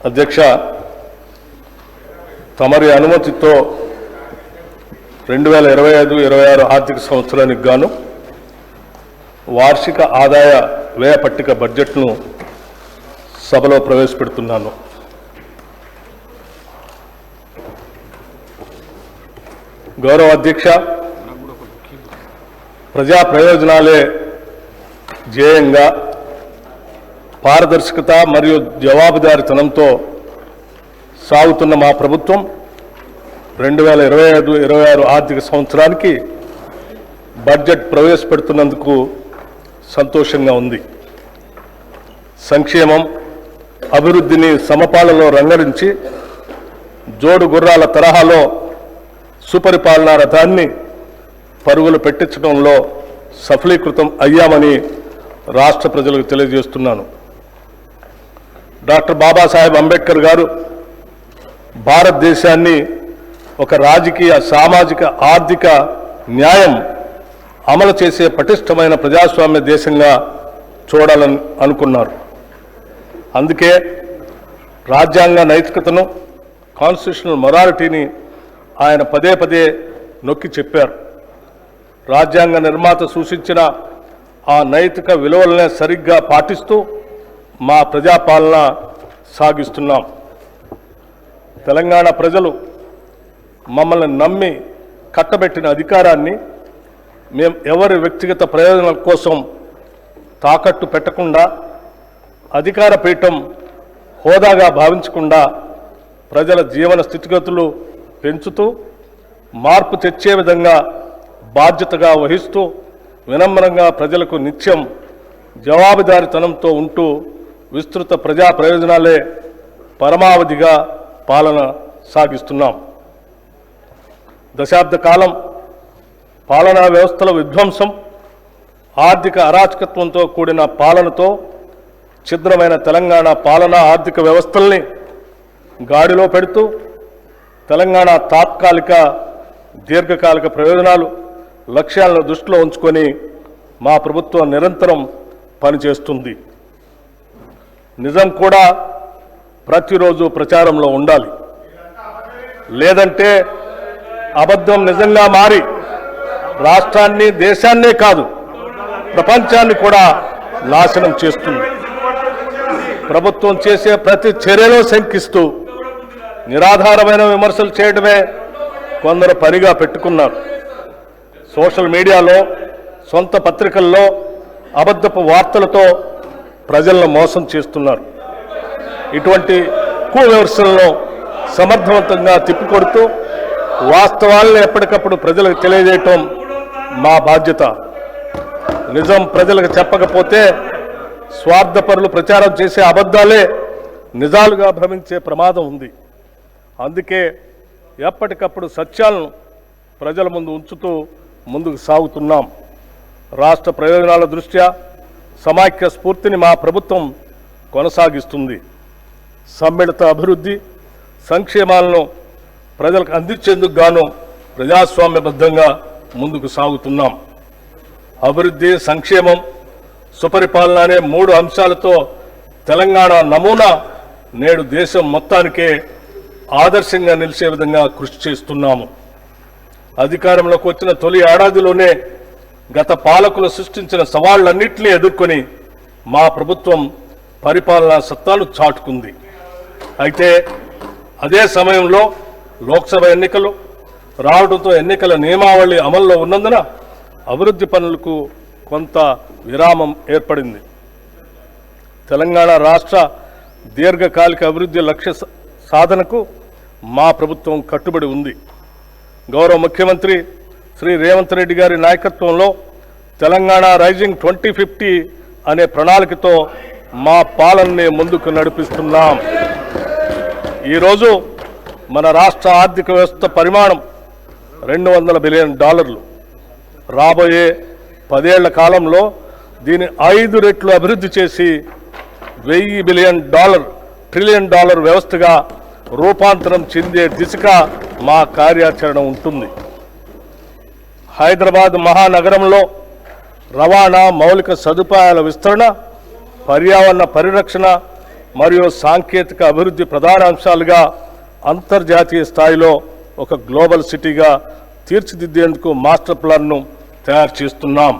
అధ్యక్ష, తమరి అనుమతితో 2025-26 ఆర్థిక సంవత్సరానికి గాను వార్షిక ఆదాయ వ్యయ పట్టిక బడ్జెట్ను సభలో ప్రవేశపెడుతున్నాను. గౌరవ అధ్యక్ష, ప్రజా ప్రయోజనాలే ధ్యేయంగా పారదర్శకత మరియు జవాబుదారీతనంతో సాగుతున్న మా ప్రభుత్వం 2025-26 ఆర్థిక సంవత్సరానికి బడ్జెట్ ప్రవేశపెడుతున్నందుకు సంతోషంగా ఉంది. సంక్షేమం, అభివృద్ధిని సమపాలలో రంగరించి జోడు గుర్రాల తరహాలో సుపరిపాలనా రథాన్ని పరుగులు పెట్టించడంలో సఫలీకృతం అయ్యామని రాష్ట్ర ప్రజలకు తెలియజేస్తున్నాను. డాక్టర్ బాబాసాహెబ్ అంబేద్కర్ గారు భారతదేశాన్ని ఒక రాజకీయ, సామాజిక, ఆర్థిక న్యాయం అమలు చేసే పటిష్టమైన ప్రజాస్వామ్య దేశంగా చూడాలని అనుకున్నారు. అందుకే రాజ్యాంగ నైతికతను, కాన్స్టిట్యూషనల్ మొరాలిటీని ఆయన పదే పదే నొక్కి చెప్పారు. రాజ్యాంగ నిర్మాత సూచించిన ఆ నైతిక విలువలనే సరిగ్గా పాటిస్తూ మా ప్రజాపాలన సాగిస్తున్నాం. తెలంగాణ ప్రజలు మమ్మల్ని నమ్మి కట్టబెట్టిన అధికారాన్ని మేము ఎవరి వ్యక్తిగత ప్రయోజనాల కోసం తాకట్టు పెట్టకుండా, అధికార పీఠం హోదాగా భావించకుండా ప్రజల జీవన స్థితిగతులు పెంచుతూ మార్పు తెచ్చే విధంగా బాధ్యతగా వహిస్తూ వినమ్రంగా ప్రజలకు నిత్యం జవాబుదారీతనంతో ఉంటూ విస్తృత ప్రజా ప్రయోజనాలే పరమావధిగా పాలన సాగిస్తున్నాం. దశాబ్ద కాలం పాలనా వ్యవస్థల విధ్వంసం, ఆర్థిక అరాచకత్వంతో కూడిన పాలనతో ఛిద్రమైన తెలంగాణ పాలనా ఆర్థిక వ్యవస్థల్ని గాడిలో పెడుతూ తెలంగాణ తాత్కాలిక, దీర్ఘకాలిక ప్రయోజనాలు, లక్ష్యాలను దృష్టిలో ఉంచుకొని మా ప్రభుత్వం నిరంతరం పనిచేస్తుంది. నిజం కూడా ప్రతిరోజు ప్రచారంలో ఉండాలి. లేదంటే అబద్ధం నిజంగా మారి రాష్ట్రాన్ని, దేశాన్నే కాదు ప్రపంచాన్ని కూడా నాశనం చేస్తుంది. ప్రభుత్వం చేసే ప్రతి చర్యలో శంకిస్తూ నిరాధారమైన విమర్శలు చేయడమే కొందరు పనిగా పెట్టుకున్నారు. సోషల్ మీడియాలో, సొంత పత్రికల్లో అబద్ధపు వార్తలతో ప్రజలను మోసం చేస్తున్నారు. ఇటువంటి విమర్శలను సమర్థవంతంగా తిప్పికొడుతూ వాస్తవాలను ఎప్పటికప్పుడు ప్రజలకు తెలియజేయటం మా బాధ్యత. నిజం ప్రజలకు చెప్పకపోతే స్వార్థపరులు ప్రచారం చేసే అబద్ధాలే నిజాలుగా భ్రమించే ప్రమాదం ఉంది. అందుకే ఎప్పటికప్పుడు సత్యాలను ప్రజల ముందు ఉంచుతూ ముందుకు సాగుతున్నాం. రాష్ట్ర ప్రయోజనాల దృష్ట్యా సమాఖ్య స్ఫూర్తిని మా ప్రభుత్వం కొనసాగిస్తుంది. సమ్మిళిత అభివృద్ధి, సంక్షేమాలను ప్రజలకు అందించేందుకు గాను ప్రజాస్వామ్యబద్ధంగా ముందుకు సాగుతున్నాం. అభివృద్ధి, సంక్షేమం, సుపరిపాలన అనే 3 అంశాలతో తెలంగాణ నమూనా నేడు దేశం మొత్తానికే ఆదర్శంగా నిలిచే విధంగా కృషి చేస్తున్నాము. అధికారంలోకి వచ్చిన తొలి ఏడాదిలోనే గత పాలకులు సృష్టించిన సవాళ్లన్నింటినీ ఎదుర్కొని మా ప్రభుత్వం పరిపాలనా సత్తాను చాటుకుంది. అయితే అదే సమయంలో లోక్సభ ఎన్నికలు రావడంతో ఎన్నికల నియమావళి అమల్లో ఉన్నందున అభివృద్ధి పనులకు కొంత విరామం ఏర్పడింది. తెలంగాణ రాష్ట్ర దీర్ఘకాలిక అభివృద్ధి లక్ష్య సాధనకు మా ప్రభుత్వం కట్టుబడి ఉంది. గౌరవ ముఖ్యమంత్రి శ్రీ రేవంత్ రెడ్డి గారి నాయకత్వంలో తెలంగాణ రైజింగ్ 2050 అనే ప్రణాళికతో మా పాలనని ముందుకు నడిపిస్తున్నాం. ఈరోజు మన రాష్ట్ర ఆర్థిక వ్యవస్థ పరిమాణం $200 బిలియన్. రాబోయే 10 ఏళ్ల కాలంలో దీన్ని 5 రెట్లు అభివృద్ధి చేసి $1000 బిలియన్, ట్రిలియన్ డాలర్ వ్యవస్థగా రూపాంతరం చెందే దిశగా మా కార్యాచరణ ఉంటుంది. హైదరాబాద్ మహానగరంలో రవాణా, మౌలిక సదుపాయాల విస్తరణ, పర్యావరణ పరిరక్షణ, మరియు సాంకేతిక అభివృద్ధి ప్రధాన అంశాలుగా అంతర్జాతీయ స్థాయిలో ఒక గ్లోబల్ సిటీగా తీర్చిదిద్దేందుకు మాస్టర్ ప్లాన్ను తయారు చేస్తున్నాం.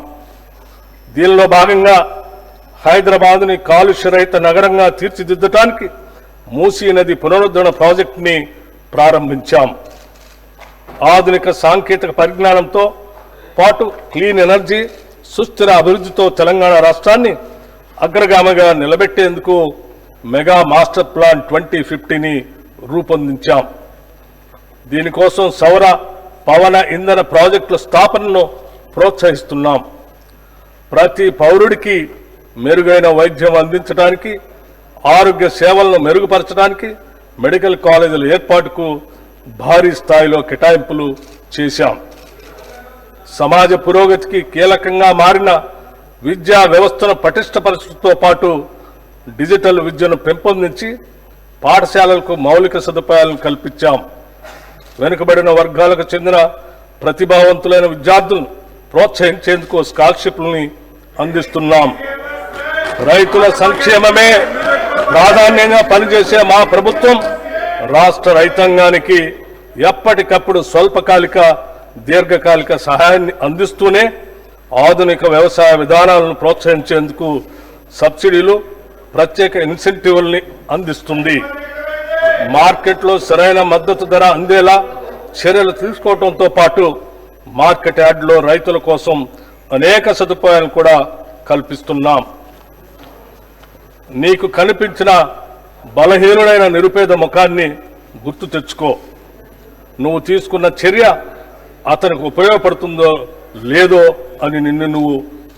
దీనిలో భాగంగా హైదరాబాద్ని కాలుష్యరహిత నగరంగా తీర్చిదిద్దడానికి మూసీ నది పునరుద్ధరణ ప్రాజెక్టుని ప్రారంభించాం. ఆధునిక సాంకేతిక పరిజ్ఞానంతో పాటు క్లీన్ ఎనర్జీ, సుస్థిర అభివృద్ధితో తెలంగాణ రాష్ట్రాన్ని అగ్రగామిగా నిలబెట్టేందుకు మెగా మాస్టర్ ప్లాన్ 2050ని రూపొందించాం. దీనికోసం సౌర, పవన ఇంధన ప్రాజెక్టుల స్థాపనను ప్రోత్సహిస్తున్నాం. ప్రతి పౌరుడికి మెరుగైన వైద్యం అందించడానికి, ఆరోగ్య సేవలను మెరుగుపరచడానికి మెడికల్ కాలేజీల ఏర్పాటుకు భారీ స్థాయిలో కేటాయింపులు చేశాం. సమాజ పురోగతికి కీలకంగా మారిన విద్యా వ్యవస్థను పటిష్టపరచడంతో పాటు డిజిటల్ విద్యను పెంపొందించి పాఠశాలలకు మౌలిక సదుపాయాలను కల్పించాం. వెనుకబడిన వర్గాలకు చెందిన ప్రతిభావంతులైన విద్యార్థులను ప్రోత్సహించేందుకు స్కాలర్షిప్లని అందిస్తున్నాం. రైతుల సంక్షేమమే ప్రాధాన్యంగా పనిచేసే మా ప్రభుత్వం రాష్ట్ర రైతాంగానికి ఎప్పటికప్పుడు స్వల్పకాలిక, దీర్ఘకాలిక సహాయాన్ని అందిస్తూనే ఆధునిక వ్యవసాయ విధానాలను ప్రోత్సహించేందుకు సబ్సిడీలు, ప్రత్యేక ఇన్సెంటివ్లని అందిస్తుంది. మార్కెట్లో సరైన మద్దతు ధర అందేలా చర్యలు తీసుకోవడంతో పాటు మార్కెట్ యార్డ్లో రైతుల కోసం అనేక సదుపాయాలు కూడా కల్పిస్తున్నాం. నీకు కనిపించిన బలహీనుడైన నిరుపేద ముఖాన్ని గుర్తు తెచ్చుకో. నువ్వు తీసుకున్న చర్య అతనికి ఉపయోగపడుతుందో లేదో అని నిన్ను నువ్వు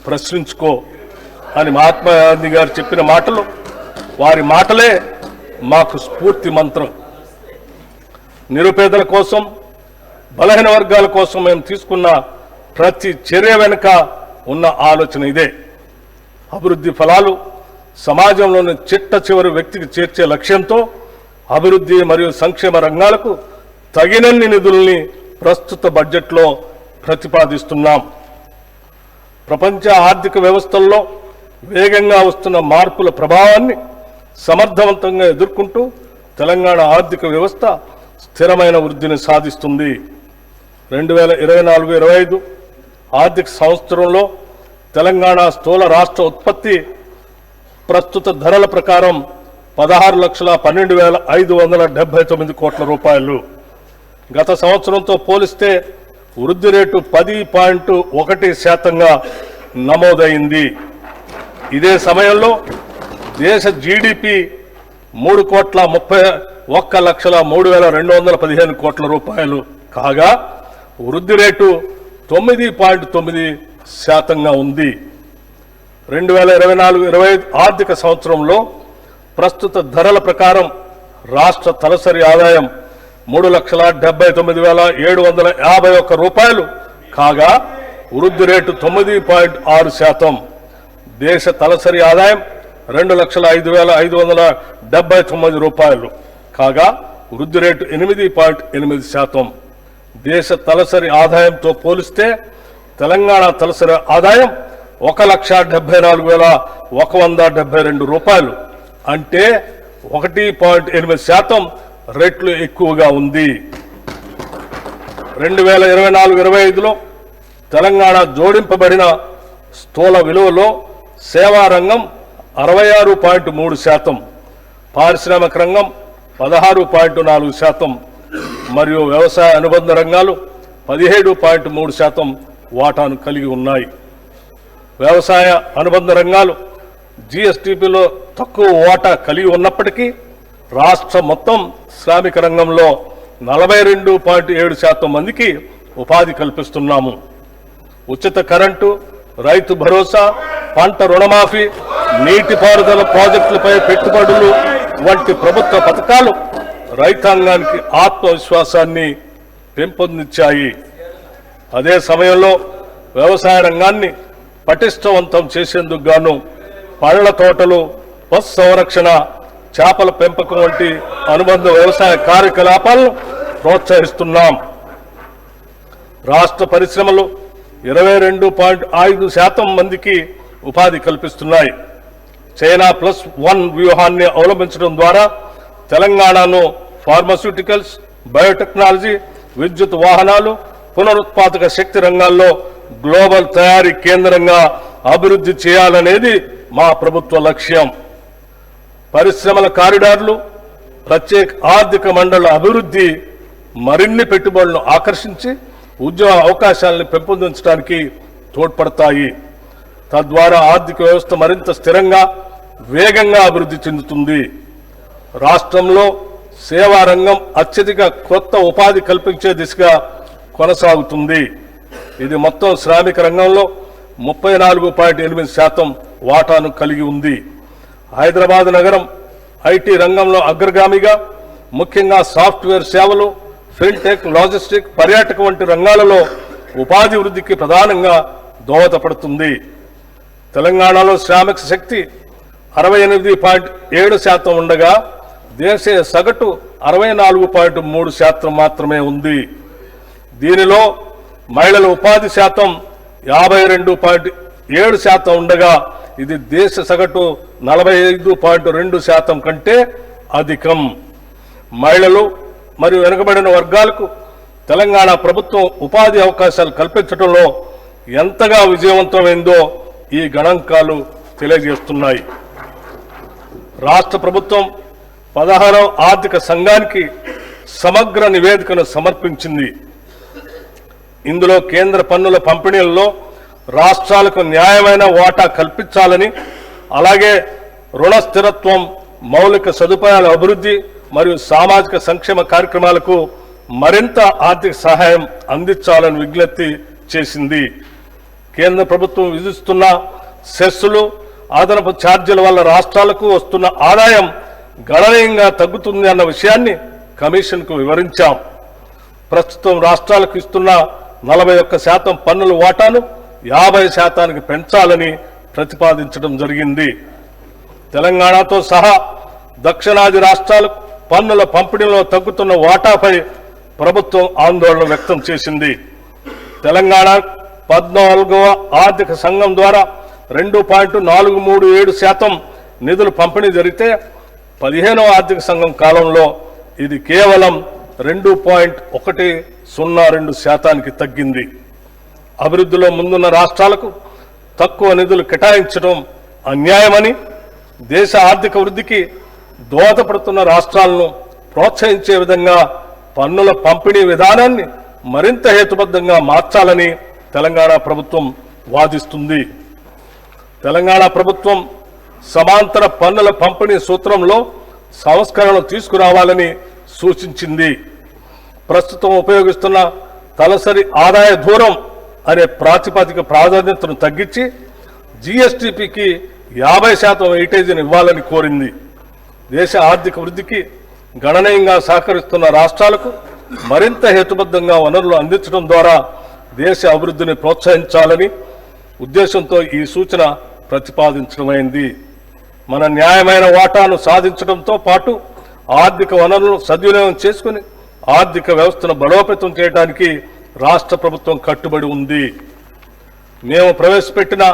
ప్రశ్నించుకో అని మహాత్మా గాంధీ గారు చెప్పిన మాటలు, వారి మాటలే మాకు స్ఫూర్తి మంత్రం. నిరుపేదల కోసం, బలహీన వర్గాల కోసం మేము తీసుకున్న ప్రతి చర్య వెనుక ఉన్న ఆలోచన ఇదే. అభివృద్ధి ఫలాలు సమాజంలోని చిట్ట చివరి వ్యక్తికి చేర్చే లక్ష్యంతో అభివృద్ధి మరియు సంక్షేమ రంగాలకు తగినన్ని నిధుల్ని ప్రస్తుత బడ్జెట్లో ప్రతిపాదిస్తున్నాం. ప్రపంచ ఆర్థిక వ్యవస్థల్లో వేగంగా వస్తున్న మార్పుల ప్రభావాన్ని సమర్థవంతంగా ఎదుర్కొంటూ తెలంగాణ ఆర్థిక వ్యవస్థ స్థిరమైన వృద్ధిని సాధిస్తుంది. 2024-25 ఆర్థిక సంవత్సరంలో తెలంగాణ స్థూల రాష్ట్ర ఉత్పత్తి ప్రస్తుత ధరల ప్రకారం 16,12,579 కోట్ల రూపాయలు. గత సంవత్సరంతో పోలిస్తే వృద్ధి రేటు 10.1% నమోదైంది. ఇదే సమయంలో దేశ జీడిపి 3,31,03,215 కోట్ల రూపాయలు కాగా వృద్ధి రేటు 9.9% ఉంది. 2024-25 ఆర్థిక సంవత్సరంలో ప్రస్తుత ధరల ప్రకారం రాష్ట్ర తలసరి ఆదాయం 3,79,751 రూపాయలు కాగా వృద్ధి రేటు 9.6%. దేశ తలసరి ఆదాయం 2,05,579 రూపాయలు కాగా వృద్ధి రేటు 8.8%. దేశ తలసరి ఆదాయంతో పోలిస్తే తెలంగాణ తలసరి ఆదాయం 1,74,172 రూపాయలు, అంటే 1.8% రెట్లు ఎక్కువగా ఉంది. 2024-25లో తెలంగాణ జోడింపబడిన స్థూల విలువలో సేవా రంగం 66.3%, పారిశ్రామిక రంగం 16.4% మరియు వ్యవసాయ అనుబంధ రంగాలు 17.3% వాటాను కలిగి ఉన్నాయి. వ్యవసాయ అనుబంధ రంగాలు జీఎస్టీపీలో తక్కువ వాటా కలిగి ఉన్నప్పటికీ రాష్ట్ర మొత్తం శ్రామిక రంగంలో 42.7% మందికి ఉపాధి కల్పిస్తున్నాము. ఉచిత కరెంటు, రైతు భరోసా, పంట రుణమాఫీ, నీటిపారుదల ప్రాజెక్టులపై పెట్టుబడులు వంటి ప్రభుత్వ పథకాలు రైతాంగానికి ఆత్మవిశ్వాసాన్ని పెంపొందించాయి. అదే సమయంలో వ్యవసాయ రంగాన్ని పటిష్టవంతం చేసేందుకు గాను పళ్ల తోటలు, పశు సంరక్షణ, చేపల పెంపకం వంటి అనుబంధ వ్యవసాయ కార్యకలాపాలను ప్రోత్సహిస్తున్నాం. రాష్ట్ర పరిశ్రమలు 22.5% మందికి ఉపాధి కల్పిస్తున్నాయి. China+1 వ్యూహాన్ని అవలంబించడం ద్వారా తెలంగాణను ఫార్మాస్యూటికల్స్, బయోటెక్నాలజీ, విద్యుత్ వాహనాలు, పునరుత్పాదక శక్తి రంగాల్లో గ్లోబల్ తయారీ కేంద్రంగా అభివృద్ధి చేయాలనేది మా ప్రభుత్వ లక్ష్యం. పరిశ్రమల కారిడార్లు, ప్రత్యేక ఆర్థిక మండళ్ల అభివృద్ధి మరిన్ని పెట్టుబడులను ఆకర్షించి ఉద్యోగ అవకాశాలను పెంపొందించడానికి తోడ్పడతాయి. తద్వారా ఆర్థిక వ్యవస్థ మరింత స్థిరంగా, వేగంగా అభివృద్ధి చెందుతుంది. రాష్ట్రంలో సేవా రంగం అత్యధిక కొత్త ఉపాధి కల్పించే దిశగా కొనసాగుతుంది. ఇది మొత్తం శ్రామిక రంగంలో 34.8% వాటాను కలిగి ఉంది. హైదరాబాద్ నగరం ఐటీ రంగంలో అగ్రగామిగా, ముఖ్యంగా సాఫ్ట్వేర్ సేవలు, ఫిన్టెక్, లాజిస్టిక్, పర్యాటక వంటి రంగాలలో ఉపాధి వృద్ధికి ప్రధానంగా దోహదపడుతుంది. తెలంగాణలో శ్రామిక శక్తి 68.7% ఉండగా దేశీయ సగటు 64.3% మాత్రమే ఉంది. దీనిలో మహిళల ఉపాధి శాతం 52.7% ఉండగా ఇది దేశ సగటు 45.2% కంటే అధికం. మహిళలు మరియు వెనుకబడిన వర్గాలకు తెలంగాణ ప్రభుత్వం ఉపాధి అవకాశాలు కల్పించడంలో ఎంతగా విజయవంతమైందో ఈ గణాంకాలు తెలియజేస్తున్నాయి. రాష్ట్ర ప్రభుత్వం 16వ ఆర్థిక సంఘానికి సమగ్ర నివేదికను సమర్పించింది. ఇందులో కేంద్ర పన్నుల పంపిణీలలో రాష్ట్రాలకు న్యాయమైన వాటా కల్పించాలని, అలాగే రుణ స్థిరత్వం, మౌలిక సదుపాయాల అభివృద్ధి మరియు సామాజిక సంక్షేమ కార్యక్రమాలకు మరింత ఆర్థిక సహాయం అందించాలని విజ్ఞప్తి చేసింది. కేంద్ర ప్రభుత్వం విధిస్తున్న సెస్సులు, అదనపు ఛార్జీల వల్ల రాష్ట్రాలకు వస్తున్న ఆదాయం గణనీయంగా తగ్గుతుంది అన్న విషయాన్ని కమిషన్కు వివరించాం. ప్రస్తుతం రాష్ట్రాలకు ఇస్తున్న 41% పన్నుల వాటాను 50%కి పెంచాలని ప్రతిపాదించడం జరిగింది. తెలంగాణతో సహా దక్షిణాది రాష్ట్రాలకు పన్నుల పంపిణీలో తగ్గుతున్న వాటాపై ప్రభుత్వం ఆందోళన వ్యక్తం చేసింది. తెలంగాణ 14వ ఆర్థిక సంఘం ద్వారా 2.437% నిధులు పంపిణీ జరిగితే 15వ ఆర్థిక సంఘం కాలంలో ఇది కేవలం 2.102% తగ్గింది. అభివృద్ధిలో ముందున్న రాష్ట్రాలకు తక్కువ నిధులు కేటాయించడం అన్యాయమని, దేశ ఆర్థిక వృద్ధికి దోహదపడుతున్న రాష్ట్రాలను ప్రోత్సహించే విధంగా పన్నుల పంపిణీ విధానాన్ని మరింత హేతుబద్ధంగా మార్చాలని తెలంగాణ ప్రభుత్వం వాదిస్తుంది. తెలంగాణ ప్రభుత్వం సమాంతర పన్నుల పంపిణీ సూత్రంలో సంస్కరణలు తీసుకురావాలని సూచించింది. ప్రస్తుతం ఉపయోగిస్తున్న తలసరి ఆదాయ దూరం అనే ప్రాతిపదిక ప్రాధాన్యతను తగ్గించి జీఎస్టీపీకి 50% వెయిటేజీని ఇవ్వాలని కోరింది. దేశ ఆర్థిక వృద్ధికి గణనీయంగా సహకరిస్తున్న రాష్ట్రాలకు మరింత హేతుబద్ధంగా వనరులు అందించడం ద్వారా దేశ అభివృద్ధిని ప్రోత్సహించాలని ఉద్దేశంతో ఈ సూచన ప్రతిపాదించడమైంది. మన న్యాయమైన వాటాను సాధించడంతో పాటు ఆర్థిక వనరులను సద్వినియోగం చేసుకుని ఆర్థిక వ్యవస్థను బలోపేతం చేయడానికి రాష్ట్ర ప్రభుత్వం కట్టుబడి ఉంది. మేము ప్రవేశపెట్టిన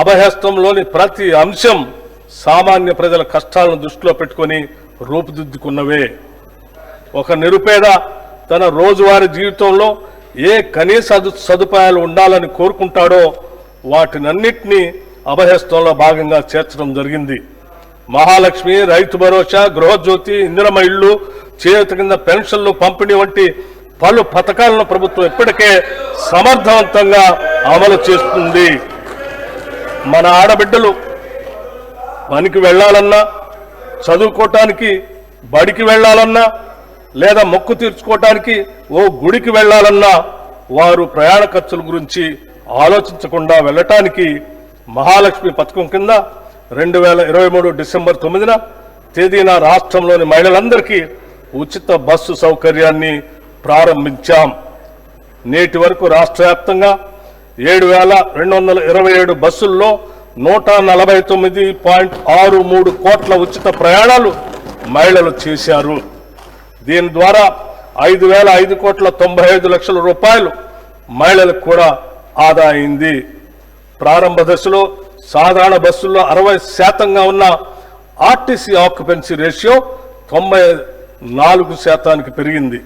అభయహస్తంలోని ప్రతి అంశం సామాన్య ప్రజల కష్టాలను దృష్టిలో పెట్టుకొని రూపుదిద్దుకున్నవే. ఒక నిరుపేద తన రోజువారీ జీవితంలో ఏ కనీస సదుపాయాలు ఉండాలని కోరుకుంటాడో వాటినన్నిటినీ అభయహస్తంలో భాగంగా చేర్చడం జరిగింది. మహాలక్ష్మి, రైతు భరోసా, గృహజ్యోతి, ఇందిరమ్మ ఇళ్లు, చేయూత కింద పెన్షన్లు పంపిణీ వంటి పలు పథకాలను ప్రభుత్వం ఇప్పటికే సమర్థవంతంగా అమలు చేస్తుంది. మన ఆడబిడ్డలు పనికి వెళ్లాలన్నా, చదువుకోవటానికి బడికి వెళ్లాలన్నా, లేదా మొక్కు తీర్చుకోవటానికి ఓ గుడికి వెళ్లాలన్నా వారు ప్రయాణ ఖర్చుల గురించి ఆలోచించకుండా వెళ్లటానికి మహాలక్ష్మి పథకం కింద 2023 డిసెంబర్ 9న తేదీన రాష్ట్రంలోని మహిళలందరికీ ఉచిత బస్సు సౌకర్యాన్ని ప్రారంభించాం. నేటి వరకు రాష్ట్ర వ్యాప్తంగా 7,227 బస్సుల్లో 149.63 కోట్ల ఉచిత ప్రయాణాలు మహిళలు చేశారు. దీని ద్వారా 5,05,95 రూపాయలు మహిళలకు కూడా ఆదా అయింది. ప్రారంభ దశలో సాధారణ బస్సుల్లో 60% ఉన్న ఆర్టీసీ ఆక్యుపెన్సీ రేషియో 94% పెరిగింది.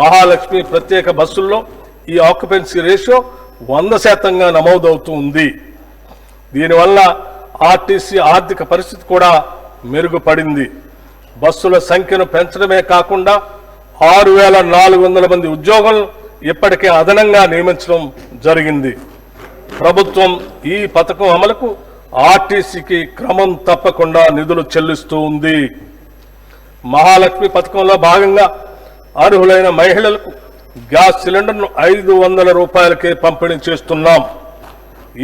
మహాలక్ష్మి ప్రత్యేక బస్సుల్లో ఈ ఆక్యుపెన్సీ రేషియో 100% నమోదవుతూ ఉంది. దీనివల్ల ఆర్టీసీ ఆర్థిక పరిస్థితి కూడా మెరుగుపడింది. బస్సుల సంఖ్యను పెంచడమే కాకుండా 6400 మంది ఉద్యోగులను ఇప్పటికే అదనంగా నియమించడం జరిగింది. ప్రభుత్వం ఈ పథకం అమలుకు ఆర్టీసీకి క్రమం తప్పకుండా నిధులు చెల్లిస్తూ ఉంది. మహాలక్ష్మి పథకంలో భాగంగా అర్హులైన మహిళలకు గ్యాస్ సిలిండర్ను 500 రూపాయలకే పంపిణీ చేస్తున్నాం.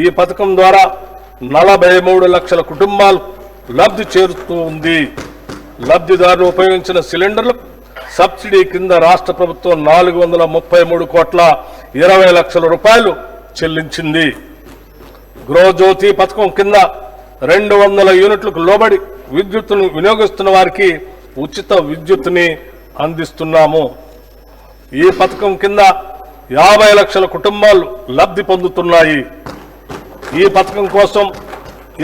ఈ పథకం ద్వారా 43 లక్షల కుటుంబాలు లబ్ధి చేరుతూ ఉంది. లబ్ధిదారులు ఉపయోగించిన సిలిండర్లకు సబ్సిడీ కింద రాష్ట్ర ప్రభుత్వం 433,20 లక్షల చెల్లించింది. గృహజ్యోతి పథకం కింద 200 యూనిట్లకు లోబడి విద్యుత్తును వినియోగిస్తున్న వారికి ఉచిత విద్యుత్తుని అందిస్తున్నాము. ఈ పథకం కింద 50 లక్షల కుటుంబాలు లబ్ధి పొందుతున్నాయి. ఈ పథకం కోసం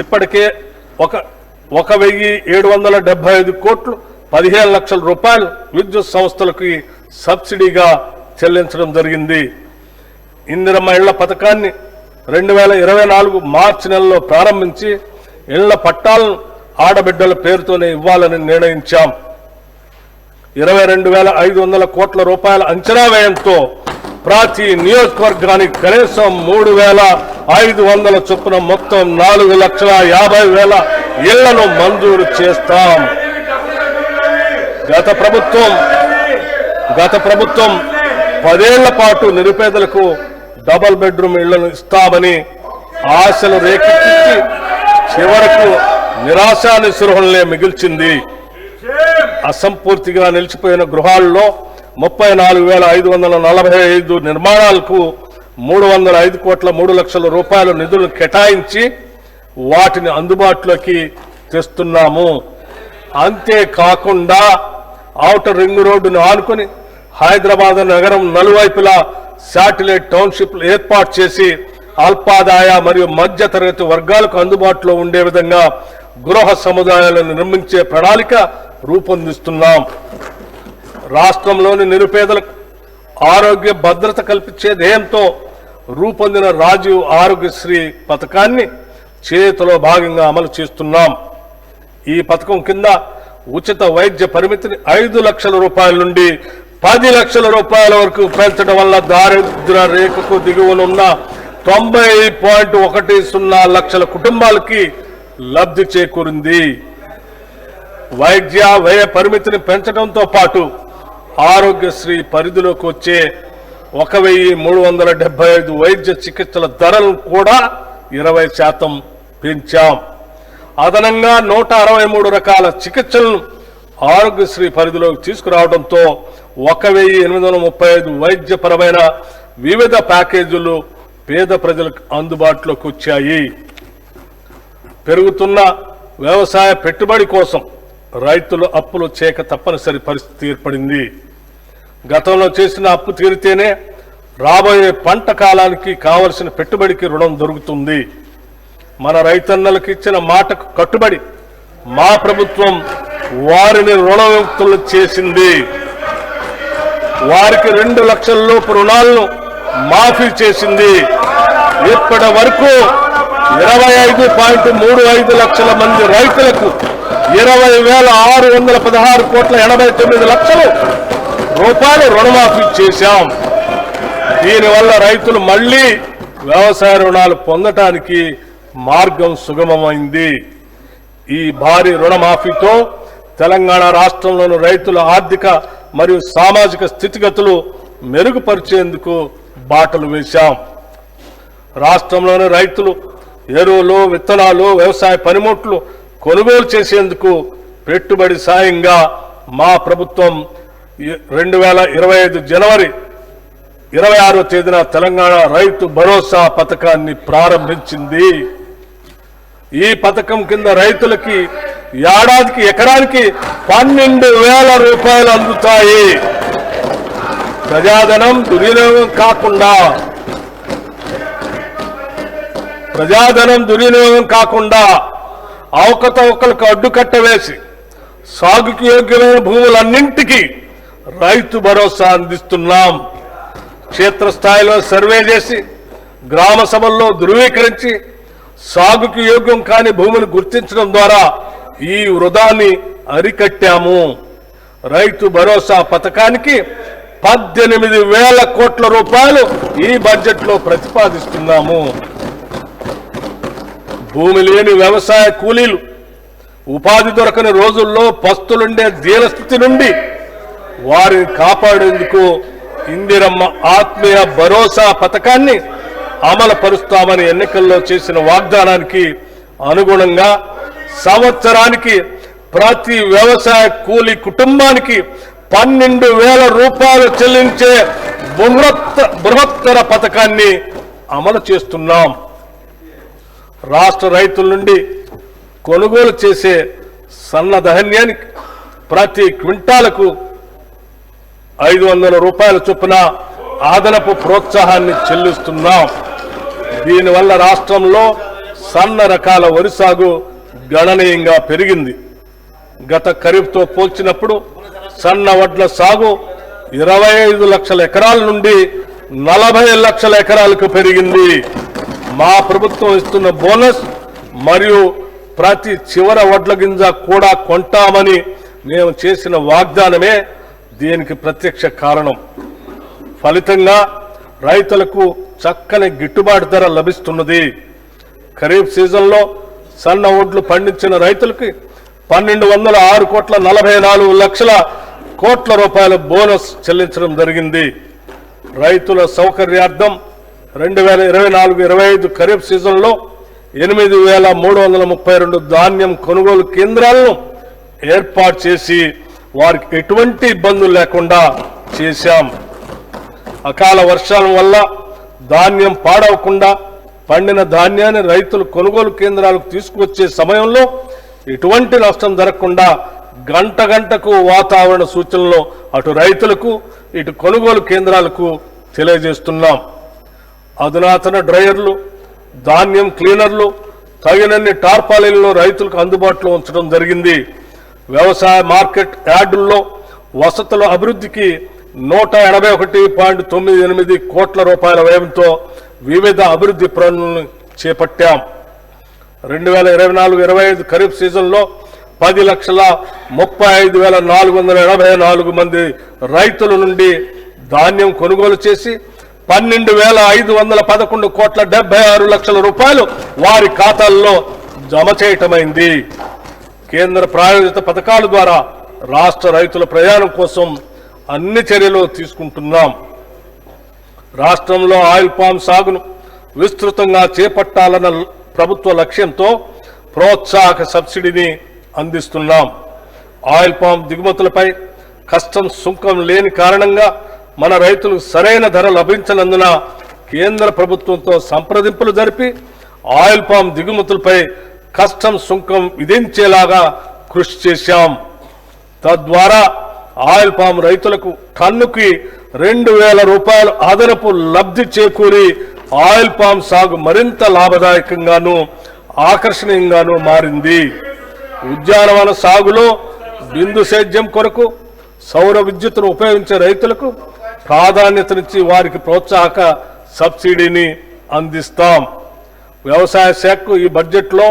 ఇప్పటికే 1,775 కోట్లు 15 లక్షల రూపాయలు విద్యుత్ సంస్థలకి సబ్సిడీగా చెల్లించడం జరిగింది. ఇందిరమ్మ ఇళ్ల పథకాన్ని 2024 మార్చి నెలలో ప్రారంభించి ఇళ్ల పట్టాలను ఆడబిడ్డల పేరుతోనే ఇవ్వాలని నిర్ణయించాం. 22,500 కోట్ల రూపాయల అంచనా వ్యయంతో ప్రతి నియోజకవర్గానికి కనీసం 3,500 చొప్పున మొత్తం 4,50,000 ఇళ్లను మంజూరు చేస్తాం. గత ప్రభుత్వం 10 ఏళ్ల పాటు నిరుపేదలకు డబుల్ బెడ్రూమ్ ఇళ్లను ఇస్తామని ఆశలు రేకెత్తించి చివరకు నిరాశా నిస్పృహలనే మిగిల్చింది. అసంపూర్తిగా నిలిచిపోయిన గృహాల్లో 34,545 నిర్మాణాలకు 305 కోట్ల 3 లక్షల రూపాయల నిధులు కేటాయించి వాటిని అందుబాటులోకి తెస్తున్నాము. అంతేకాకుండా ఔటర్ రింగ్ రోడ్డును ఆనుకుని హైదరాబాద్ నగరం నలువైపులా శాటిలైట్ టౌన్షిప్లు ఏర్పాటు చేసి అల్పాదాయ మరియు మధ్య తరగతి వర్గాలకు అందుబాటులో ఉండే విధంగా గృహ సముదాయాలను నిర్మించే ప్రణాళిక రూపొందిస్తున్నాం. రాష్ట్రంలోని నిరుపేదలకు ఆరోగ్య భద్రత కల్పించే ధ్యేయంతో రూపొందిన రాజీవ్ ఆరోగ్యశ్రీ పథకాన్ని చేతిలో భాగంగా అమలు చేస్తున్నాం. ఈ పథకం కింద ఉచిత వైద్య పరిమితిని 5 లక్షల రూపాయల నుండి 10 లక్షల రూపాయల వరకు పెంచడం వల్ల దారిద్ర్య రేఖకు దిగువనున్న 90.10 లక్షల కుటుంబాలకి లబ్ధి చేకూరింది. వైద్య వ్యయ పరిమితిని పెంచడంతో పాటు ఆరోగ్యశ్రీ పరిధిలోకి వచ్చే 1,375 వైద్య చికిత్సల ధరలను కూడా 20% పెంచాం. అదనంగా 163 రకాల చికిత్సలను ఆరోగ్యశ్రీ పరిధిలోకి తీసుకురావడంతో 1,835 వైద్యపరమైన వివిధ ప్యాకేజీలు పేద ప్రజలకు అందుబాటులోకి వచ్చాయి. పెరుగుతున్న వ్యవసాయ పెట్టుబడి కోసం రైతులు అప్పులు చేయక తప్పనిసరి పరిస్థితి ఏర్పడింది. గతంలో చేసిన అప్పు తీరితేనే రాబోయే పంట కాలానికి కావలసిన పెట్టుబడికి రుణం దొరుకుతుంది. మన రైతన్నలకు ఇచ్చిన మాటకు కట్టుబడి మా ప్రభుత్వం వారిని రుణముక్తులు చేసింది. వారికి 2 లక్షల లోపు రుణాలను మాఫీ చేసింది. ఇప్పటి వరకు 25.35 లక్షల మంది రైతులకు 20,616 కోట్ల 89 లక్షల రూపాయలు రుణమాఫీ చేశాం. దీనివల్ల రైతులు మళ్లీ వ్యవసాయ రుణాలు పొందటానికి మార్గం సుగమమైంది. ఈ భారీ రుణమాఫీతో తెలంగాణ రాష్ట్రంలోని రైతుల ఆర్థిక మరియు సామాజిక స్థితిగతులు మెరుగుపరిచేందుకు బాటలు వేశాం. రాష్ట్రంలోని రైతులు ఎరువులు, విత్తనాలు, వ్యవసాయ పనిముట్లు కొనుగోలు చేసేందుకు పెట్టుబడి సాయంగా మా ప్రభుత్వం 2025 జనవరి 26వ తేదీన తెలంగాణ రైతు భరోసా పథకాన్ని ప్రారంభించింది. ఈ పథకం కింద రైతులకి ఏడాదికి ఎకరానికి 12,000 రూపాయలు అందుతాయి. ప్రజాధనం దుర్వినియోగం కాకుండా ప్రజాధనం దుర్వినియోగం కాకుండా అవకతవకలకు అడ్డుకట్ట వేసి సాగుకు యోగ్యమైన భూములన్నింటికీ రైతు భరోసా అందిస్తున్నాం. క్షేత్రస్థాయిలో సర్వే చేసి గ్రామ సభల్లో ధృవీకరించి సాగుకు యోగ్యం కాని భూమిని గుర్తించడం ద్వారా ఈ వృధాన్ని అరికట్టాము. రైతు భరోసా పథకానికి 18,000 కోట్ల రూపాయలు ఈ బడ్జెట్లో ప్రతిపాదిస్తున్నాము. భూమి లేని వ్యవసాయ కూలీలు ఉపాధి దొరకని రోజుల్లో పస్తులుండే దీనస్థితి నుండి వారిని కాపాడేందుకు ఇందిరమ్మ ఆత్మీయ భరోసా పథకాన్ని అమలు పరుస్తామని ఎన్నికల్లో చేసిన వాగ్దానానికి అనుగుణంగా సంవత్సరానికి ప్రతి వ్యవసాయ కూలీ కుటుంబానికి 12,000 రూపాయలు చెల్లించే బృహత్తర పథకాన్ని అమలు చేస్తున్నాం. రాష్ట్ర రైతుల నుండి కొనుగోలు చేసే సన్న ధాన్యానికి ప్రతి క్వింటాలకు 500 రూపాయల చొప్పున అదనపు ప్రోత్సాహాన్ని చెల్లిస్తున్నాం. దీనివల్ల రాష్ట్రంలో సన్న రకాల వరి సాగు గణనీయంగా పెరిగింది. గత ఖరీఫ్తో పోల్చినప్పుడు సన్న వడ్ల సాగు 25 లక్షల ఎకరాల నుండి 40 లక్షల ఎకరాలకు పెరిగింది. మా ప్రభుత్వం ఇస్తున్న బోనస్ మరియు ప్రతి చివర వడ్ల గింజ కూడా కొంటామని మేము చేసిన వాగ్దానమే దీనికి ప్రత్యక్ష కారణం. ఫలితంగా రైతులకు చక్కని గిట్టుబాటు ధర లభిస్తున్నది. ఖరీఫ్ సీజన్లో సన్న వడ్లు పండించిన రైతులకి 1,206,44 కోట్ల రూపాయల బోనస్ చెల్లించడం జరిగింది. రైతుల సౌకర్యార్థం 2024-25 ఖరీఫ్ సీజన్లో 8,332 ధాన్యం కొనుగోలు కేంద్రాలను ఏర్పాటు చేసి వారికి ఎటువంటి ఇబ్బందులు లేకుండా చేశాం. అకాల వర్షాల వల్ల ధాన్యం పాడవకుండా పండిన ధాన్యాన్ని రైతులు కొనుగోలు కేంద్రాలకు తీసుకువచ్చే సమయంలో ఎటువంటి నష్టం జరగకుండా గంటకు వాతావరణ సూచనలు అటు రైతులకు ఇటు కొనుగోలు కేంద్రాలకు తెలియజేస్తున్నాం. అధునాతన డ్రైయర్లు, ధాన్యం క్లీనర్లు, తగినన్ని టార్పాలిన్లను రైతులకు అందుబాటులో ఉంచడం జరిగింది. వ్యవసాయ మార్కెట్ యార్డుల్లో వసతుల అభివృద్ధికి 181.98 కోట్ల రూపాయల వ్యయంతో వివిధ అభివృద్ధి పనులను చేపట్టాం. 2024-25 ఖరీఫ్ సీజన్లో 10,35,484 మంది రైతుల నుండి ధాన్యం కొనుగోలు చేసి 12,511.76 కోట్ల వారి ఖాతాల్లో జమ చేయటమైంది. కేంద్ర ప్రాయోజిత పథకాల ద్వారా రాష్ట్ర రైతుల ప్రయాణం కోసం అన్ని చర్యలు తీసుకుంటున్నాం. రాష్ట్రంలో ఆయిల్ పామ్ సాగును విస్తృతంగా చేపట్టాలన్న ప్రభుత్వ లక్ష్యంతో ప్రోత్సాహక సబ్సిడీని అందిస్తున్నాం. ఆయిల్ పామ్ దిగుమతులపై కస్టమ్స్ సుంకం లేని కారణంగా మన రైతులకు సరైన ధర లభించనందున కేంద్ర ప్రభుత్వంతో సంప్రదింపులు జరిపి ఆయిల్ పామ్ దిగుమతులపై కస్టమ్స్ సుంకం విధించేలాగా కృషి చేశాం. తద్వారా ఆయిల్ పామ్ రైతులకు టన్నుకి 2,000 రూపాయలు అదనపు లబ్ధి చేకూరి ఆయిల్ పామ్ సాగు మరింత లాభదాయకంగాను ఆకర్షణీయంగాను మారింది. ఉద్యానవన సాగులో బిందు సేద్యం కొరకు సౌర విద్యుత్తును ఉపయోగించే రైతులకు ప్రాధాన్యతనిచ్చి వారికి ప్రోత్సాహక సబ్సిడీని అందిస్తాం. వ్యవసాయ శాఖకు ఈ బడ్జెట్లో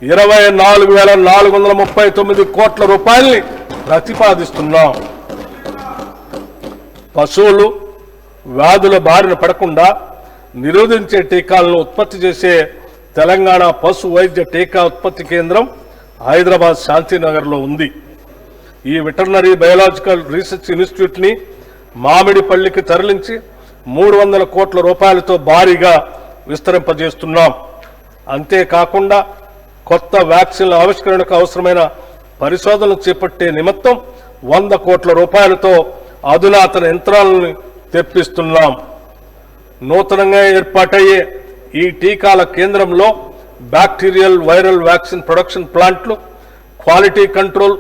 24,439 కోట్ల రూపాయల్ని ప్రతిపాదిస్తున్నాం. పశువులు వ్యాధుల బారిన పడకుండా నిరోధించే టీకాలను ఉత్పత్తి చేసే తెలంగాణ పశు వైద్య టీకా ఉత్పత్తి కేంద్రం హైదరాబాద్ శాంతినగర్లో ఉంది. ఈ వెటర్నరీ బయోలాజికల్ రీసెర్చ్ ఇన్స్టిట్యూట్ని మామిడిపల్లికి తరలించి 300 కోట్ల రూపాయలతో భారీగా విస్తరింపజేస్తున్నాం. అంతేకాకుండా కొత్త వ్యాక్సిన్ల ఆవిష్కరణకు అవసరమైన పరిశోధనలు చేపట్టే నిమిత్తం 100 కోట్ల రూపాయలతో అధునాతన యంత్రాలను తెప్పిస్తున్నాం. నూతనంగా ఏర్పాటయ్యే ఈ టీకాల కేంద్రంలో బ్యాక్టీరియల్ వైరల్ వ్యాక్సిన్ ప్రొడక్షన్ ప్లాంట్లు, క్వాలిటీ కంట్రోల్,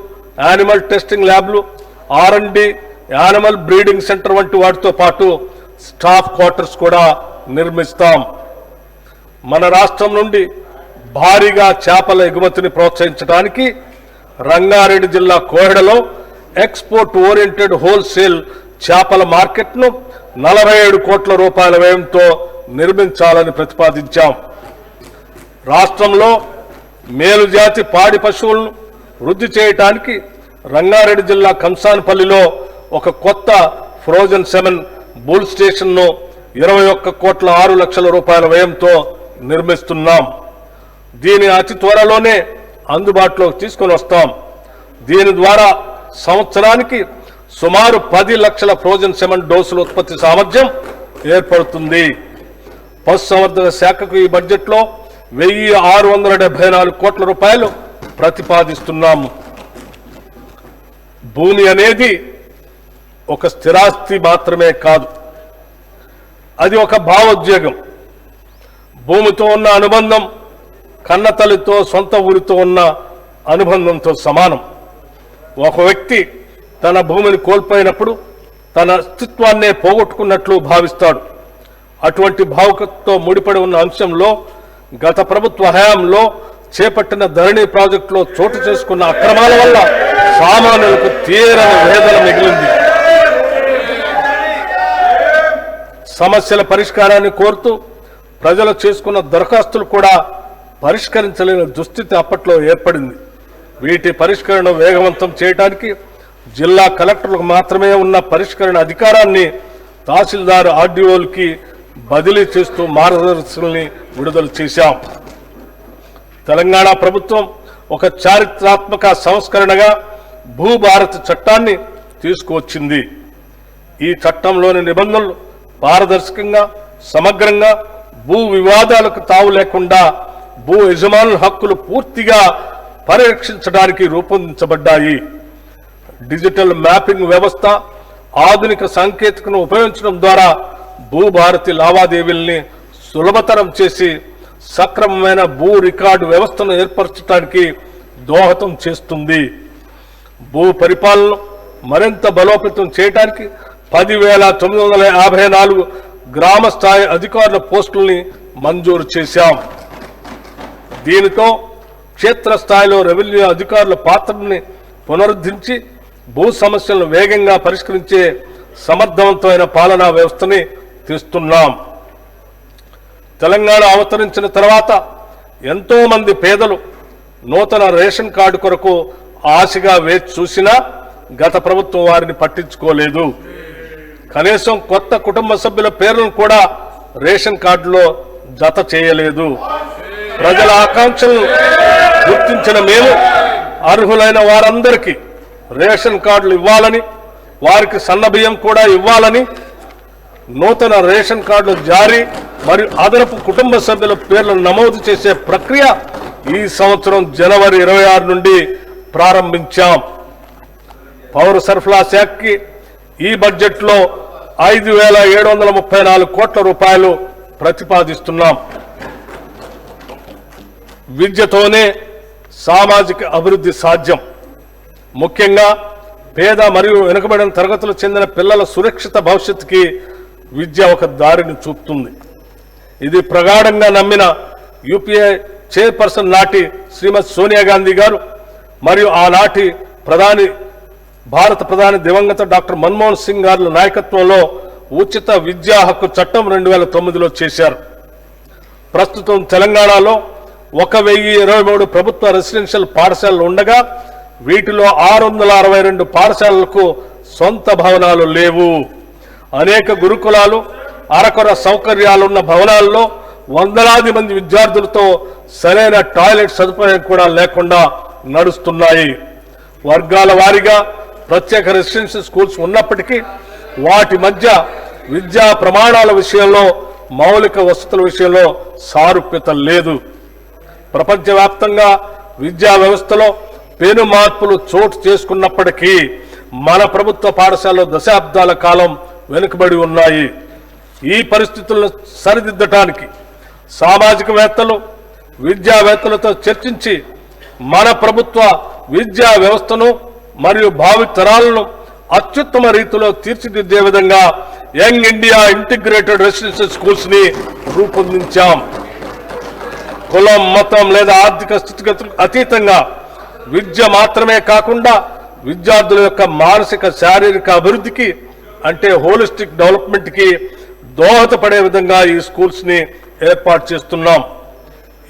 యానిమల్ టెస్టింగ్ ల్యాబ్లు, R&D, యానిమల్ బ్రీడింగ్ సెంటర్ వంటి వాటితో పాటు స్టాఫ్ క్వార్టర్స్ కూడా నిర్మిస్తాం. మన రాష్ట్రం నుండి భారీగా చేపల ఎగుమతిని ప్రోత్సహించడానికి రంగారెడ్డి జిల్లా కోహెడలో ఎక్స్పోర్ట్ ఓరియంటెడ్ హోల్సేల్ చేపల మార్కెట్ను 47 కోట్ల రూపాయల వ్యయంతో నిర్మించాలని ప్రతిపాదించాం. రాష్ట్రంలో మేలుజాతి పాడి పశువులను వృద్ధి చేయడానికి రంగారెడ్డి జిల్లా కంసాన్పల్లిలో ఒక కొత్త ఫ్రోజన్ సెమెన్ బుల్ స్టేషన్ను 21 కోట్ల 6 లక్షల రూపాయల వ్యయంతో నిర్మిస్తున్నాం. దీని అతి త్వరలోనే అందుబాటులోకి తీసుకొని వస్తాం. దీని ద్వారా సంవత్సరానికి సుమారు 10 లక్షల ఫ్రోజన్ సెమెన్ డోసుల ఉత్పత్తి సామర్థ్యం ఏర్పడుతుంది. పశుసంవర్ధక శాఖకు ఈ బడ్జెట్లో 1674 కోట్ల రూపాయలు ప్రతిపాదిస్తున్నాము. భూమి అనేది ఒక స్థిరాస్తి మాత్రమే కాదు, అది ఒక భావోద్వేగం. భూమితో ఉన్న అనుబంధం కన్నతల్లితో సొంత ఊరితో ఉన్న అనుబంధంతో సమానం. ఒక వ్యక్తి తన భూమిని కోల్పోయినప్పుడు తన అస్తిత్వాన్నే పోగొట్టుకున్నట్లు భావిస్తాడు. అటువంటి భావుకతో ముడిపడి ఉన్న అంశంలో గత ప్రభుత్వ హయాంలో చేపట్టిన ధరణి ప్రాజెక్టులో చోటు చేసుకున్న అక్రమాల వల్ల సామాన్యులకు తీరని వేదన మిగిలింది. సమస్యల పరిష్కారాన్ని కోరుతూ ప్రజలు చేసుకున్న దరఖాస్తులు కూడా పరిష్కరించలేని దుస్థితి అప్పట్లో ఏర్పడింది. వీటి పరిష్కరణ వేగవంతం చేయడానికి జిల్లా కలెక్టర్లకు మాత్రమే ఉన్న పరిష్కరణ అధికారాన్ని తహసీల్దార్ ఆర్డీఓలకి బదిలీ చేస్తూ మార్గదర్శకాలని విడుదల చేశాం. తెలంగాణ ప్రభుత్వం ఒక చారిత్రాత్మక సంస్కరణగా భూభారతి చట్టాన్ని తీసుకువచ్చింది. ఈ చట్టంలోని నిబంధనలు పారదర్శకంగా, సమగ్రంగా, భూ వివాదాలకు తావు లేకుండా భూ యజమానుల హక్కులు పూర్తిగా పరిరక్షించడానికి రూపొందించబడ్డాయి. డిజిటల్ మ్యాపింగ్ వ్యవస్థ, ఆధునిక సాంకేతికను ఉపయోగించడం ద్వారా భూభారతి లావాదేవీల్ని సులభతరం చేసి సక్రమమైన భూ రికార్డు వ్యవస్థను ఏర్పరచడానికి దోహదం చేస్తుంది. భూ పరిపాలన మరింత బలోపేతం చేయడానికి 10,954 గ్రామ స్థాయి అధికారుల పోస్టుల్ని మంజూరు చేశాం. దీనితో క్షేత్రస్థాయిలో రెవెన్యూ అధికారుల పాత్రని పునరుద్ధరించి భూ సమస్యలను వేగంగా పరిష్కరించే సమర్థవంతమైన పాలనా వ్యవస్థని తెస్తున్నాం. తెలంగాణ అవతరించిన తర్వాత ఎంతో మంది పేదలు నూతన రేషన్ కార్డు కొరకు ఆశగా వేచి చూసినా గత ప్రభుత్వం వారిని పట్టించుకోలేదు. కనీసం కొత్త కుటుంబ సభ్యుల పేర్లను కూడా రేషన్ కార్డులో జత చేయలేదు. ప్రజల ఆకాంక్షలను గుర్తించిన మేము అర్హులైన వారందరికీ రేషన్ కార్డులు ఇవ్వాలని, వారికి సన్నబియ్యం కూడా ఇవ్వాలని, నూతన రేషన్ కార్డులు జారీ మరియు అదనపు కుటుంబ సభ్యుల పేర్లను నమోదు చేసే ప్రక్రియ ఈ సంవత్సరం జనవరి 26 నుండి ప్రారంభించాం. పౌర సరఫరా శాఖకి ఈ బడ్జెట్లో 5,734 కోట్ల రూపాయలు ప్రతిపాదిస్తున్నాం. విద్యతోనే సామాజిక అభివృద్ధి సాధ్యం. ముఖ్యంగా పేద మరియు వెనుకబడిన తరగతులకు చెందిన పిల్లల సురక్షిత భవిష్యత్తుకి విద్య ఒక దారిని చూపుతుంది. ఇది ప్రగాఢంగా నమ్మిన యూపీఏ చైర్పర్సన్ నాటి శ్రీమతి సోనియా గాంధీ గారు మరియు ఆనాటి భారత ప్రధాని దివంగత డాక్టర్ మన్మోహన్ సింగ్ గారి నాయకత్వంలో ఉచిత విద్యా హక్కు చట్టం 2009లో చేశారు. ప్రస్తుతం తెలంగాణలో 1,023 ప్రభుత్వ రెసిడెన్షియల్ పాఠశాలలు ఉండగా వీటిలో 662 పాఠశాలలకు సొంత భవనాలు లేవు. అనేక గురుకులాలు అరకొర సౌకర్యాలున్న భవనాల్లో వందలాది మంది విద్యార్థులతో సరైన టాయిలెట్ సదుపాయం కూడా లేకుండా నడుస్తున్నాయి. వర్గాల వారీగా ప్రత్యేక రెసిడెన్షియల్ స్కూల్స్ ఉన్నప్పటికీ వాటి మధ్య విద్యా ప్రమాణాల విషయంలో, మౌలిక వసతుల విషయంలో సారూప్యత లేదు. ప్రపంచవ్యాప్తంగా విద్యా వ్యవస్థలో పెను మార్పులు చోటు చేసుకున్నప్పటికీ మన ప్రభుత్వ పాఠశాలలో దశాబ్దాల కాలం వెనుకబడి ఉన్నాయి. ఈ పరిస్థితులను సరిదిద్దటానికి సామాజికవేత్తలు, విద్యావేత్తలతో చర్చించి మన ప్రభుత్వ విద్యా వ్యవస్థను మరియు భావితరాలను అత్యుత్తమ రీతిలో తీర్చిదిద్దే విధంగా young India integrated residential schools ని రూపొందించాం. కులం, మతం లేదా ఆర్థిక స్థితిగతులకు అతీతంగా విద్య మాత్రమే కాకుండా విద్యార్థుల యొక్క మానసిక శారీరక అభివృద్ధికి అంటే హోలిస్టిక్ డెవలప్మెంట్కి దోహదపడే విధంగా ఈ స్కూల్స్ని ఏర్పాటు చేస్తున్నాం.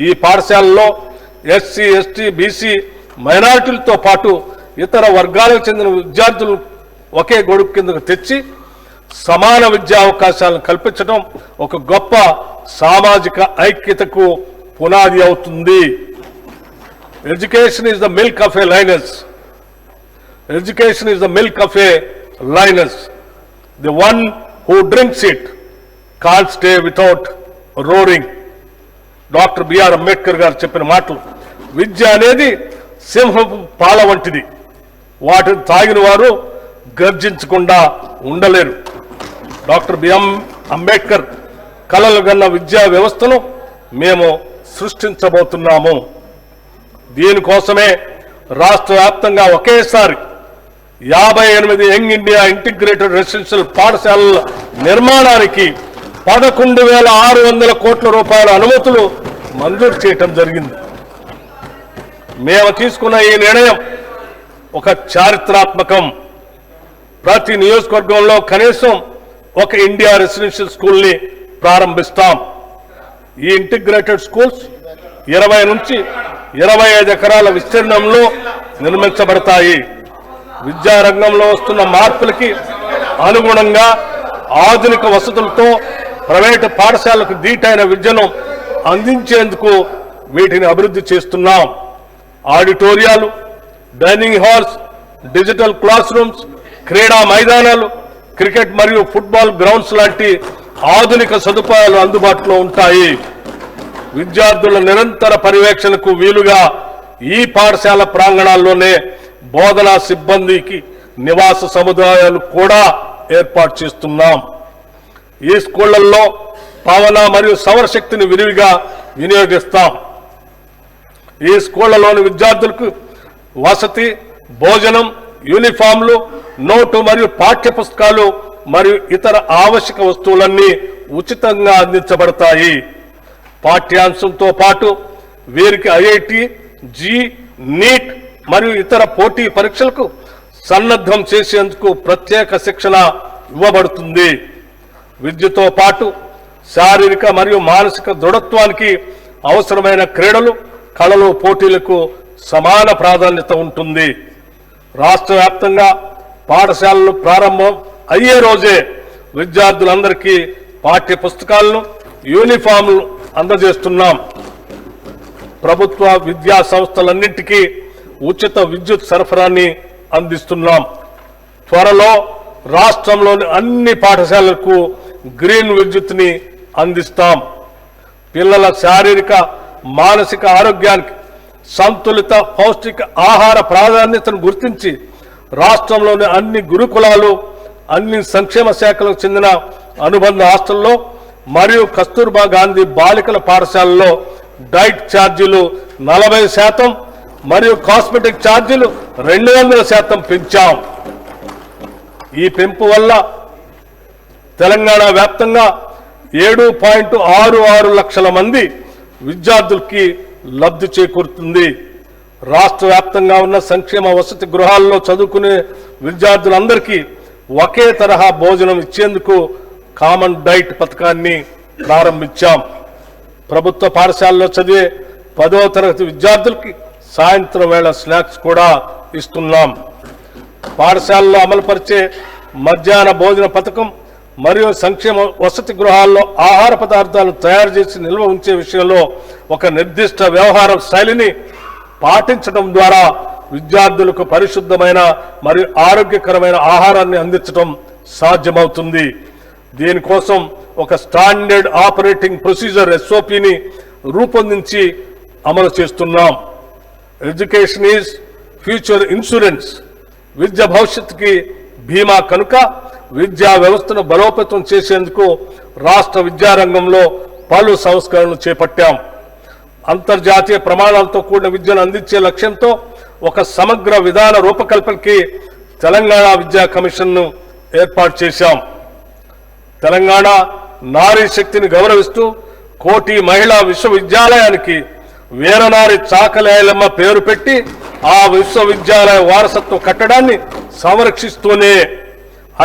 ఈ పాఠశాలలో ఎస్సీ, ఎస్టీ, బీసీ, మైనారిటీలతో పాటు ఇతర వర్గాలకు చెందిన విద్యార్థులు ఒకే గొడుగు కిందకు తెచ్చి సమాన విద్యా అవకాశాలను కల్పించడం ఒక గొప్ప సామాజిక ఐక్యతకు పునాది అవుతుంది. Education is the milk of a lioness. Education is the milk of a lioness. The one who drinks it can't stay without roaring. Doctor B R Ambedkar garu చెప్పిన మాటలు. విద్య అనేది సింహపు పాల వంటిది. వాటిని తాగిన వారు గర్జించకుండా ఉండలేరు. డాక్టర్ బిఎం అంబేద్కర్ కలలు గన్న విద్యా వ్యవస్థను మేము సృష్టించబోతున్నాము. దీనికోసమే రాష్ట్ర వ్యాప్తంగా ఒకేసారి 58 యంగ్ ఇండియా ఇంటిగ్రేటెడ్ రెసిడెన్షియల్ పాఠశాలల నిర్మాణానికి 11,600 కోట్ల రూపాయల అనుమతులు మంజూరు చేయటం జరిగింది. మేము తీసుకున్న ఈ నిర్ణయం ఒక చారిత్రాత్మకం. ప్రతి నియోజకవర్గంలో కనీసం ఒక ఇండియా రెసిడెన్షియల్ స్కూల్ని ప్రారంభిస్తాం. ఈ ఇంటిగ్రేటెడ్ స్కూల్స్ 20 నుంచి 25 ఎకరాల విస్తీర్ణంలో నిర్మించబడతాయి. విద్యారంగంలో వస్తున్న మార్పులకి అనుగుణంగా ఆధునిక వసతులతో ప్రైవేటు పాఠశాలకు దీటైన విద్యను అందించేందుకు వీటిని అభివృద్ధి చేస్తున్నాం. ఆడిటోరియాలు, dining halls, digital class rooms, క్రీడా మైదానాలు, క్రికెట్ మరియు ఫుట్బాల్ గ్రౌండ్స్ లాంటి ఆధునిక సదుపాయాలు అందుబాటులో ఉంటాయి. విద్యార్థుల నిరంతర పర్యవేక్షణకు వీలుగా ఈ పాఠశాల ప్రాంగణాల్లోనే బోధనా సిబ్బందికి నివాస సముదాయాలు కూడా ఏర్పాటు చేస్తున్నాం. ఈ స్కూళ్లలో పవన మరియు సౌరశక్తిని విరివిగా వినియోగిస్తాం. ఈ స్కూళ్లలోని విద్యార్థులకు వసతి, భోజనం, యూనిఫామ్లు, నోటు మరియు పాఠ్య పుస్తకాలు మరియు ఇతర ఆవశ్యక వస్తువులన్నీ ఉచితంగా అందించబడతాయి. పాఠ్యాంశంతో పాటు వీరికి ఐఐటి, నీట్ మరియు ఇతర పోటీ పరీక్షలకు సన్నద్ధం చేసేందుకు ప్రత్యేక శిక్షణ ఇవ్వబడుతుంది. విద్యతో పాటు శారీరక మరియు మానసిక దృఢత్వానికి అవసరమైన క్రీడలు, కళలు, పోటీలకు సమాన ప్రాధాన్యత ఉంటుంది. రాష్ట్ర వ్యాప్తంగా పాఠశాలలు ప్రారంభం అయ్యే రోజే విద్యార్థులందరికీ పాఠ్య పుస్తకాలను, యూనిఫామ్లు అందజేస్తున్నాం. ప్రభుత్వ విద్యా సంస్థలన్నింటికీ ఉచిత విద్యుత్ సరఫరాని అందిస్తున్నాం. త్వరలో రాష్ట్రంలోని అన్ని పాఠశాలలకు గ్రీన్ విద్యుత్ని అందిస్తాం. పిల్లల శారీరక, మానసిక ఆరోగ్యానికి సంతులిత పౌష్టిక ఆహార ప్రాధాన్యతను గుర్తించి రాష్ట్రంలోని అన్ని గురుకులాలు, అన్ని సంక్షేమ శాఖలకు చెందిన అనుబంధ హాస్టల్లో మరియు కస్తూర్బా గాంధీ బాలికల పాఠశాలలో డైట్ ఛార్జీలు 40% మరియు కాస్మెటిక్ ఛార్జీలు 200% పెంచాం. ఈ పెంపు వల్ల తెలంగాణ వ్యాప్తంగా 7.66 లక్షల మంది విద్యార్థులకి లబ్ధి చేకూరుతుంది. రాష్ట్ర వ్యాప్తంగా ఉన్న సంక్షేమ వసతి గృహాల్లో చదువుకునే విద్యార్థులందరికీ ఒకే తరహా భోజనం ఇచ్చేందుకు కామన్ డైట్ పథకాన్ని ప్రారంభించాం. ప్రభుత్వ పాఠశాలలో చదివే 10వ తరగతి విద్యార్థులకి సాయంత్రం వేళ స్నాక్స్ కూడా ఇస్తున్నాం. పాఠశాలలో అమలుపరిచే మధ్యాహ్న భోజన పథకం మరియు సంక్షేమ వసతి గృహాల్లో ఆహార పదార్థాలను తయారు చేసి నిల్వ ఉంచే విషయంలో ఒక నిర్దిష్ట వ్యవహార శైలిని పాటించడం ద్వారా విద్యార్థులకు పరిశుద్ధమైన మరియు ఆరోగ్యకరమైన ఆహారాన్ని అందించడం సాధ్యమవుతుంది. దీనికోసం ఒక స్టాండర్డ్ ఆపరేటింగ్ ప్రొసీజర్ SOPని రూపొందించి అమలు చేస్తున్నాం. Education is future insurance. విద్య భవిష్యత్తుకి బీమా కనుక విద్యా వ్యవస్థను బలోపేతం చేసేందుకు రాష్ట్ర విద్యారంగంలో పలు సంస్కరణలు చేపట్టాం. అంతర్జాతీయ ప్రమాణాలతో కూడిన విద్యను అందించే లక్ష్యంతో ఒక సమగ్ర విధాన రూపకల్పనకి తెలంగాణ విద్యా కమిషన్ను ఏర్పాటు చేశాం. తెలంగాణ నారీ శక్తిని గౌరవిస్తూ కోటి మహిళా విశ్వవిద్యాలయానికి వీరనారి చాకలేలమ్మ పేరు పెట్టి ఆ విశ్వవిద్యాలయ వారసత్వ కట్టడాన్ని సంరక్షిస్తూనే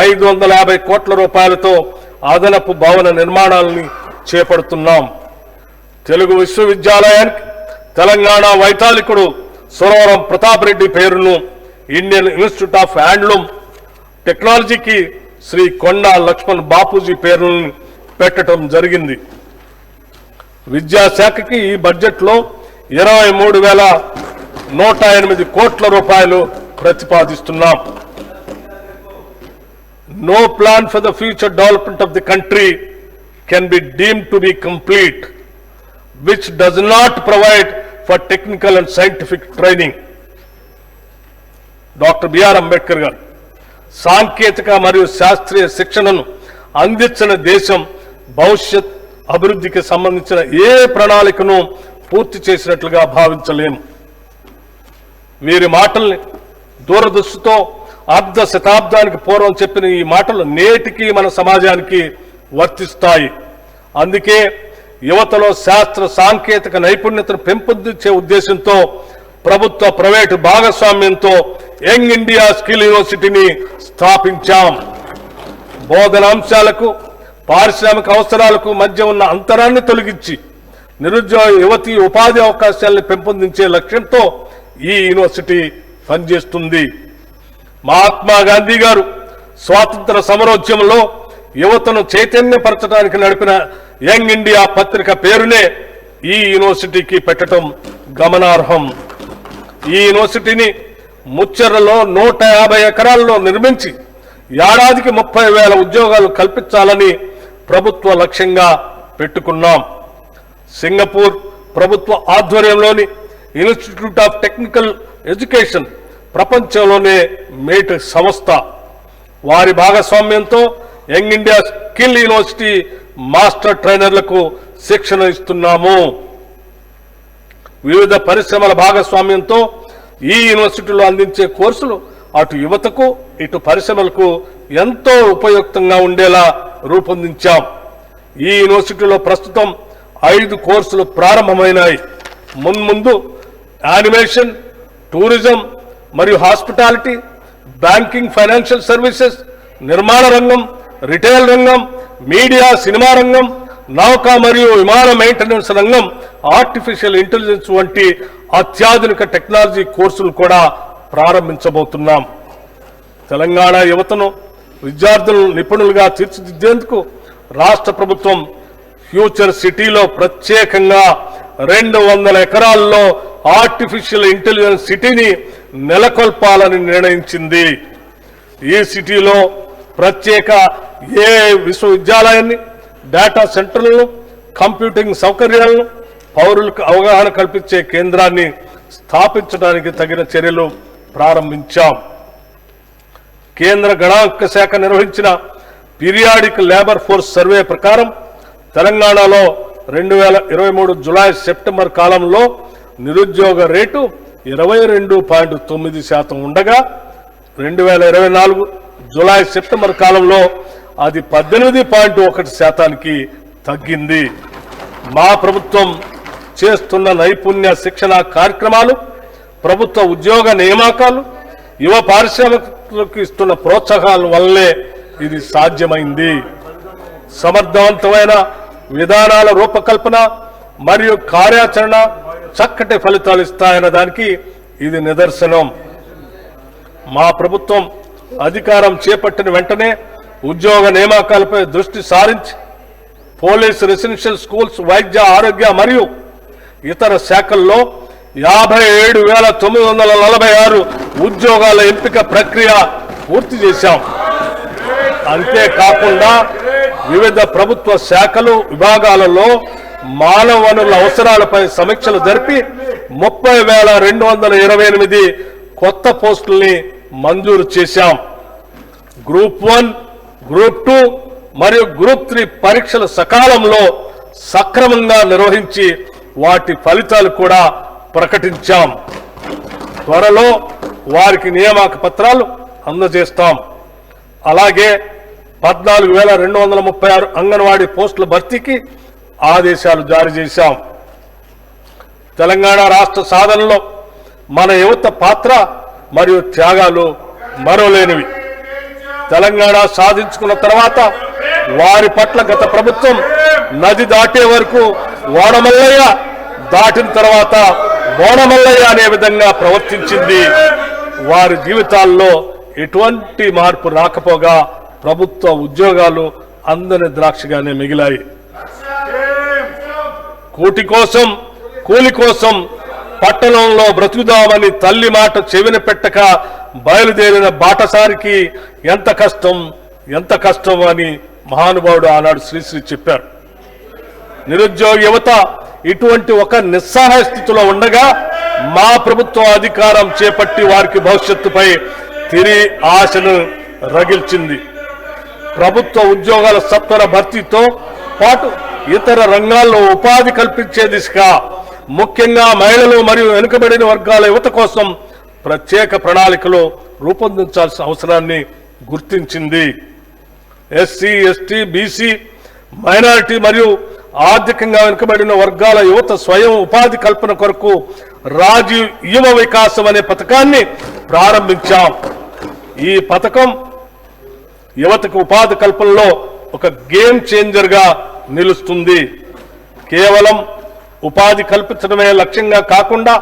550 కోట్ల రూపాయలతో అదనపు భవన నిర్మాణాలని చేపడుతున్నాం. తెలుగు విశ్వవిద్యాలయానికి తెలంగాణ వైతాళికుడు సురవరం ప్రతాప్ రెడ్డి పేరును ఇండియన్ ఇన్స్టిట్యూట్ ఆఫ్ హ్యాండ్లూమ్ టెక్నాలజీకి శ్రీ కొండా లక్ష్మణ్ బాపూజీ పేరును పెట్టడం జరిగింది. విద్యాశాఖకి ఈ బడ్జెట్లో 23,108 కోట్ల రూపాయలు ప్రతిపాదిస్తున్నాం. No plan for the future development of the country can be deemed to be complete, which does not provide for technical and scientific training. Doctor B R Ambedkar garu సాంకేతిక మరియు శాస్త్రీయ శిక్షణను అందించిన దేశం భవిష్యత్ అభివృద్ధికి సంబంధించిన ఏ ప్రణాళికను పూర్తి చేసినట్లుగా భావించలేము. వీరి మాటల్ని దూరదృష్టితో అర్ధ శతాబ్దానికి పూర్వం చెప్పిన ఈ మాటలు నేటికి మన సమాజానికి వర్తిస్తాయి. అందుకే యువతలో శాస్త్ర సాంకేతిక నైపుణ్యతను పెంపొందించే ఉద్దేశంతో ప్రభుత్వ ప్రైవేటు భాగస్వామ్యంతో యంగ్ ఇండియా స్కిల్ యూనివర్సిటీని స్థాపించాం. బోధన అంశాలకు పారిశ్రామిక అవసరాలకు మధ్య ఉన్న అంతరాన్ని తొలగించి నిరుద్యోగ యువతి ఉపాధి అవకాశాలను పెంపొందించే లక్ష్యంతో ఈ యూనివర్సిటీ పనిచేస్తుంది. మహాత్మా గాంధీ గారు స్వాతంత్ర సమరోద్యమంలో యువతను చైతన్యపరచడానికి నడిపిన యంగ్ ఇండియా పత్రిక పేరునే ఈ యూనివర్సిటీకి పెట్టడం గమనార్హం. ఈ యూనివర్సిటీని ముచ్చెర్లలో 150 ఎకరాల్లో నిర్మించి ఏడాదికి 30,000 ఉద్యోగాలు కల్పించాలని ప్రభుత్వ లక్ష్యంగా పెట్టుకున్నాం. సింగపూర్ ప్రభుత్వ ఆధ్వర్యంలోని ఇన్స్టిట్యూట్ ఆఫ్ టెక్నికల్ ఎడ్యుకేషన్ ప్రపంచంలోనే మేటి సంస్థ. వారి భాగస్వామ్యంతో young India skill university master ట్రైనర్లకు శిక్షణ ఇస్తున్నాము. వివిధ పరిశ్రమల భాగస్వామ్యంతో ఈ యూనివర్సిటీలో అందించే కోర్సులు అటు యువతకు ఇటు పరిశ్రమలకు ఎంతో ఉపయుక్తంగా ఉండేలా రూపొందించాం. ఈ యూనివర్సిటీలో ప్రస్తుతం 5 కోర్సులు ప్రారంభమైనాయి. మున్ముందు యానిమేషన్, టూరిజం మరియు హాస్పిటాలిటీ, బ్యాంకింగ్, ఫైనాన్షియల్ సర్వీసెస్, నిర్మాణ రంగం, రిటైల్ రంగం, మీడియా, సినిమా రంగం, నౌకా మరియు విమాన మెయింటెనెన్స్ రంగం, ఆర్టిఫిషియల్ ఇంటెలిజెన్స్ వంటి అత్యాధునిక టెక్నాలజీ కోర్సులు కూడా ప్రారంభించబోతున్నాం. తెలంగాణ యువతను విద్యార్థులను నిపుణులుగా తీర్చిదిద్దేందుకు రాష్ట్ర ప్రభుత్వం ఫ్యూచర్ సిటీలో ప్రత్యేకంగా 200 ఎకరాల్లో ఆర్టిఫిషియల్ ఇంటెలిజెన్స్ సిటీని నెలకొల్పాలని నిర్ణయించింది. ఈ సిటీలో ప్రత్యేక విశ్వవిద్యాలయాన్ని, డేటా సెంటర్లను, కంప్యూటింగ్ సౌకర్యాలను, పౌరులకు అవగాహన కల్పించే కేంద్రాన్ని స్థాపించడానికి తగిన చర్యలు ప్రారంభించాం. కేంద్ర గణాంక శాఖ నిర్వహించిన పీరియాడిక్ లేబర్ ఫోర్స్ సర్వే ప్రకారం తెలంగాణలో 2023 జులై సెప్టెంబర్ కాలంలో నిరుద్యోగ రేటు 22.9% ఉండగా 2024 జులై సెప్టెంబర్ కాలంలో అది 18.1%కి తగ్గింది. మా ప్రభుత్వం చేస్తున్న నైపుణ్య శిక్షణ కార్యక్రమాలు, ప్రభుత్వ ఉద్యోగ నియామకాలు, యువ పారిశ్రామికులకు ఇస్తున్న ప్రోత్సాహాల వల్లే ఇది సాధ్యమైంది. సమర్థవంతమైన విధానాల రూపకల్పన మరియు కార్యాచరణ చక్కటి ఫలితాలు ఇస్తాయన్న దానికి ఇది నిదర్శనం. మా ప్రభుత్వం అధికారం చేపట్టిన వెంటనే ఉద్యోగ నియామకాలపై దృష్టి సారించి పోలీస్, రెసిడెన్షియల్ స్కూల్స్, వైద్య, ఆరోగ్య మరియు ఇతర శాఖల్లో 57,946 ఉద్యోగాల ఎంపిక ప్రక్రియ పూర్తి చేశాం. అంతేకాకుండా వివిధ ప్రభుత్వ శాఖలు, విభాగాలలో మానవ వనరుల అవసరాలపై సమీక్షలు జరిపి 30,228 కొత్త పోస్టుల్ని మంజూరు చేశాం. గ్రూప్ 1, గ్రూప్ 2 మరియు గ్రూప్ 3 పరీక్షలు సకాలంలో సక్రమంగా నిర్వహించి వాటి ఫలితాలు కూడా ప్రకటించాం. త్వరలో వారికి నియామక పత్రాలు అందజేస్తాం. అలాగే 14,236 అంగన్వాడీ పోస్టుల భర్తీకి ఆదేశాలు జారీ చేశాం. తెలంగాణ రాష్ట్ర సాధనలో మన యువత పాత్ర మరియు త్యాగాలు మరోలేనివి. తెలంగాణ సాధించుకున్న తర్వాత వారి పట్ల గత ప్రభుత్వం నది దాటే వరకు ఓడమల్లయ్య, దాటిన తర్వాత బోడమల్లయ్య అనే విధంగా ప్రవర్తించింది. వారి జీవితాల్లో ఎటువంటి మార్పు రాకపోగా ప్రభుత్వ ఉద్యోగాలు అందని ద్రాక్షగానే మిగిలాయి. కూలి కోసం పట్టణంలో బ్రతుకుదామని తల్లి మాట చెవిన పెట్టక బయలుదేరిన బాటసారికి ఎంత కష్టం అని మహానుభావుడు ఆనాడు శ్రీశ్రీ చెప్పారు. నిరుద్యోగ యువత ఇటువంటి ఒక నిస్సహాయ స్థితిలో ఉండగా మా ప్రభుత్వం అధికారం చేపట్టి వారికి భవిష్యత్తుపై తిరిగి ఆశను రగిల్చింది. ప్రభుత్వ ఉద్యోగాల సత్వర భర్తీతో పాటు ఇతర రంగాల్లో ఉపాధి కల్పించే దిశగా ముఖ్యంగా మహిళలు మరియు వెనుకబడిన వర్గాల యువత కోసం ప్రత్యేక ప్రణాళికలు రూపొందించాల్సిన అవసరాన్ని గుర్తించింది. ఎస్సీ, ఎస్టీ, బీసీ, మైనారిటీ మరియు ఆర్థికంగా వెనుకబడిన వర్గాల యువత స్వయం ఉపాధి కల్పన కొరకు రాజీవ్ యువ వికాసం అనే పథకాన్ని ప్రారంభించాం. ఈ పథకం యువతకు ఉపాధి కల్పనలో ఒక గేమ్ చేంజర్ గా నిలుస్తుంది. కేవలం ఉపాధి కల్పించడమే లక్ష్యంగా కాకుండా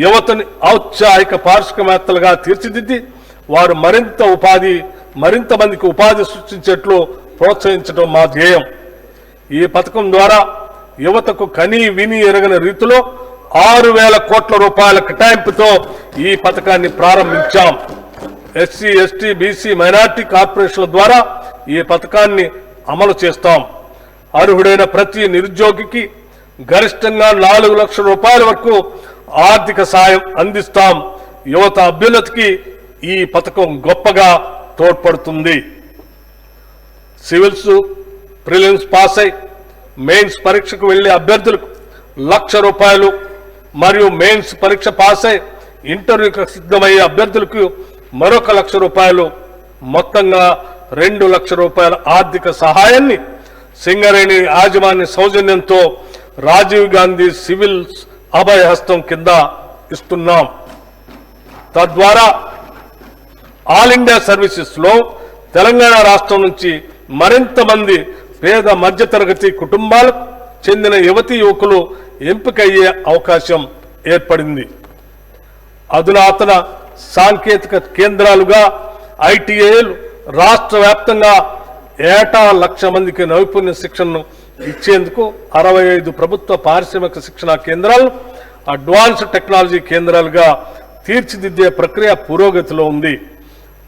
యువతని ఔత్సాహిక పారిశ్రామికవేత్తలుగా తీర్చిదిద్ది వారు మరింత మందికి ఉపాధి సృష్టించేట్లు ప్రోత్సహించడం మా ధ్యేయం. ఈ పథకం ద్వారా యువతకు కని విని ఎరగని రీతిలో 6,000 కోట్ల రూపాయల కేటాయింపుతో ఈ పథకాన్ని ప్రారంభించాం. ఎస్సీ, ఎస్టీ, బీసీ, మైనార్టీ కార్పొరేషన్ల ద్వారా ఈ పథకాన్ని అమలు చేస్తాం. అర్హుడైన ప్రతి నిరుద్యోగికి గరిష్టంగా 4 లక్షల రూపాయల వరకు ఆర్థిక సాయం అందిస్తాం. యువత అభ్యున్నతికి ఈ పథకం గొప్పగా తోడ్పడుతుంది. సివిల్స్ ప్రిలిమ్స్ పాస్ అయి మెయిన్స్ పరీక్షకు వెళ్లే అభ్యర్థులకు 1 లక్ష రూపాయలు మరియు మెయిన్స్ పరీక్ష పాస్ అయి ఇంటర్వ్యూకి సిద్ధమయ్యే అభ్యర్థులకు మరొక 1 లక్ష రూపాయలు, మొత్తంగా 2 లక్షల రూపాయల ఆర్థిక సహాయాన్ని సింగరేణి యాజమాన్య సౌజన్యంతో రాజీవ్ గాంధీ సివిల్స్ అభయహస్తం కింద ఇస్తున్నాం. తద్వారా ఆల్ ఇండియా సర్వీసెస్ లో తెలంగాణ రాష్ట్రం నుంచి మరింత మంది పేద మధ్యతరగతి కుటుంబాలకు చెందిన యువతీ యువకులు ఎంపికయ్యే అవకాశం ఏర్పడింది. అధునాతన సాంకేతిక కేంద్రాలుగా ఐటీఐలు రాష్ట్ర వ్యాప్తంగా ఏటా 1 లక్ష మందికి నైపుణ్య శిక్షణను ఇచ్చేందుకు 65 ప్రభుత్వ పారిశ్రామిక శిక్షణా కేంద్రాలు అడ్వాన్స్డ్ టెక్నాలజీ కేంద్రాలుగా తీర్చిదిద్దే ప్రక్రియ పురోగతిలో ఉంది.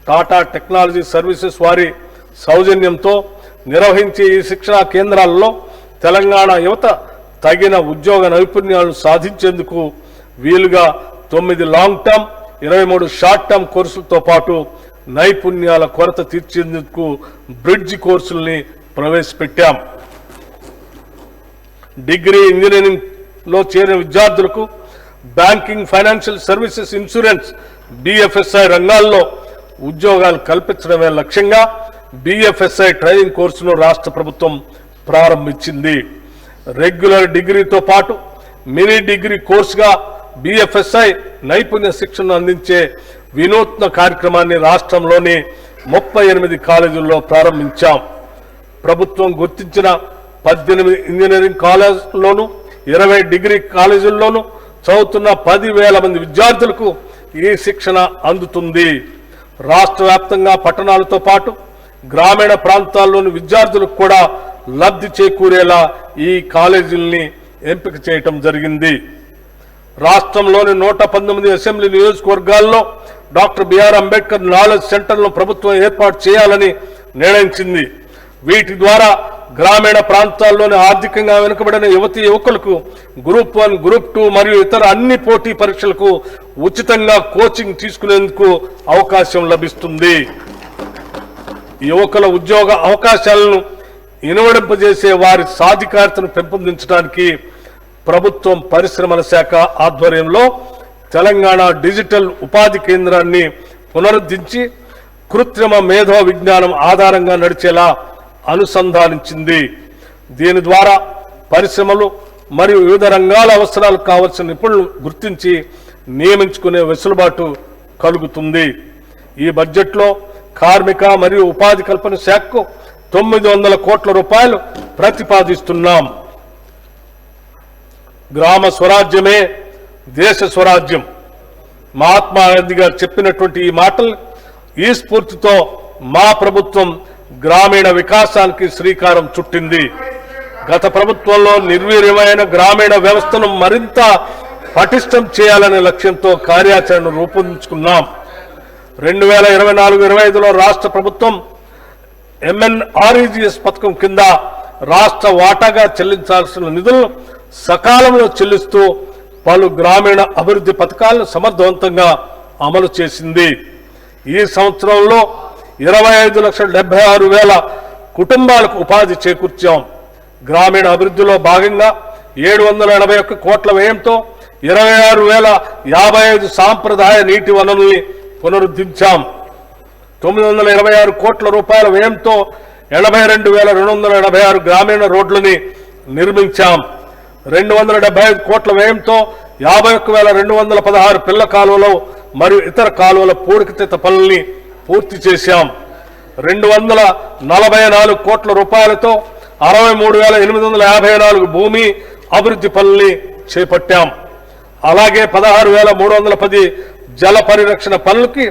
టాటా టెక్నాలజీ సర్వీసెస్ వారి సౌజన్యంతో నిర్వహించే ఈ శిక్షణా కేంద్రాల్లో తెలంగాణ యువత తగిన ఉద్యోగ నైపుణ్యాలను సాధించేందుకు వీలుగా 9 లాంగ్ టర్మ్, 23 షార్ట్ టర్మ్ కోర్సులతో పాటు నైపుణ్యాల కొరత తీర్చేందుకు బ్రిడ్జ్ కోర్సుల్ని ప్రవేశపెట్టాం. డిగ్రీ ఇంజనీరింగ్ లో చేరిన విద్యార్థులకు banking, financial services, insurance, BFSI రంగాల్లో ఉద్యోగాలు కల్పించడమే లక్ష్యంగా బిఎఫ్ఎస్ఐ ట్రైనింగ్ కోర్సును రాష్ట్ర ప్రభుత్వం ప్రారంభించింది. రెగ్యులర్ డిగ్రీతో పాటు మినీ డిగ్రీ కోర్సుగా బిఎఫ్ఎస్ఐ నైపుణ్య శిక్షణను అందించే వినూత్న కార్యక్రమాన్ని రాష్ట్రంలోని 38 కాలేజీల్లో ప్రారంభించాం. ప్రభుత్వం గుర్తించిన 18 ఇంజనీరింగ్ కాలేజీల్లోనూ 20 డిగ్రీ కాలేజీల్లోనూ చదువుతున్న 10,000 మంది విద్యార్థులకు ఈ శిక్షణ అందుతుంది. రాష్ట్ర వ్యాప్తంగా పట్టణాలతో పాటు గ్రామీణ ప్రాంతాల్లోని విద్యార్థులకు కూడా లబ్ధి చేకూరేలా ఈ కాలేజీల్ని ఎంపిక చేయటం జరిగింది. రాష్ట్రంలోని 119 అసెంబ్లీ నియోజకవర్గాల్లో డాక్టర్ బిఆర్ అంబేద్కర్ నాలెడ్జ్ సెంటర్లను ప్రభుత్వం ఏర్పాటు చేయాలని నిర్ణయించింది. వీటి ద్వారా గ్రామీణ ప్రాంతాల్లోని ఆర్థికంగా వెనుకబడిన యువతీ యువకులకు గ్రూప్ 1, గ్రూప్ 2 మరియు ఇతర అన్ని పోటీ పరీక్షలకు ఉచితంగా కోచింగ్ తీసుకునేందుకు అవకాశం లభిస్తుంది. యువకుల ఉద్యోగ అవకాశాలను ఇనువడింపజేసే వారి సాధికారతను పెంపొందించడానికి ప్రభుత్వం పరిశ్రమల శాఖ ఆధ్వర్యంలో తెలంగాణ డిజిటల్ ఉపాధి కేంద్రాన్ని పునరుద్ధరించి కృత్రిమ మేధో విజ్ఞానం ఆధారంగా నడిచేలా అనుసంధానించింది. దీని ద్వారా పరిశ్రమలు మరియు వివిధ రంగాల అవసరాలకు కావలసిన నిపుణులు గుర్తించి నియమించుకునే వెసులుబాటు కలుగుతుంది. ఈ బడ్జెట్లో కార్మిక మరియు ఉపాధి కల్పన శాఖకు 900 కోట్ల రూపాయలు ప్రతిపాదిస్తున్నాం. గ్రామ స్వరాజ్యమే దేశ స్వరాజ్యం. మహాత్మా గాంధీ గారు చెప్పినటువంటి ఈ మాటలు, ఈ స్ఫూర్తితో మా ప్రభుత్వం గ్రామీణ వికాసానికి శ్రీకారం చుట్టింది. గత ప్రభుత్వంలో నిర్వీర్యమైన గ్రామీణ వ్యవస్థను మరింత పటిష్టం చేయాలనే లక్ష్యంతో కార్యాచరణను రూపొందించుకున్నాం. 2024-25లో రాష్ట్ర ప్రభుత్వం MNREGS పథకం కింద రాష్ట్ర వాటాగా చెల్లించాల్సిన నిధులను సకాలంలో చెల్లిస్తూ పలు గ్రామీణ అభివృద్ధి పథకాలను సమర్థవంతంగా అమలు చేసింది. ఈ సంవత్సరంలో 25,76,000 కుటుంబాలకు ఉపాధి చేకూర్చాం. గ్రామీణ అభివృద్ధిలో భాగంగా 781 కోట్ల వ్యయంతో 26,055 సాంప్రదాయ నీటి వనరుల్ని పునరుద్ధరించాం. 926 కోట్ల రూపాయల వ్యయంతో 82,286 గ్రామీణ రోడ్లని నిర్మించాం. 275 కోట్ల వ్యయంతో 51,216 పిల్ల కాలువలు మరియు ఇతర కాలువల పూడికతీత పనుల్ని పూర్తి చేశాం. 244 కోట్ల రూపాయలతో 63,854 భూమి అభివృద్ధి పనుల్ని చేపట్టాం. అలాగే 16,310 జల పరిరక్షణ పనులకి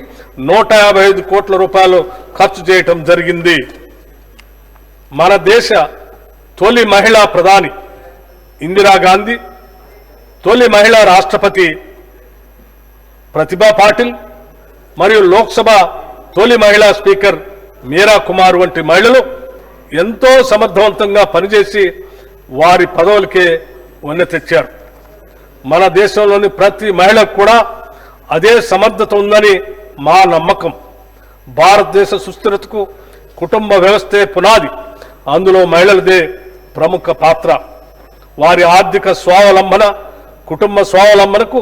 155 కోట్ల రూపాయలు ఖర్చు చేయటం జరిగింది. మన దేశ తొలి మహిళా ప్రధాని ఇందిరాగాంధీ, తొలి మహిళా రాష్ట్రపతి ప్రతిభా పాటిల్ మరియు లోక్సభ తొలి మహిళా స్పీకర్ మీరా కుమార్ వంటి మహిళలు ఎంతో సమర్థవంతంగా పనిచేసి వారి పదవులకే వన్నె తెచ్చారు. మన దేశంలోని ప్రతి మహిళకు కూడా అదే సమర్థత ఉందని మా నమ్మకం. భారతదేశ సుస్థిరతకు కుటుంబ వ్యవస్థే పునాది. అందులో మహిళలదే ప్రముఖ పాత్ర. వారి ఆర్థిక స్వావలంబన, కుటుంబ స్వావలంబనకు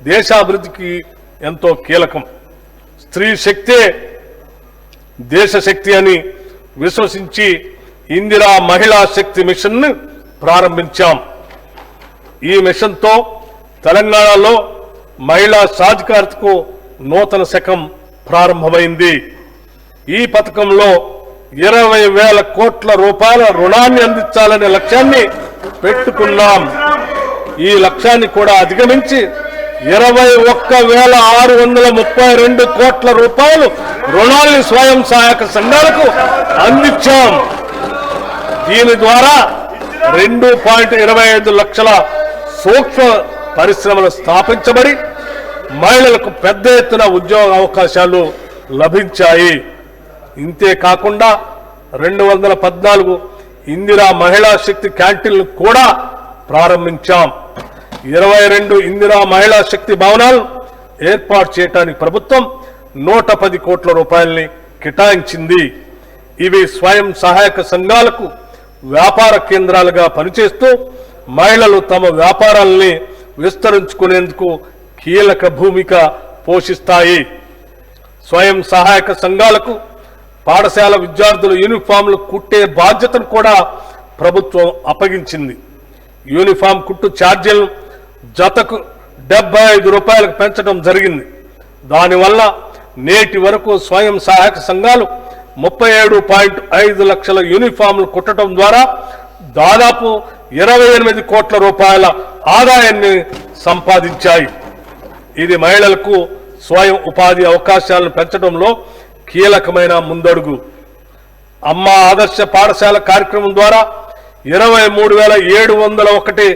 దేశాభివృద్ధికి ఎంతో కీలకం. స్త్రీ శక్తే దేశ శక్తి అని విశ్వసించి ఇందిరా మహిళా శక్తి మిషన్ను ప్రారంభించాం. ఈ మిషన్తో తెలంగాణలో మహిళా సాధికారతకు నూతన శకం ప్రారంభమైంది. ఈ పథకంలో 20,000 కోట్ల రూపాయల రుణాన్ని అందించాలనే లక్ష్యాన్ని పెట్టుకున్నాం. ఈ లక్ష్యాన్ని కూడా అధిగమించి 21,632 కోట్ల రూపాయలు రుణాల్ని స్వయం సహాయక సంఘాలకు అందించాం. దీని ద్వారా 2.25 లక్షల సూక్ష్మ పరిశ్రమలు స్థాపించబడి మహిళలకు పెద్ద ఎత్తున ఉద్యోగ అవకాశాలు లభించాయి. ఇంతే కాకుండా 214 ఇందిరా మహిళా శక్తి క్యాంటీన్లు కూడా ప్రారంభించాం. 22 ఇందిరా మహిళా శక్తి భవనాలు ఏర్పాటు చేయడానికి ప్రభుత్వం 110 కోట్ల రూపాయలని కేటాయించింది. ఇవి స్వయం సహాయక సంఘాలకు వ్యాపార కేంద్రాలుగా పనిచేస్తూ మహిళలు తమ వ్యాపారాలని విస్తరించుకునేందుకు కీలక భూమిక పోషిస్తాయి. స్వయం సహాయక సంఘాలకు పాఠశాల విద్యార్థుల యూనిఫామ్లు కుట్టే బాధ్యతను కూడా ప్రభుత్వం అప్పగించింది. యూనిఫామ్ కుట్టు ఛార్జీలను జతకు 75 రూపాయలకు పెంచడం జరిగింది. దానివల్ల నేటి వరకు స్వయం సహాయక సంఘాలు 37.5 లక్షల యూనిఫామ్లు కుట్టడం ద్వారా దాదాపు 28 కోట్ల రూపాయల ఆదాయాన్ని సంపాదించాయి. ఇది మహిళలకు స్వయం ఉపాధి అవకాశాలను పెంచడంలో కీలకమైన ముందడుగు. అమ్మ ఆదర్శ పాఠశాల కార్యక్రమం ద్వారా 23,701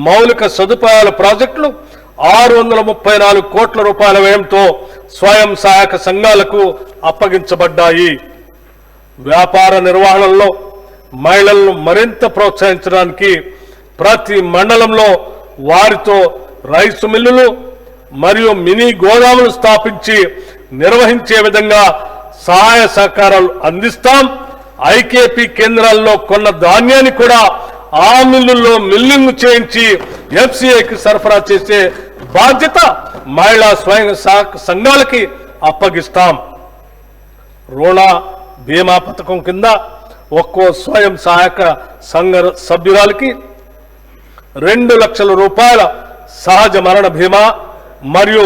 మౌలిక సదుపాయాల ప్రాజెక్టులు 634 కోట్ల రూపాయల వ్యయంతో స్వయం సహాయక సంఘాలకు అప్పగించబడ్డాయి. వ్యాపార నిర్వహణలో మహిళలను మరింత ప్రోత్సహించడానికి ప్రతి మండలంలో వారితో రైసు మిల్లులు మరియు మినీ గోదాములు స్థాపించి నిర్వహించే విధంగా సహాయ సహకారాలు అందిస్తాం. ఐకేపీ కేంద్రాల్లో కొన్న ధాన్యాన్ని కూడా ఆ మిల్లుల్లో మిల్లింగ్ చేయించి ఎఫ్సిఐకి సరఫరా చేసే బాధ్యత మహిళా స్వయం సహాయక సంఘాలకి అప్పగిస్తాం. రుణ బీమా పథకం కింద ఒక్కో స్వయం సహాయక సంఘ సభ్యురాలకి 2 లక్షల రూపాయల సహజ మరణ బీమా మరియు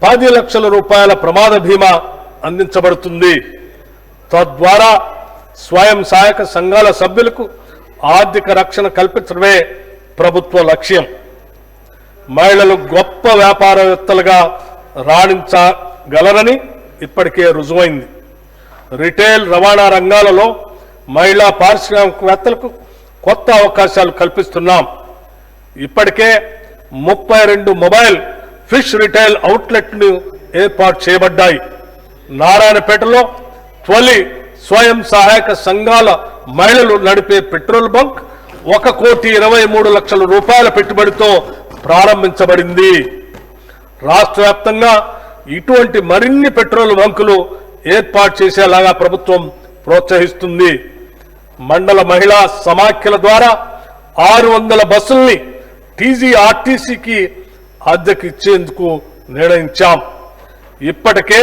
10 లక్షల రూపాయల ప్రమాద బీమా అందించబడుతుంది. తద్వారా స్వయం సహాయక సంఘాల సభ్యులకు ఆర్థిక రక్షణ కల్పించడమే ప్రభుత్వ లక్ష్యం. మహిళలు గొప్ప వ్యాపారవేత్తలుగా రాణించగలరని ఇప్పటికే రుజువైంది. రిటైల్, రవాణా రంగాలలో మహిళా పారిశ్రామికవేత్తలకు కొత్త అవకాశాలు కల్పిస్తున్నాం. ఇప్పటికే 32 మొబైల్ ఫిష్ రిటైల్ అవుట్లెట్లు ఏర్పాటు చేయబడ్డాయి. నారాయణపేటలో తొలి స్వయం సహాయక సంఘాల మహిళలు నడిపే పెట్రోల్ బంక్ 1,23,00,000 రూపాయల పెట్టుబడితో ప్రారంభించబడింది. రాష్ట్ర వ్యాప్తంగా ఇటువంటి మరిన్ని పెట్రోల్ బంకులు ఏర్పాటు చేసేలాగా ప్రభుత్వం ప్రోత్సహిస్తుంది. మండల మహిళా సమాఖ్యల ద్వారా 600 బస్సుల్ని టీజీఆర్టీసీకి అద్దెకు ఇచ్చేందుకు నిర్ణయించాం. ఇప్పటికే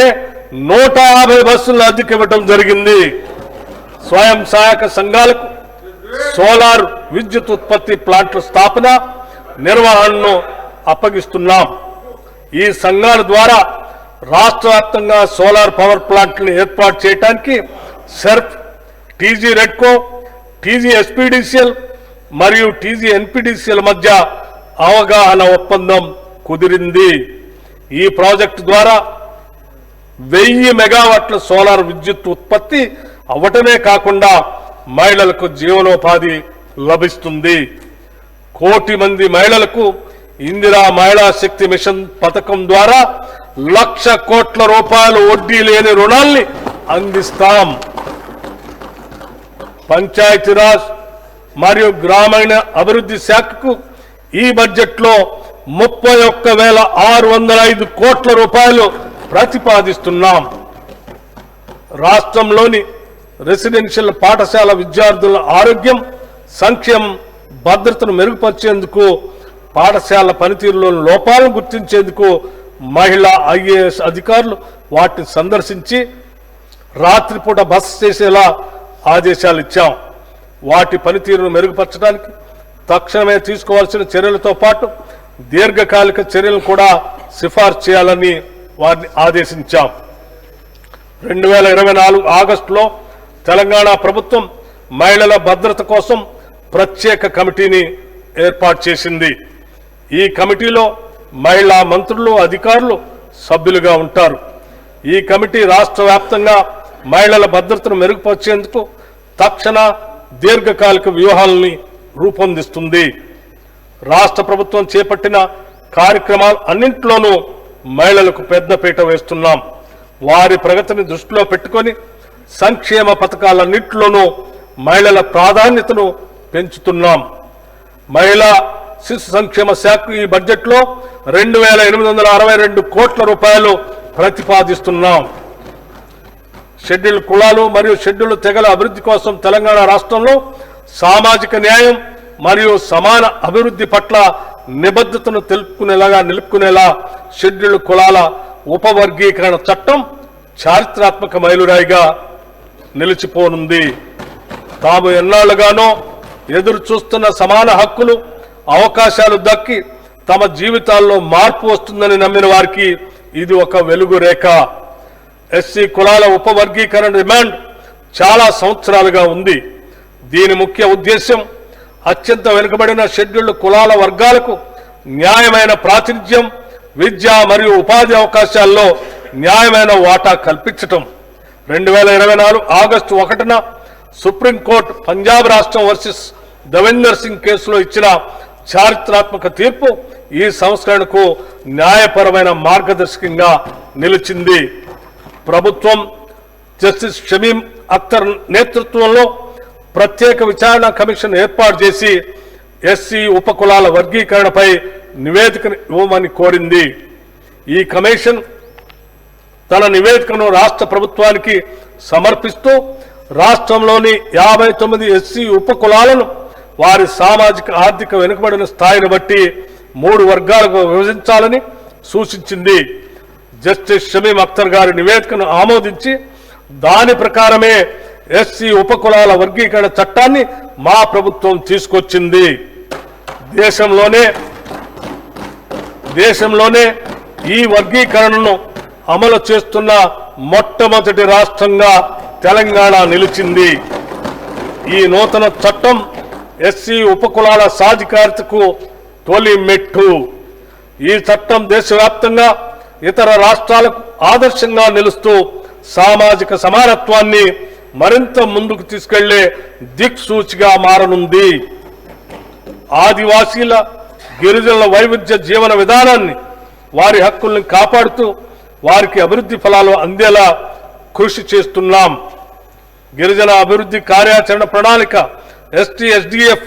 150 బస్సులను అద్దెకు ఇవ్వడం జరిగింది. స్వయం సహాయక సంఘాలకు సోలార్ విద్యుత్ ఉత్పత్తి ప్లాంట్ల స్థాపన, నిర్వహణను అప్పగిస్తున్నాం. ఈ సంఘాల ద్వారా రాష్ట్ర వ్యాప్తంగా సోలార్ పవర్ ప్లాంట్లను ఏర్పాటు చేయడానికి SERP, TG REDCO, TG SPDCL మరియు టీజీ ఎన్పీడీసీఎల్ మధ్య అవగాహన ఒప్పందం కుదిరింది. ఈ ప్రాజెక్టు ద్వారా 1000 మెగావాట్ల సోలార్ విద్యుత్ ఉత్పత్తి అవ్వటమే కాకుండా మహిళలకు జీవనోపాధి లభిస్తుంది. 1 కోటి మంది మహిళలకు ఇందిరా మహిళా శక్తి మిషన్ పథకం ద్వారా 1,00,000 కోట్ల రూపాయలు వడ్డీ లేని రుణాల్ని అందిస్తాం. పంచాయతీరాజ్ మరియు గ్రామీణ అభివృద్ధి శాఖకు ఈ బడ్జెట్లో 31,605 కోట్ల రూపాయలు ప్రతిపాదిస్తున్నాం. రాష్ట్రంలోని రెసిడెన్షియల్ పాఠశాల విద్యార్థుల ఆరోగ్యం, సంక్షేమం, భద్రతను మెరుగుపరిచేందుకు, పాఠశాల పనితీరులో లోపాలను గుర్తించేందుకు మహిళా ఐఏఎస్ అధికారులు వాటిని సందర్శించి రాత్రిపూట బస చేసేలా ఆదేశాలు ఇచ్చాం. వాటి పనితీరును మెరుగుపరచడానికి తక్షణమే తీసుకోవాల్సిన చర్యలతో పాటు దీర్ఘకాలిక చర్యలను కూడా సిఫార్సు చేయాలని వారిని ఆదేశించాం. 2024 ఆగస్టులో తెలంగాణ ప్రభుత్వం మహిళల భద్రత కోసం ప్రత్యేక కమిటీని ఏర్పాటు చేసింది. ఈ కమిటీలో మహిళా మంత్రులు, అధికారులు సభ్యులుగా ఉంటారు. ఈ కమిటీ రాష్ట్ర వ్యాప్తంగా మహిళల భద్రతను మెరుగుపరిచేందుకు తక్షణ, దీర్ఘకాలిక వ్యూహాలని రూపొందిస్తుంది. రాష్ట్ర ప్రభుత్వం చేపట్టిన కార్యక్రమాలు అన్నింటిలోనూ మహిళలకు పెద్దపీట వేస్తున్నాం. వారి ప్రగతిని దృష్టిలో పెట్టుకొని సంక్షేమ పథకాలన్నింటిలోనూ మహిళల ప్రాధాన్యతను పెంచుతున్నాం. మహిళా శిశు సంక్షేమ శాఖ ఈ బడ్జెట్లో 2,862 కోట్ల రూపాయలు ప్రతిపాదిస్తున్నాం. షెడ్యూల్ కులాలు మరియు షెడ్యూల్ తెగల అభివృద్ధి కోసం తెలంగాణ రాష్ట్రంలో సామాజిక న్యాయం మరియు సమాన అభివృద్ధి పట్ల నిబద్ధతను నిలుపుకునేలా షెడ్యూల్ కులాల ఉపవర్గీకరణ చట్టం చారిత్రాత్మక మైలురాయిగా నిలిచిపోనుంది. తాము ఎన్నాళ్లుగానో ఎదురు చూస్తున్న సమాన హక్కులు, అవకాశాలు దక్కి తమ జీవితాల్లో మార్పు వస్తుందని నమ్మిన వారికి ఇది ఒక వెలుగు రేఖ. ఎస్సీ కులాల ఉపవర్గీకరణ డిమాండ్ చాలా సంవత్సరాలుగా ఉంది. దీని ముఖ్య ఉద్దేశం అత్యంత వెనుకబడిన షెడ్యూల్డ్ కులాల వర్గాలకు న్యాయమైన ప్రాతినిధ్యం, విద్య మరియు ఉపాధి అవకాశాల్లో న్యాయమైన వాటా కల్పించటం. 2024 ఆగస్టు 1న సుప్రీంకోర్టు పంజాబ్ రాష్ట్రం వర్సెస్ దవిందర్ సింగ్ కేసులో ఇచ్చిన చారిత్రాత్మక తీర్పు ఈ సంస్కరణకు న్యాయపరమైన మార్గదర్శకంగా నిలిచింది. ప్రభుత్వం జస్టిస్ షమీం అఖ్తర్ నేతృత్వంలో ప్రత్యేక విచారణ కమిషన్ ఏర్పాటు చేసి ఎస్సీ ఉపకులాల వర్గీకరణపై నివేదికను ఇవ్వమని కోరింది. ఈ కమిషన్ తన నివేదికను రాష్ట్ర ప్రభుత్వానికి సమర్పిస్తూ రాష్ట్రంలోని 59 ఎస్సీ ఉపకులాలను వారి సామాజిక ఆర్థిక వెనుకబడిన స్థాయిని బట్టి 3 వర్గాలకు విభజించాలని సూచించింది. జస్టిస్ షమీం అఖ్తర్ గారి నివేదికను ఆమోదించి దాని ప్రకారమే ఎస్సీ ఉపకులాల వర్గీకరణ చట్టాన్ని మా ప్రభుత్వం తీసుకొచ్చింది. దేశంలోనే ఈ వర్గీకరణను అమలు చేస్తున్న మొట్టమొదటి రాష్ట్రంగా తెలంగాణ నిలిచింది. ఈ నూతన చట్టం ఎస్సీ ఉపకులాల సాధికారతకు తొలి మెట్టు. ఈ చట్టం దేశవ్యాప్తంగా ఇతర రాష్ట్రాలకు ఆదర్శంగా నిలుస్తూ సామాజిక సమానత్వాన్ని మరింత ముందుకు తీసుకెళ్లే దిక్సూచిగా మారనుంది. ఆదివాసీల గిరిజనుల వైవిధ్య జీవన విధానాన్ని, వారి హక్కుల్ని కాపాడుతూ వారికి అభివృద్ధి ఫలాలు అందేలా కృషి చేస్తున్నాం. గిరిజన అభివృద్ధి కార్యాచరణ ప్రణాళిక ST-SDF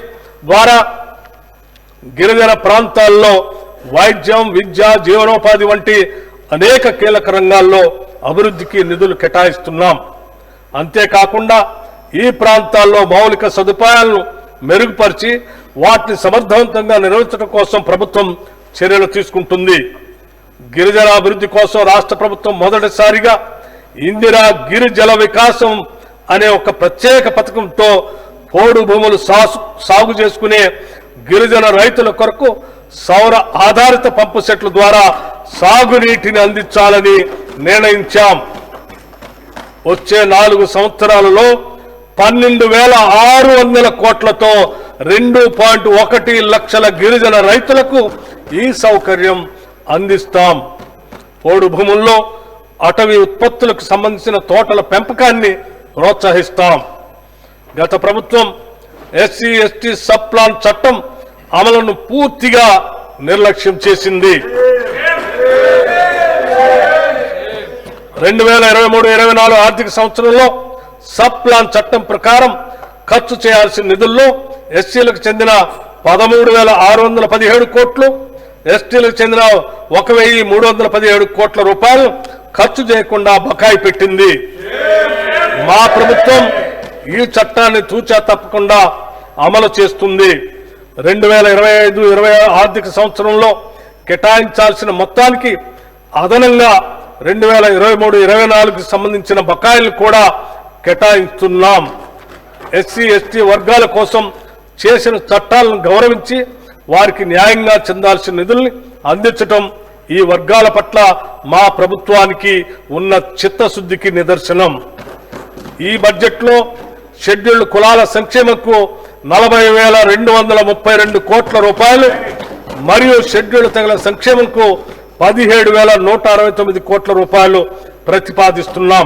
ద్వారా గిరిజన ప్రాంతాల్లో వైద్యం, విద్య, జీవనోపాధి వంటి అనేక కీలక రంగాల్లో అభివృద్ధికి నిధులు కేటాయిస్తున్నాం. అంతేకాకుండా ఈ ప్రాంతాల్లో మౌలిక సదుపాయాలను మెరుగుపరిచి వాటిని సమర్థవంతంగా నిర్వహించడం కోసం ప్రభుత్వం చర్యలు తీసుకుంటుంది. గిరిజన అభివృద్ధి కోసం రాష్ట్ర ప్రభుత్వం మొదటిసారిగా ఇందిరా గిరి జల వికాసం అనే ఒక ప్రత్యేక పథకంతో పోడు భూములు సాగు చేసుకునే గిరిజన రైతుల కొరకు సౌర ఆధారిత పంపు సెట్ల ద్వారా సాగునీటిని అందించాలని నిర్ణయించాం. వచ్చే 4 సంవత్సరాలలో 12,600 కోట్లతో 2.1 లక్షల గిరిజన రైతులకు ఈ సౌకర్యం అందిస్తాం. పోడు భూముల్లో అటవీ ఉత్పత్తులకు సంబంధించిన తోటల పెంపకాన్ని ప్రోత్సహిస్తాం. గత ప్రభుత్వం SC/ST సబ్ ప్లాన్ చట్టం అమలును పూర్తిగా నిర్లక్ష్యం చేసింది. 2023-24 ఆర్థిక సంవత్సరంలో సబ్ ప్లాన్ చట్టం ప్రకారం ఖర్చు చేయాల్సిన నిధుల్లో ఎస్సీలకు చెందిన 13,617 కోట్లు, ఎస్టీలకు చెందిన 1,317 కోట్ల రూపాయలు ఖర్చు చేయకుండా బకాయి పెట్టింది. మా ప్రభుత్వం ఈ చట్టాన్ని తూచా తప్పకుండా అమలు చేస్తుంది. 2025-26 ఆర్థిక సంవత్సరంలో కేటాయించాల్సిన మొత్తానికి అదనంగా 2023-24కి సంబంధించిన బకాయిలు కూడా కేటాయిస్తున్నాం. SC/ST వర్గాల కోసం చేసిన చట్టాలను గౌరవించి వారికి న్యాయంగా చెందాల్సిన నిధుల్ని అందించడం ఈ వర్గాల పట్ల మా ప్రభుత్వానికి ఉన్న చిత్తశుద్ధికి నిదర్శనం. ఈ బడ్జెట్లో షెడ్యూల్డ్ కులాల సంక్షేమంకు 40,232 కోట్ల రూపాయలు మరియు షెడ్యూల్డ్ తెగల సంక్షేమంకు 17,169 కోట్ల రూపాయలు ప్రతిపాదిస్తున్నాం.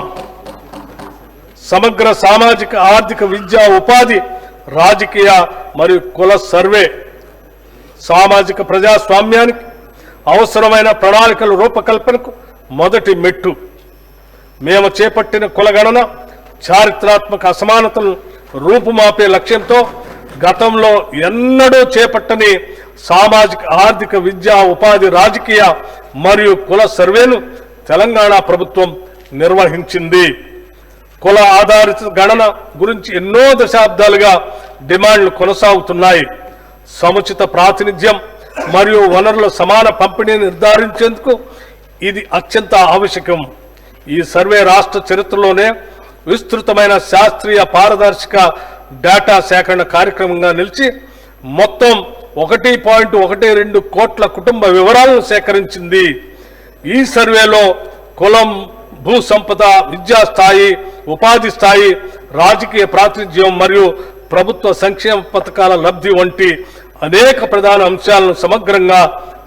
సమగ్ర సామాజిక ఆర్థిక విద్యా ఉపాధి రాజకీయ మరియు కుల సర్వే సామాజిక ప్రజాస్వామ్యానికి అవసరమైన ప్రణాళికల రూపకల్పనకు మొదటి మెట్టు. మేము చేపట్టిన కులగణన చారిత్రాత్మక అసమానతలను రూపుమాపే లక్ష్యంతో గతంలో ఎన్నడూ చేపట్టని సామాజిక ఆర్థిక విద్యా ఉపాధి రాజకీయ మరియు కుల సర్వేను తెలంగాణ ప్రభుత్వం నిర్వహించింది. కుల ఆధారిత గణన గురించి ఎన్నో దశాబ్దాలుగా డిమాండ్లు కొనసాగుతున్నాయి. సముచిత ప్రాతినిధ్యం మరియు వనరుల సమాన పంపిణీని నిర్ధారించేందుకు ఇది అత్యంత ఆవశ్యకం. ఈ సర్వే రాష్ట్ర చరిత్రలోనే విస్తృతమైన శాస్త్రీయ పారదర్శక డేటా సేకరణ కార్యక్రమంగా నిలిచి మొత్తం 1.12 కోట్ల కుటుంబ వివరాలను సేకరించింది. ఈ సర్వేలో కులం, భూ సంపద, విద్యా స్థాయి, ఉపాధి స్థాయి, రాజకీయ ప్రాతినిధ్యం మరియు ప్రభుత్వ సంక్షేమ పథకాల లబ్ధి వంటి అనేక ప్రధాన అంశాలను సమగ్రంగా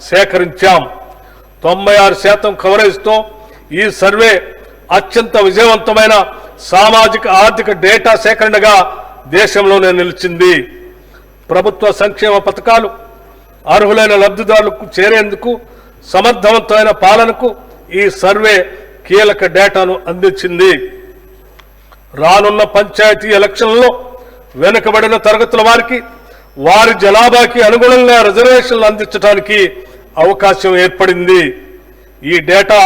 సేకరించాం. 96% కవరేజ్తో ఈ సర్వే అత్యంత విజయవంతమైన సామాజిక ఆర్థిక డేటా సేకరణగా దేశంలోనే నిలిచింది. ప్రభుత్వ సంక్షేమ పథకాలు అర్హులైన లబ్ధిదారులకు చేరేందుకు సమర్థవంతమైన పాలనకు ఈ సర్వే కీలక డేటాను అందించింది. రానున్న పంచాయతీ ఎలక్షన్లలో వెనుకబడిన తరగతుల వారికి వారి జనాభాకి అనుగుణంగా రిజర్వేషన్లు అందించడానికి అవకాశం ఏర్పడింది. ఈ డేటా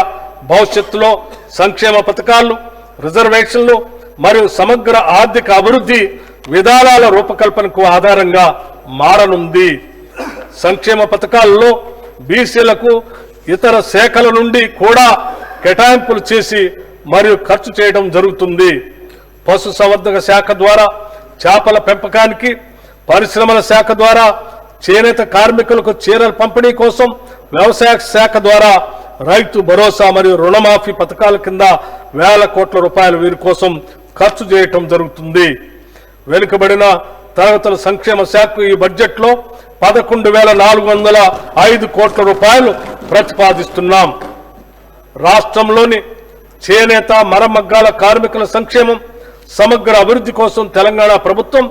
భవిష్యత్తులో సంక్షేమ పథకాలు, రిజర్వేషన్లు మరియు సమగ్ర ఆర్థిక అభివృద్ధి విధానాల రూపకల్పనకు ఆధారంగా మారనుంది. సంక్షేమ పథకాలలో బీసీలకు ఇతర శాఖల నుండి కూడా కేటాయింపులు చేసి మరియు ఖర్చు చేయడం జరుగుతుంది. పశుసంవర్ధక శాఖ ద్వారా చేపల పెంపకానికి, పరిశ్రమల శాఖ ద్వారా చేనేత కార్మికులకు చీరల పంపిణీ కోసం వ్యవసాయ శాఖ ద్వారా రైతు భరోసా మరియు రుణమాఫీ పథకాల కింద వేల కోట్ల రూపాయలు వీరి కోసం ఖర్చు చేయటం జరుగుతుంది. వెనుకబడిన తరగతుల సంక్షేమ శాఖకు ఈ బడ్జెట్లో 11,405 కోట్ల రూపాయలు ప్రతిపాదిస్తున్నాం. రాష్ట్రంలోని చేనేత మరమగ్గాల కార్మికుల సంక్షేమం సమగ్ర అభివృద్ధి కోసం తెలంగాణ ప్రభుత్వం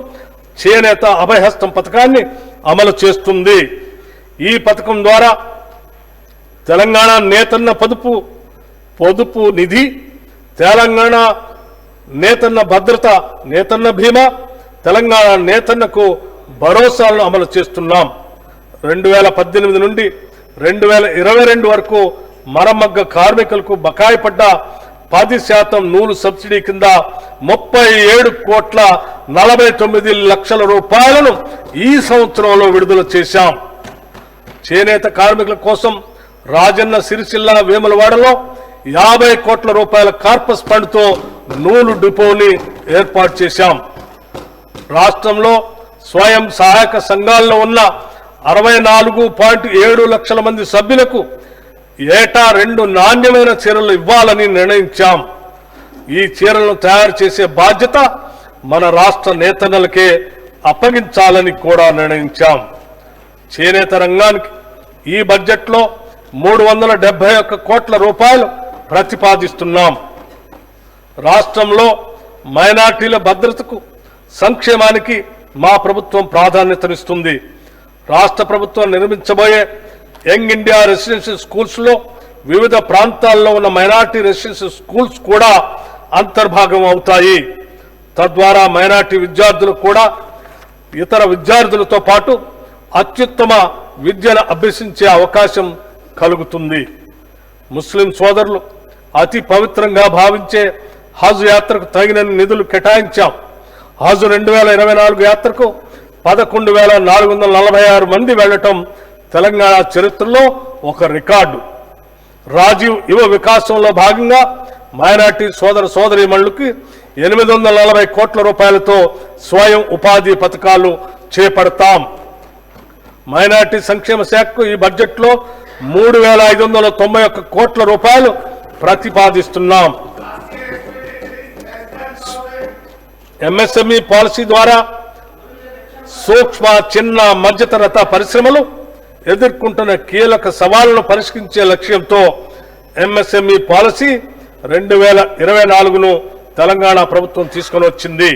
చేనేత అభయహస్తం పథకాన్ని అమలు చేస్తుంది. ఈ పథకం ద్వారా తెలంగాణ నేతన్న పొదుపు నిధి, తెలంగాణ నేతన్న భద్రత, నేతన్న బీమా, తెలంగాణ నేతన్నకు భరోసాలను అమలు చేస్తున్నాం. 2018 నుండి 2022 వరకు మరమగ్గ కార్మికులకు బకాయి పడ్డ 10% నూలు సబ్సిడీ కింద 37,49,00,000 రూపాయలను ఈ సంవత్సరంలో విడుదల చేశాం. చేనేత కార్మికుల కోసం రాజన్న సిరిసిల్ల వేములవాడలో 50 కోట్ల రూపాయల కార్పస్ ఫండ్తో నూలు డిపోని ఏర్పాటు చేశాం. రాష్ట్రంలో స్వయం సహాయక సంఘాల్లో ఉన్న 64.7 లక్షల మంది సభ్యులకు ఏటా 2 నాణ్యమైన చీరలు ఇవ్వాలని నిర్ణయించాం. ఈ చీరలను తయారు చేసే బాధ్యత మన రాష్ట్ర నేతన్నలకే అప్పగించాలని కూడా నిర్ణయించాం. చేనేత రంగానికి ఈ బడ్జెట్లో 371 కోట్ల రూపాయలు ప్రతిపాదిస్తున్నాం. రాష్ట్రంలో మైనార్టీల భద్రతకు, సంక్షేమానికి మా ప్రభుత్వం ప్రాధాన్యతనిస్తుంది. రాష్ట్ర ప్రభుత్వం నిర్మించబోయే యంగ్ ఇండియా రెసిడెన్షియల్ స్కూల్స్ లో వివిధ ప్రాంతాల్లో ఉన్న మైనార్టీ రెసిడెన్షియల్ స్కూల్స్ కూడా అంతర్భాగం అవుతాయి. తద్వారా మైనార్టీ విద్యార్థులు కూడా ఇతర విద్యార్థులతో పాటు అత్యుత్తమ విద్యను అభ్యసించే అవకాశం కలుగుతుంది. ముస్లిం సోదరులు అతి పవిత్రంగా భావించే హజ్ యాత్రకు తగిన నిధులు కేటాయించాం. హజ్ 2024 యాత్రకు 11,446 మంది వెళ్లటం తెలంగాణ చరిత్రలో ఒక రికార్డు. రాజీవ్ యువ వికాసంలో భాగంగా మైనార్టీ సోదరీమణులకి 840 కోట్ల రూపాయలతో స్వయం ఉపాధి పథకాలు చేపడతాం. మైనార్టీ సంక్షేమ శాఖకు ఈ బడ్జెట్లో 3,591 కోట్ల రూపాయలు ప్రతిపాదిస్తున్నాం. ఎంఎస్ఎంఈ పాలసీ ద్వారా సూక్ష్మ, చిన్న, మధ్యతరహా పరిశ్రమలు ఎదుర్కొంటున్న కీలక సవాళ్లను పరిష్కరించే లక్ష్యంతో ఎంఎస్ఎంఈ పాలసీ 2024ను తెలంగాణ ప్రభుత్వం తీసుకొని వచ్చింది.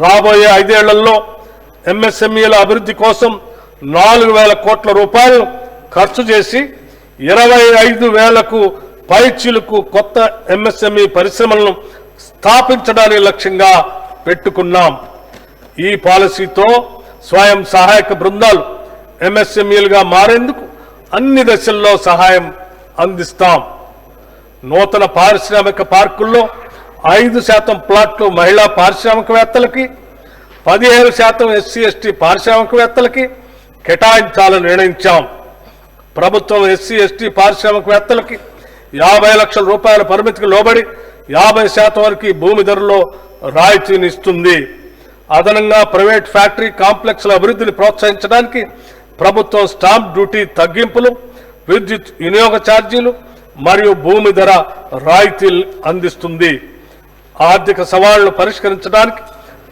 రాబోయే 5 ఏళ్లలో ఎంఎస్ఎంఈల అభివృద్ధి కోసం 4,000 కోట్ల రూపాయలు ఖర్చు చేసి 25,000కు పైచిలుకు కొత్త ఎంఎస్ఎంఈ పరిశ్రమలను స్థాపించడానికి లక్ష్యంగా పెట్టుకున్నాం. ఈ పాలసీతో స్వయం సహాయక బృందాలు ఎంఎస్ఎంఈలుగా మారేందుకు అన్ని దశల్లో సహాయం అందిస్తాం. నూతన పారిశ్రామిక పార్కుల్లో 5% ప్లాట్లు మహిళా పారిశ్రామికవేత్తలకి, 15% SC/ST పారిశ్రామికవేత్తలకి కేటాయించాలని నిర్ణయించాం. ప్రభుత్వం SC/ST పారిశ్రామికవేత్తలకి 50 లక్షల రూపాయల పరిమితికి లోబడి 50% వరకు భూమి ధరలో రాయితీని ఇస్తుంది. అదనంగా ప్రైవేట్ ఫ్యాక్టరీ కాంప్లెక్స్ల అభివృద్ధిని ప్రోత్సహించడానికి ప్రభుత్వం స్టాంప్ డ్యూటీ తగ్గింపులు, విద్యుత్ వినియోగ ఛార్జీలు మరియు భూమి ధర రాయితీలు అందిస్తుంది. ఆర్థిక సవాళ్లను పరిష్కరించడానికి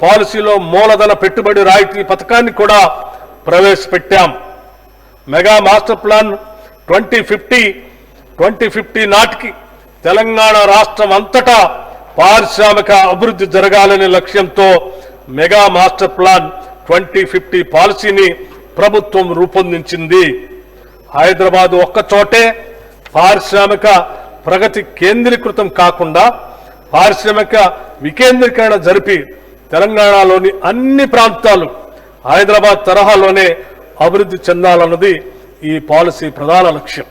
పాలసీలో మూలధన పెట్టుబడి రాయితీ పథకాన్ని కూడా ప్రవేశపెట్టాం. మెగా మాస్టర్ ప్లాన్ 2050 నాటికి తెలంగాణ రాష్ట్రం అంతటా పారిశ్రామిక అభివృద్ధి జరగాలనే లక్ష్యంతో మెగా మాస్టర్ ప్లాన్ 2050 పాలసీని ప్రభుత్వం రూపొందించింది. హైదరాబాద్ ఒక్కచోటే పారిశ్రామిక ప్రగతి కేంద్రీకృతం కాకుండా పారిశ్రామిక వికేంద్రీకరణ జరిపి తెలంగాణలోని అన్ని ప్రాంతాలు హైదరాబాద్ తరహాలోనే అభివృద్ధి చెందాలన్నది ఈ పాలసీ ప్రధాన లక్ష్యం.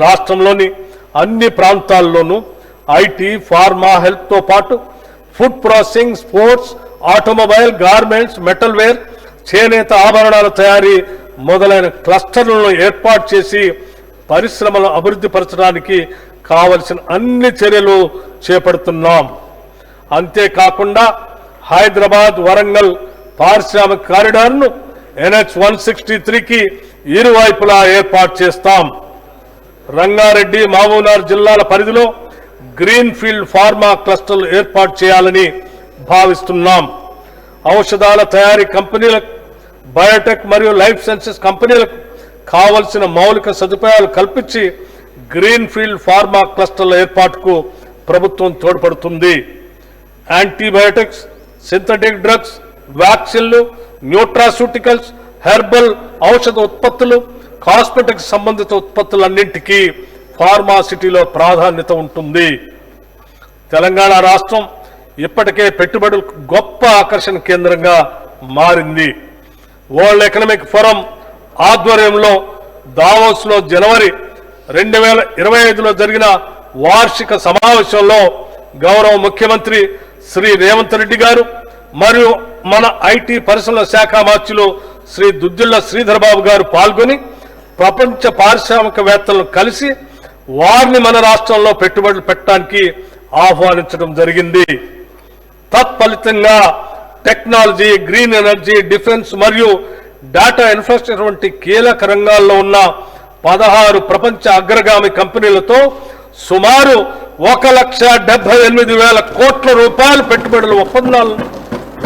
రాష్ట్రంలోని అన్ని ప్రాంతాల్లోనూ ఐటీ, ఫార్మా, హెల్త్తో పాటు food processing, sports, automobile, garments, metal ware, చేనేత ఆభరణాల తయారీ మొదలైన క్లస్టర్లను ఏర్పాటు చేసి పరిశ్రమలను అభివృద్ధి పరచడానికి కావలసిన అన్ని చర్యలు చేపడుతున్నాం. అంతేకాకుండా హైదరాబాద్, వరంగల్ పారిశ్రామిక కారిడార్ను NH 163కి ఇరువైపులా ఏర్పాటు చేస్తాం. రంగారెడ్డి, మహబూబ్నగర్ జిల్లాల పరిధిలో గ్రీన్ ఫీల్డ్ ఫార్మా క్లస్టర్లు ఏర్పాటు చేయాలని భావిస్తున్నాం. ఔషధాల తయారీ కంపెనీలకు, బయోటెక్ మరియు లైఫ్ సైన్సెస్ కంపెనీలకు కావలసిన మౌలిక సదుపాయాలు కల్పించి గ్రీన్ ఫీల్డ్ ఫార్మా క్లస్టర్ల ఏర్పాటుకు ప్రభుత్వం తోడ్పడుతుంది. యాంటీబయోటిక్స్, సింథటిక్ డ్రగ్స్, వ్యాక్సిన్లు, న్యూట్రాస్యూటికల్స్, హెర్బల్ ఔషధ ఉత్పత్తులు, కాస్మెటిక్స్ సంబంధిత ఉత్పత్తులన్నింటికీ ఫార్మాసిటీలో ప్రాధాన్యత ఉంటుంది. తెలంగాణ రాష్ట్రం ఇప్పటికే పెట్టుబడులకు గొప్ప ఆకర్షణ కేంద్రంగా మారింది. వరల్డ్ ఎకనామిక్ ఫోరం ఆధ్వర్యంలో దావోస్లో జనవరి 2025లో జరిగిన వార్షిక సమావేశంలో గౌరవ ముఖ్యమంత్రి శ్రీ రేవంత్ రెడ్డి గారు మరియు మన ఐటీ పరిశ్రమల శాఖ మంత్రులు శ్రీ దుద్దిళ్ల శ్రీధర్ బాబు గారు పాల్గొని ప్రపంచ పారిశ్రామికవేత్తలను కలిసి వారిని మన రాష్ట్రంలో పెట్టుబడులు పెట్టడానికి ఆహ్వానించడం జరిగింది. తత్ఫలితంగా టెక్నాలజీ, గ్రీన్ ఎనర్జీ, డిఫెన్స్ మరియు డేటా ఇన్ఫ్రాస్ట్రక్చర్ వంటి కీలక రంగాల్లో ఉన్న 16 ప్రపంచ అగ్రగామి కంపెనీలతో సుమారు 1,78,000 కోట్ల రూపాయల పెట్టుబడుల ఒప్పందాలను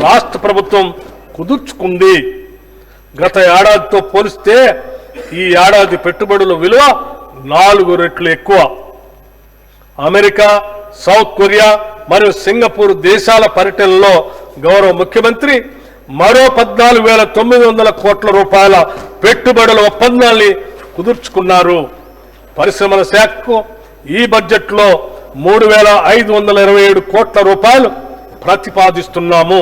రాష్ట్ర ప్రభుత్వం కుదుర్చుకుంది. గత ఏడాదితో పోలిస్తే ఈ ఏడాది పెట్టుబడుల విలువ 4 రెట్లు ఎక్కువ. అమెరికా, సౌత్ కొరియా మరియు సింగపూర్ దేశాల పర్యటనలో గౌరవ ముఖ్యమంత్రి మరో 14,900 కోట్ల రూపాయల పెట్టుబడుల ఒప్పందాల్ని కుదుర్చుకున్నారు. పరిశ్రమల శాఖకు ఈ బడ్జెట్లో 3,527 కోట్ల రూపాయలు ప్రతిపాదిస్తున్నాము.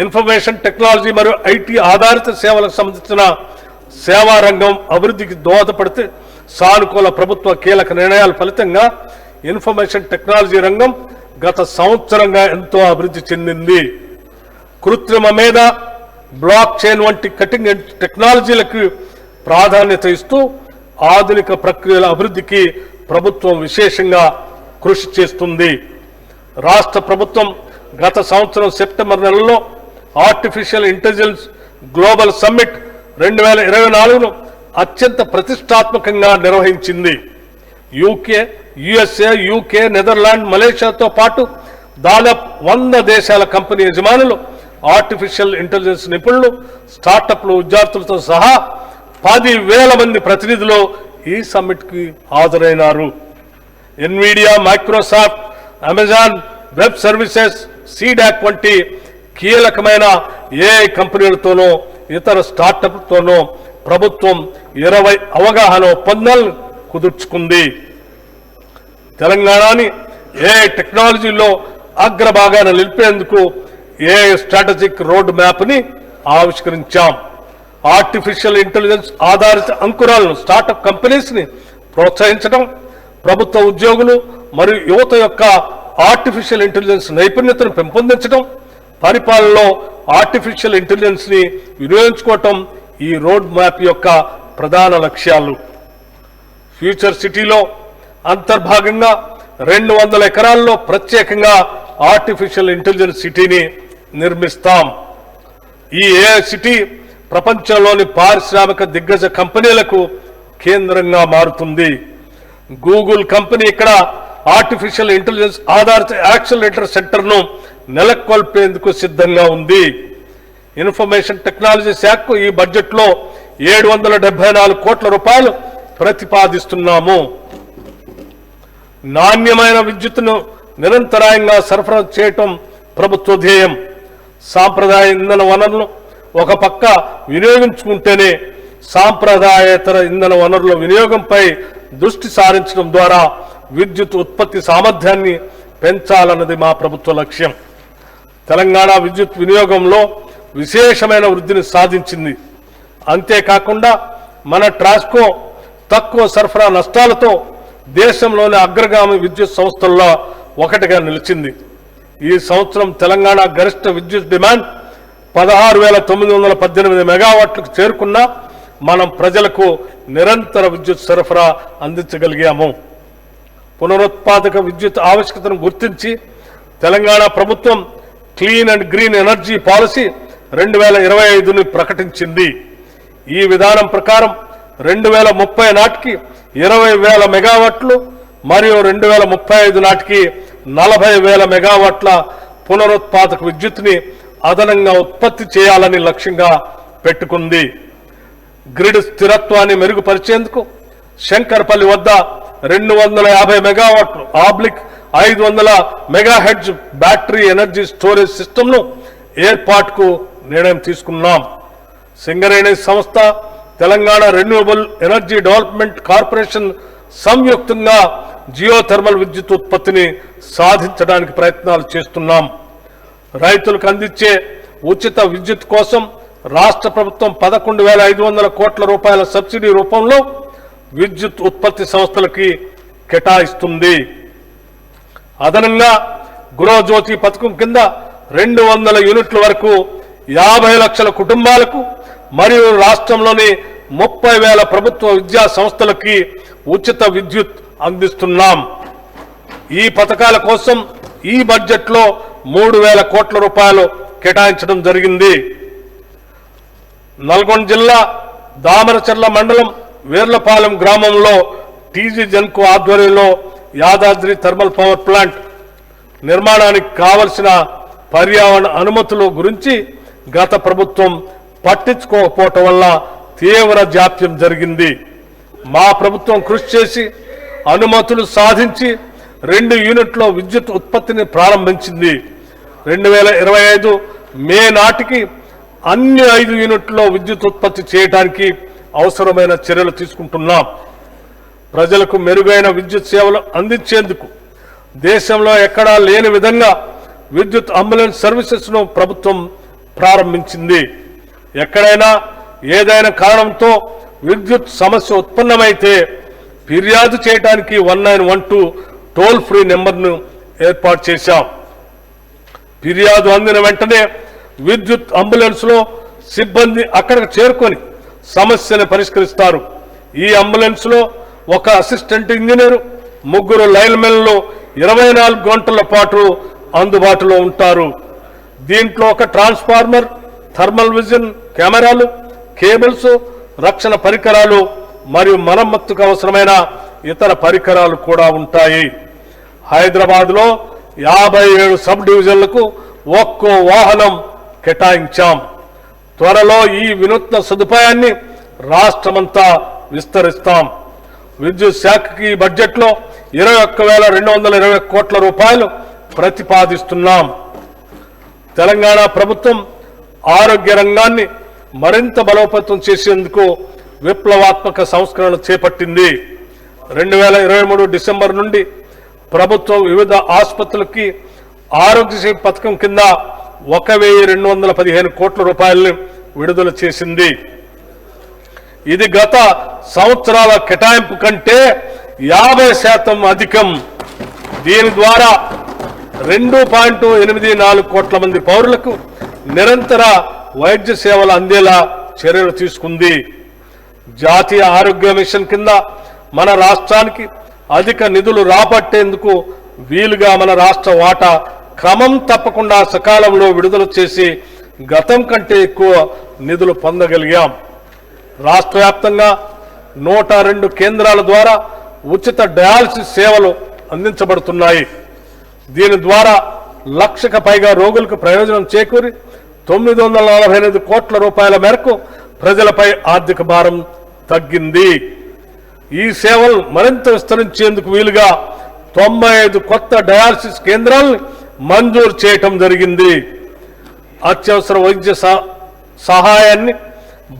ఇన్ఫర్మేషన్ టెక్నాలజీ మరియు ఐటీ ఆధారిత సేవలకు సంబంధించిన సేవా రంగం అభివృద్ధికి దోహదపడితే సానుకూల ప్రభుత్వ కీలక నిర్ణయాల ఫలితంగా ఇన్ఫర్మేషన్ టెక్నాలజీ రంగం గత సంవత్సరంగా ఎంతో అభివృద్ధి చెందింది. కృత్రిమ మేధ, బ్లాక్ చైన్ వంటి కటింగ్ ఎడ్జ్ టెక్నాలజీలకు ప్రాధాన్యత ఇస్తూ ఆధునిక ప్రక్రియల అభివృద్ధికి ప్రభుత్వం విశేషంగా కృషి చేస్తుంది. రాష్ట్ర ప్రభుత్వం గత సంవత్సరం సెప్టెంబర్ నెలలో ఆర్టిఫిషియల్ ఇంటెలిజెన్స్ గ్లోబల్ సమ్మిట్ 2024ను అత్యంత ప్రతిష్టాత్మకంగా నిర్వహించింది. USA, UK, నెదర్లాండ్, మలేషియాతో పాటు దాదాపు 100 దేశాల కంపెనీ యజమానులు, ఆర్టిఫిషియల్ ఇంటెలిజెన్స్ నిపుణులు, స్టార్టప్లు, విద్యార్థులతో సహా 10,000 మంది ప్రతినిధులు ఈ సమ్మిట్కి హాజరైనారు. Nvidia, Microsoft, Amazon web services, CDAC వంటి కీలకమైన AI కంపెనీలతోనూ ఇతర స్టార్టప్లతోనూ ప్రభుత్వం 20 అవగాహన ఒప్పందాలను కుదుర్చుకుంది. తెలంగాణని AI టెక్నాలజీలో అగ్రభాగాన నిలిపేందుకు AI స్ట్రాటజిక్ రోడ్ మ్యాప్ని ఆవిష్కరించాం. ఆర్టిఫిషియల్ ఇంటెలిజెన్స్ ఆధారిత అంకురాలను, స్టార్టప్ కంపెనీస్ని ప్రోత్సహించడం, ప్రభుత్వ ఉద్యోగులు మరియు యువత యొక్క ఆర్టిఫిషియల్ ఇంటెలిజెన్స్ నైపుణ్యతను పెంపొందించడం, పరిపాలనలో ఆర్టిఫిషియల్ ఇంటెలిజెన్స్ని వినియోగించుకోవటం ఈ రోడ్ మ్యాప్ యొక్క ప్రధాన లక్ష్యాలు. ఫ్యూచర్ సిటీలో అంతర్భాగంగా 200 ఎకరాల్లో ప్రత్యేకంగా ఆర్టిఫిషియల్ ఇంటెలిజెన్స్ సిటీని నిర్మిస్తాం. ఈ AI సిటీ ప్రపంచంలోని పారిశ్రామిక దిగ్గజ కంపెనీలకు కేంద్రంగా మారుతుంది. గూగుల్ కంపెనీ ఇక్కడ ఆర్టిఫిషియల్ ఇంటెలిజెన్స్ ఆధారిత యాక్సిలరేటర్ సెంటర్ను నెలకొల్పేందుకు సిద్ధంగా ఉంది. ఇన్ఫర్మేషన్ టెక్నాలజీ శాఖకు ఈ బడ్జెట్లో 774 కోట్ల రూపాయలు ప్రతిపాదిస్తున్నాము. నాణ్యమైన విద్యుత్తును నిరంతరాయంగా సరఫరా చేయటం ప్రభుత్వ ధ్యేయం. సాంప్రదాయ ఇంధన వనరులను ఒక పక్క వినియోగించుకుంటేనే సాంప్రదాయేతర ఇంధన వనరుల వినియోగంపై దృష్టి సారించడం ద్వారా విద్యుత్ ఉత్పత్తి సామర్థ్యాన్ని పెంచాలన్నది మా ప్రభుత్వ లక్ష్యం. తెలంగాణ విద్యుత్ వినియోగంలో విశేషమైన వృద్ధిని సాధించింది. అంతేకాకుండా మన ట్రాన్స్కో తక్కువ సరఫరా నష్టాలతో దేశంలోని అగ్రగామి విద్యుత్ సంస్థల్లో ఒకటిగా నిలిచింది. ఈ సంవత్సరం తెలంగాణ గరిష్ట విద్యుత్ డిమాండ్ 16,918 మెగావాట్లకు చేరుకున్నా మనం ప్రజలకు నిరంతర విద్యుత్ సరఫరా అందించగలిగాము. పునరుత్పాదక విద్యుత్ ఆవశ్యకతను గుర్తించి తెలంగాణ ప్రభుత్వం clean and green energy policy 2025ని ప్రకటించింది. ఈ విధానం ప్రకారం 2030 నాటికి 20,000 మెగావాట్లు మరియు 2035 నాటికి 40,000 మెగావాట్ల పునరుత్పాదక విద్యుత్తుని అదనంగా ఉత్పత్తి చేయాలని లక్ష్యంగా పెట్టుకుంది. గ్రిడ్ స్థిరత్వాన్ని మెరుగుపరిచేందుకు శంకర్పల్లి వద్ద 250 మెగావాట్లు oblique 500 megahertz battery energy storage సిస్టమ్ను ఏర్పాటుకు నిర్ణయం తీసుకున్నాం. సింగరేణి సంస్థ, Telangana renewable energy development corporation సంయుక్తంగా జియోథర్మల్ విద్యుత్ ఉత్పత్తిని సాధించడానికి ప్రయత్నాలు చేస్తున్నాం. రైతులకు అందించే ఉచిత విద్యుత్ కోసం రాష్ట్ర ప్రభుత్వం 11,500 కోట్ల రూపాయల సబ్సిడీ రూపంలో విద్యుత్ ఉత్పత్తి సంస్థలకి కేటాయిస్తుంది. అదనంగా గృహజ్యోతి పథకం కింద 200 యూనిట్ల వరకు 50 లక్షల కుటుంబాలకు మరియు రాష్ట్రంలోని 30,000 ప్రభుత్వ విద్యా సంస్థలకి ఉచిత విద్యుత్ అందిస్తున్నాం. ఈ పథకాల కోసం ఈ బడ్జెట్లో 3,000 కోట్ల రూపాయలు కేటాయించడం జరిగింది. నల్గొండ జిల్లా దామరచర్ల మండలం వీర్లపాలెం గ్రామంలో టీజీ జెన్కో ఆధ్వర్యంలో యాదాద్రి థర్మల్ పవర్ ప్లాంట్ నిర్మాణానికి కావలసిన పర్యావరణ అనుమతుల గురించి గత ప్రభుత్వం పట్టించుకోకపోవటం వల్ల తీవ్ర జాప్యం జరిగింది. మా ప్రభుత్వం కృషి చేసి అనుమతులు సాధించి 2 యూనిట్ల విద్యుత్ ఉత్పత్తిని ప్రారంభించింది. 2025 మే నాటికి అన్ని 5 యూనిట్లలో విద్యుత్ ఉత్పత్తి చేయడానికి అవసరమైన చర్యలు తీసుకుంటున్నాం. ప్రజలకు మెరుగైన విద్యుత్ సేవలు అందించేందుకు దేశంలో ఎక్కడా లేని విధంగా విద్యుత్ అంబులెన్స్ సర్వీసెస్ను ప్రభుత్వం ప్రారంభించింది. ఎక్కడైనా ఏదైనా కారణంతో విద్యుత్ సమస్య ఉత్పన్నమైతే ఫిర్యాదు చేయడానికి 1912 టోల్ ఫ్రీ నెంబర్ను ఏర్పాటు చేశాం. ఫిర్యాదు అందిన వెంటనే విద్యుత్ అంబులెన్స్లో సిబ్బంది అక్కడికి చేరుకొని సమస్యను పరిష్కరిస్తారు. ఈ అంబులెన్స్లో ఒక అసిస్టెంట్ ఇంజనీరు, 3 లైన్మెన్లు 24 గంటల పాటు అందుబాటులో ఉంటారు. దీంట్లో ఒక ట్రాన్స్ఫార్మర్, థర్మల్ విజన్ కెమెరాలు, కేబుల్స్, రక్షణ పరికరాలు మరియు మరమ్మతుకు అవసరమైన ఇతర పరికరాలు కూడా ఉంటాయి. హైదరాబాద్లో 57 సబ్ డివిజన్లకు ఒక్కో వాహనం కేటాయించాం. త్వరలో ఈ వినూత్న సదుపాయాన్ని రాష్ట్రమంతా విస్తరిస్తాం. విద్యుత్ శాఖకి బడ్జెట్లో 21,220 కోట్ల రూపాయలు ప్రతిపాదిస్తున్నాం. తెలంగాణ ప్రభుత్వం ఆరోగ్య రంగాన్ని మరింత బలోపేతం చేసేందుకు విప్లవాత్మక సంస్కరణలు చేపట్టింది. 2023 డిసెంబర్ నుండి ప్రభుత్వం వివిధ ఆసుపత్రులకి ఆరోగ్యశ్రీ పథకం కింద 1,215 కోట్ల రూపాయలను విడుదల చేసింది. ఇది గత సంవత్సరాల కేటాయింపు కంటే 50% అధికం. దీని ద్వారా 2.84 కోట్ల మంది పౌరులకు నిరంతర వైద్య సేవలు అందేలా చర్యలు తీసుకుంది. జాతీయ ఆరోగ్య మిషన్ కింద మన రాష్ట్రానికి అధిక నిధులు రాబట్టేందుకు వీలుగా మన రాష్ట్ర వాటా క్రమం తప్పకుండా సకాలంలో విడుదల చేసి గతం కంటే ఎక్కువ నిధులు పొందగలిగాం. రాష్ట్ర వ్యాప్తంగా 102 కేంద్రాల ద్వారా ఉచిత డయాలసిస్ సేవలు అందించబడుతున్నాయి. దీని ద్వారా 1,00,000కు పైగా రోగులకు ప్రయోజనం చేకూరి 948 కోట్ల రూపాయల మేరకు ప్రజలపై ఆర్థిక భారం తగ్గింది. ఈ సేవలు మరింత విస్తరించేందుకు వీలుగా 95 కొత్త డయాలసిస్ కేంద్రాలను మంజూరు చేయటం జరిగింది. అత్యవసర వైద్య సహాయాన్ని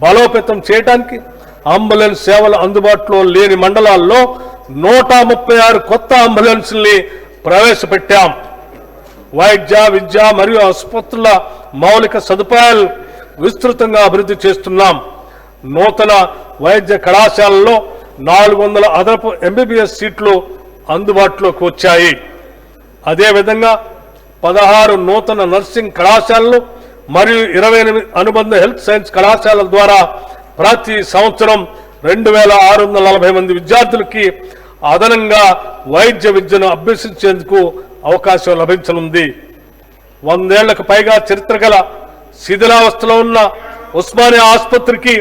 బలోపేతం చేయడానికి అంబులెన్స్ సేవలు అందుబాటులో లేని మండలాల్లో 136 కొత్త అంబులెన్స్ని ప్రవేశపెట్టాం. వైద్య, విద్య మరియు ఆసుపత్రుల మౌలిక సదుపాయాలు విస్తృతంగా అభివృద్ధి చేస్తున్నాం. నూతన వైద్య కళాశాలలో 400 అదనపు ఎంబీబీఎస్ సీట్లు అందుబాటులోకి వచ్చాయి. అదేవిధంగా 16 నూతన నర్సింగ్ కళాశాలలు మరియు 28 అనుబంధ హెల్త్ సైన్స్ కళాశాలల ద్వారా ప్రతి సంవత్సరం 2,640 మంది విద్యార్థులకి అదనంగా వైద్య విద్యను అభ్యసించేందుకు అవకాశం లభించనుంది. 100 ఏళ్లకు పైగా చరిత్ర గల శిథిలావస్థలో ఉన్న ఉస్మానియా ఆసుపత్రికి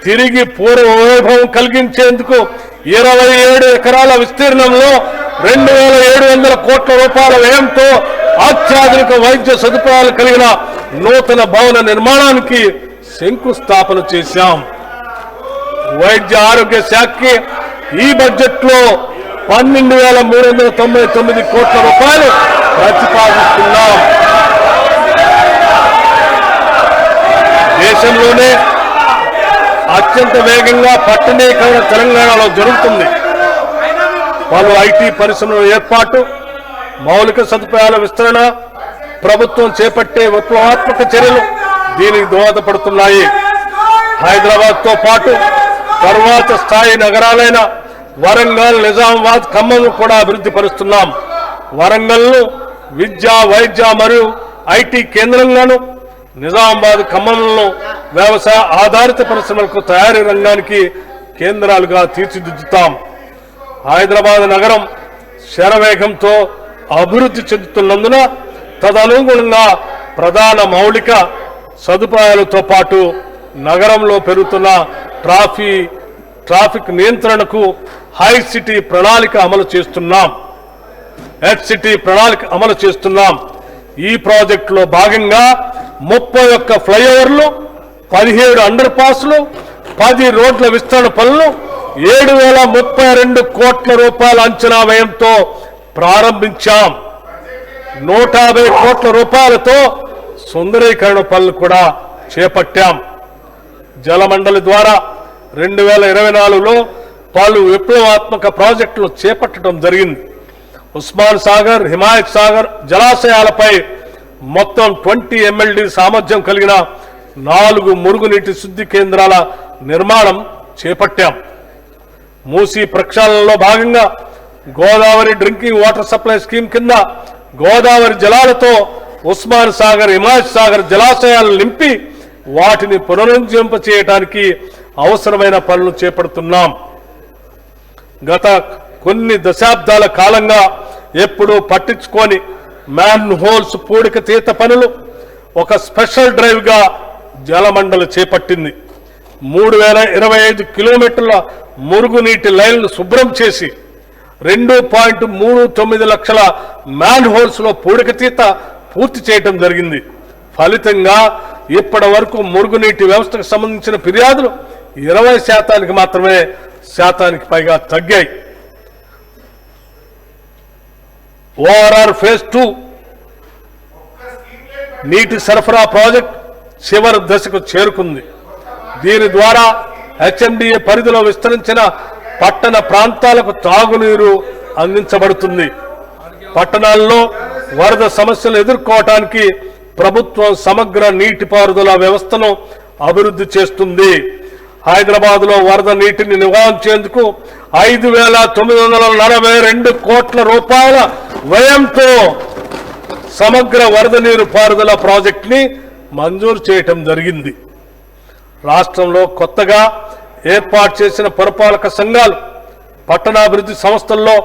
తిరిగి పూర్వ వైభవం కలిగించేందుకు 27 ఎకరాల విస్తీర్ణంలో 2700 కోట్ల రూపాయల వ్యయంతో అత్యాధునిక వైద్య సదుపాయాలు కలిగిన నూతన భవన నిర్మాణానికి శంకుస్థాపన చేశాం. వైద్య ఆరోగ్య శాఖకి ఈ బడ్జెట్ లో 12,399 కోట్ల రూపాయలు ప్రతిపాదిస్తున్నాం. దేశంలోనే అత్యంత వేగంగా పట్టణీకరణ తెలంగాణలో జరుగుతుంది. పలు ఐటీ పరిశ్రమల ఏర్పాటు, మౌలిక సదుపాయాల విస్తరణ, ప్రభుత్వం చేపట్టే విప్లవాత్మక చర్యలు దీనికి దోహదపడుతున్నాయి. హైదరాబాద్ తో పాటు తర్వాత స్థాయి నగరాలైన వరంగల్, నిజామాబాద్, ఖమ్మం కూడా అభివృద్ధి పరుస్తున్నాం. వరంగల్ను విద్య, వైద్య మరియు ఐటీ కేంద్రంగాను, నిజామాబాద్, ఖమ్మంలో వ్యవసాయ ఆధారిత పరిశ్రమలకు తయారీ రంగానికి కేంద్రాలుగా తీర్చిదిద్దుతాం. హైదరాబాద్ నగరం శరవేగంతో అభివృద్ధి చెందుతున్నందున తదనుగుణంగా ప్రధాన మౌలిక సదుపాయాలతో పాటు నగరంలో పెరుగుతున్న ట్రాఫిక్ నియంత్రణకు హై సిటీ ప్రణాళిక అమలు చేస్తున్నాం. HCT ప్రణాళిక అమలు చేస్తున్నాం. ఈ ప్రాజెక్టులో భాగంగా 31 ఫ్లైఓవర్లు, 17 అండర్ పాస్లు, 10 రోడ్ల విస్తరణ పనులు 7,032 కోట్ల రూపాయల అంచనా వ్యయంతో ప్రారంభించాం. 150 కోట్ల రూపాయలతో సుందరీకరణ పనులు కూడా చేపట్టాం. జలమండలి ద్వారా 2024లో పలు విప్లవాత్మక ప్రాజెక్టులు చేపట్టడం జరిగింది. ఉస్మాన్ సాగర్, హిమాయత్ సాగర్ జలాశయాలపై మొత్తం 20 MLD సామర్థ్యం కలిగిన 4 మురుగునీటి శుద్ధి కేంద్రాల నిర్మాణం చేపట్టాం. మూసీ ప్రక్షాళనలో భాగంగా Godavari drinking water supply scheme కింద గోదావరి జలాలతో ఉస్మాన్ సాగర్, హిమాయత్ సాగర్ జలాశయాలను నింపి వాటిని పునరుజ్జీవింప చేయడానికి అవసరమైన పనులు చేపడుతున్నాం. గత కొన్ని దశాబ్దాల కాలంగా ఎప్పుడూ పట్టించుకొని మ్యాన్ హోల్స్ పూడిక తీత పనులు ఒక స్పెషల్ డ్రైవ్ గా జలమండలి చేపట్టింది. 3,025 కిలోమీటర్ల మురుగునీటి లైన్లు శుభ్రం చేసి 2.39 లక్షల మ్యాన్ హోల్స్ లో పూడిక తీత పూర్తి చేయడం జరిగింది. ఫలితంగా ఇప్పటి వరకు మురుగునీటి వ్యవస్థకు సంబంధించిన ఫిర్యాదులు 20% మాత్రమే శాతానికి పైగా తగ్గాయి. ORR ఫేజ్ 2 నీటి సరఫరా ప్రాజెక్ట్ చివరి దశకు చేరుకుంది. దీని ద్వారా HMDA పరిధిలో విస్తరించిన పట్టణ ప్రాంతాలకు తాగునీరు అందించబడుతుంది. పట్టణాల్లో వరద సమస్యలు ఎదుర్కోవటానికి ప్రభుత్వం సమగ్ర నీటిపారుదల వ్యవస్థను అభివృద్ధి చేస్తుంది. హైదరాబాద్ లో వరద నీటిని నివారించేందుకు 5,942 కోట్ల రూపాయల వ్యయంతో సమగ్ర వరద నీరు పారుదల ప్రాజెక్ట్ ని మంజూరు చేయటం జరిగింది. రాష్ట్రంలో కొత్తగా ఏర్పాటు చేసిన పురపాలక సంఘాలు పట్టణాభివృద్ధి సంస్థల్లో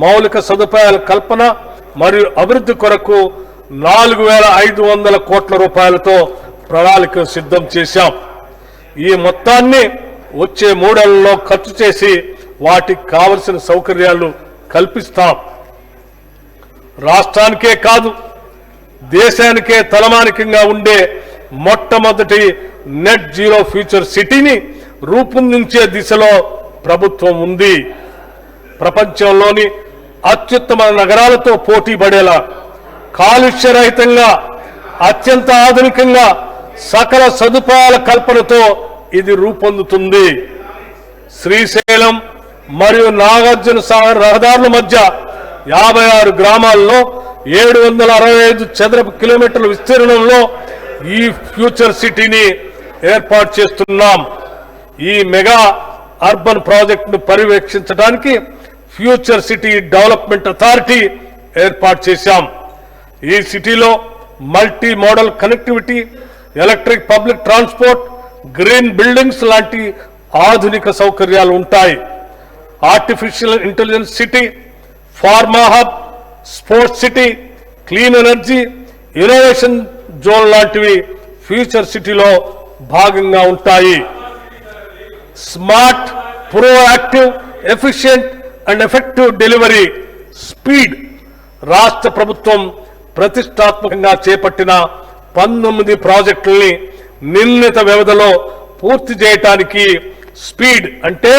మౌలిక సదుపాయాల కల్పన మరియు అభివృద్ధి కొరకు 4,500 కోట్ల రూపాయలతో ప్రణాళిక సిద్ధం చేశాం. ఈ మొత్తాన్ని వచ్చే 3 ఏళ్లలో ఖర్చు చేసి వాటికి కావలసిన సౌకర్యాలు కల్పిస్తాం. రాష్ట్రానికే కాదు దేశానికే తలమానికంగా ఉండే మొట్టమొదటి నెట్ జీరో ఫ్యూచర్ సిటీని రూపొందించే దిశలో ప్రభుత్వం ఉంది. ప్రపంచంలోని అత్యుత్తమ నగరాలతో పోటీ పడేలా కాలుష్యరహితంగా అత్యంత ఆధునికంగా సకల సదుపాయాల కల్పనతో ఇది రూపొందుతుంది. శ్రీశైలం మరియు నాగార్జున సాగర్ రహదారుల మధ్య 56 గ్రామాల్లో 765 చదరపు కిలోమీటర్ల విస్తీర్ణంలో ఈ ఫ్యూచర్ సిటీని ఏర్పాటు చేస్తున్నాం. ఈ మెగా అర్బన్ ప్రాజెక్టును పర్యవేక్షించడానికి ఫ్యూచర్ సిటీ డెవలప్మెంట్ అథారిటీ ఏర్పాటు చేశాం. ఈ సిటీలో multi modal connectivity, electric public transport, green buildings లాంటి ఆధునిక సౌకర్యాలు ఉంటాయి. Artificial intelligence city, pharma hub, sports city, clean energy, innovation zone లాంటివి ఫ్యూచర్ సిటీలో భాగంగా ఉంటాయి. Smart, proactive, efficient and effective delivery speed రాష్ట్ర ప్రభుత్వం ప్రతిష్టాత్మకంగా చేపట్టిన 19 ప్రాజెక్టుల్ని నిర్ణీత వ్యవధిలో పూర్తి చేయడానికి స్పీడ్ అంటే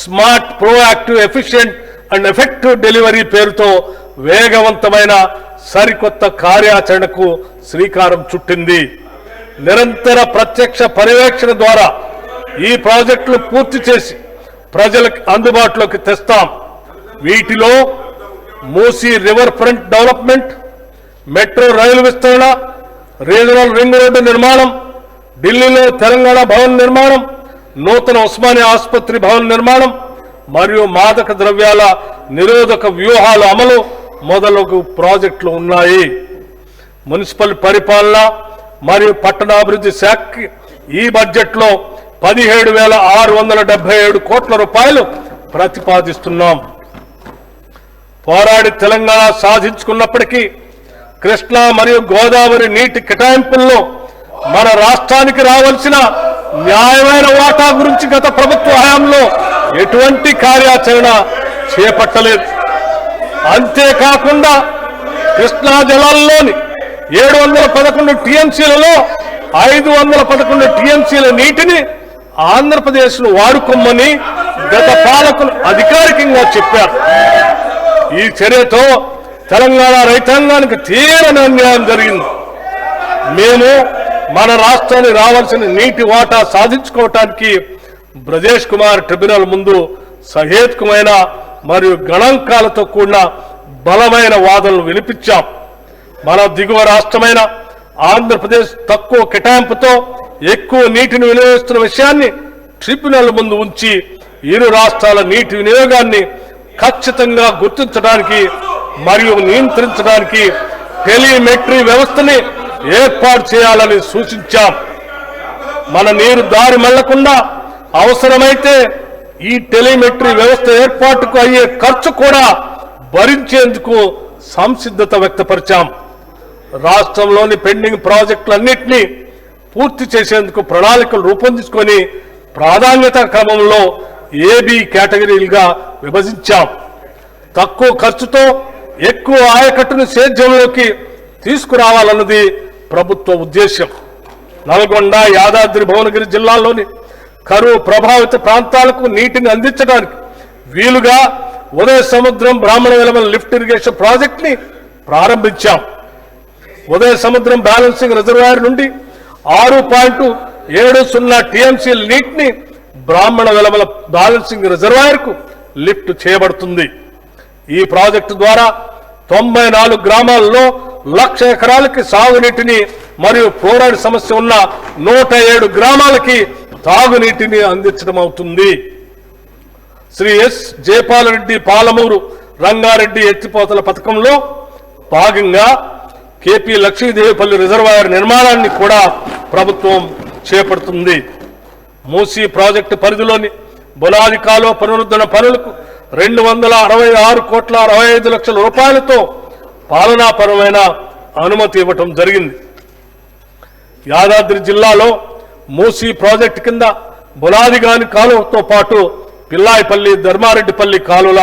smart, proactive, efficient and effective delivery పేరుతో వేగవంతమైన సరికొత్త కార్యాచరణకు శ్రీకారం చుట్టింది. నిరంతర ప్రత్యక్ష పర్యవేక్షణ ద్వారా ఈ ప్రాజెక్టులు పూర్తి చేసి ప్రజలకు అందుబాటులోకి తెస్తాం. వీటిలో Musi river front development, metro rail విస్తరణ, రీజనల్ రింగ్ రోడ్డు నిర్మాణం, ఢిల్లీలో తెలంగాణ భవన్ నిర్మాణం, నూతన ఉస్మానియా ఆసుపత్రి భవన్ నిర్మాణం మరియు మాదక ద్రవ్యాల నిరోధక వ్యూహాల అమలు మొదలగు ప్రాజెక్టులు ఉన్నాయి. మున్సిపల్ పరిపాలన మరియు పట్టణాభివృద్ధి శాఖకి ఈ బడ్జెట్లో 17,677 కోట్ల రూపాయలు ప్రతిపాదిస్తున్నాం. పోరాడి తెలంగాణ సాధించుకున్నప్పటికీ కృష్ణా మరియు గోదావరి నీటి కేటాయింపుల్లో మన రాష్ట్రానికి రావాల్సిన న్యాయమైన వాటా గురించి గత ప్రభుత్వ హయాంలో ఎటువంటి కార్యాచరణ చేపట్టలేదు. అంతేకాకుండా కృష్ణా జలాల్లోని 711 టీఎంసీలలో 511 టీఎంసీల నీటిని ఆంధ్రప్రదేశ్ను వాడుకోమని గత పాలకులు అధికారికంగా చెప్పారు. ఈ చర్యతో తెలంగాణ రైతాంగానికి తీవ్ర అన్యాయం జరిగింది. మేము మన రాష్ట్రానికి రావాల్సిన నీటి వాటా సాధించుకోవటానికి బ్రజేష్ కుమార్ ట్రిబ్యునల్ ముందు సహేతుకమైన మరియు గణాంకాలతో కూడిన బలమైన వాదనలు వినిపించాం. మన దిగువ రాష్ట్రమైన ఆంధ్రప్రదేశ్ తక్కువ కేటాయింపుతో ఎక్కువ నీటిని వినియోగిస్తున్న విషయాన్ని ట్రిబ్యునల్ ముందు ఉంచి ఇరు రాష్ట్రాల నీటి వినియోగాన్ని ఖచ్చితంగా గుర్తించడానికి మరియు నియంత్రించడానికి టెలిమెట్రీ వ్యవస్థని ఏర్పాటు చేయాలని సూచించాం. మన నీరు దారి మళ్లకుండా అవసరమైతే ఈ టెలిమెట్రీ వ్యవస్థ ఏర్పాటుకు అయ్యే ఖర్చు కూడా భరించేందుకు సంసిద్ధత వ్యక్తపరిచాం. రాష్ట్రంలోని పెండింగ్ ప్రాజెక్టులన్నింటినీ పూర్తి చేసేందుకు ప్రణాళికలు రూపొందించుకొని ప్రాధాన్యత క్రమంలో ఏబీ కేటగిరీలుగా విభజించాం. తక్కువ ఖర్చుతో ఎక్కువ ఆయకట్టును సేద్యంలోకి తీసుకురావాలన్నది ప్రభుత్వ ఉద్దేశం. నల్గొండ, యాదాద్రి భువనగిరి జిల్లాల్లోని కరువు ప్రభావిత ప్రాంతాలకు నీటిని అందించడానికి వీలుగా ఉదయ సముద్రం బ్రాహ్మణ వెలమల లిఫ్ట్ ఇరిగేషన్ ప్రాజెక్ట్ ని ప్రారంభించాం. ఉదయ సముద్రం బ్యాలెన్సింగ్ రిజర్వాయర్ నుండి 6.70 టీఎంసీల నీటిని బ్రాహ్మణ వెలమల బ్యాలెన్సింగ్ రిజర్వాయర్ కు లిఫ్ట్ చేయబడుతుంది. ఈ ప్రాజెక్టు ద్వారా 94 గ్రామాల్లో 1,00,000 ఎకరాలకి సాగునీటిని మరియు ఫ్లోరైడ్ సమస్య ఉన్న 107 గ్రామాలకి తాగునీటిని అందించడం అవుతుంది. శ్రీ ఎస్ జయపాలరెడ్డి పాలమూరు రంగారెడ్డి ఎత్తిపోతల పథకంలో భాగంగా కేపీ లక్ష్మీదేవిపల్లి రిజర్వాయర్ నిర్మాణాన్ని కూడా ప్రభుత్వం చేపడుతుంది. మూసీ ప్రాజెక్టు పరిధిలోని బులాది కాలువ పునరుద్ధరణ పనులకు 266,65,00,000 రూపాయలతో పాలనాపరమైన అనుమతి ఇవ్వటం జరిగింది. యాదాద్రి జిల్లాలో మూసీ ప్రాజెక్టు కింద బులాదిగాని కాలువతో పాటు పిల్లాయిపల్లి, ధర్మారెడ్డిపల్లి కాలువల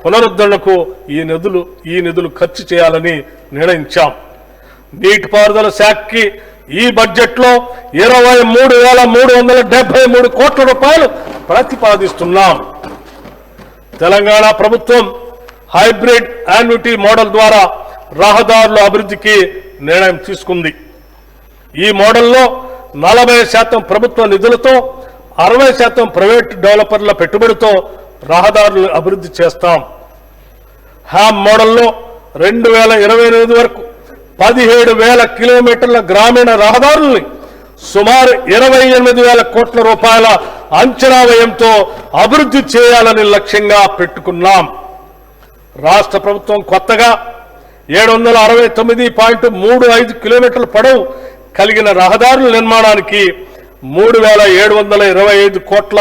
పునరుద్ధరణకు ఈ నిధులు ఖర్చు చేయాలని నిర్ణయించాం. నీటిపారుదల శాఖకి ఈ బడ్జెట్లో 23,373 కోట్ల రూపాయలు ప్రతిపాదిస్తున్నాం. తెలంగాణ ప్రభుత్వం హైబ్రిడ్ యాన్యుటీ మోడల్ ద్వారా రహదారుల అభివృద్ధికి నిర్ణయం తీసుకుంది. ఈ మోడల్లో 40% ప్రభుత్వ నిధులతో 60% ప్రైవేట్ డెవలపర్ల పెట్టుబడితో రహదారులు అభివృద్ధి చేస్తాం. హ్యామ్ మోడల్లో 2028 వరకు 17,000 కిలోమీటర్ల గ్రామీణ రహదారుల్ని సుమారు 28,000 కోట్ల రూపాయల అంచనా వ్యయంతో అభివృద్ధి చేయాలని లక్ష్యంగా పెట్టుకున్నాం. రాష్ట్ర ప్రభుత్వం కొత్తగా 769.35 కిలోమీటర్ల పొడవు కలిగిన రహదారుల నిర్మాణానికి 3,725 కోట్ల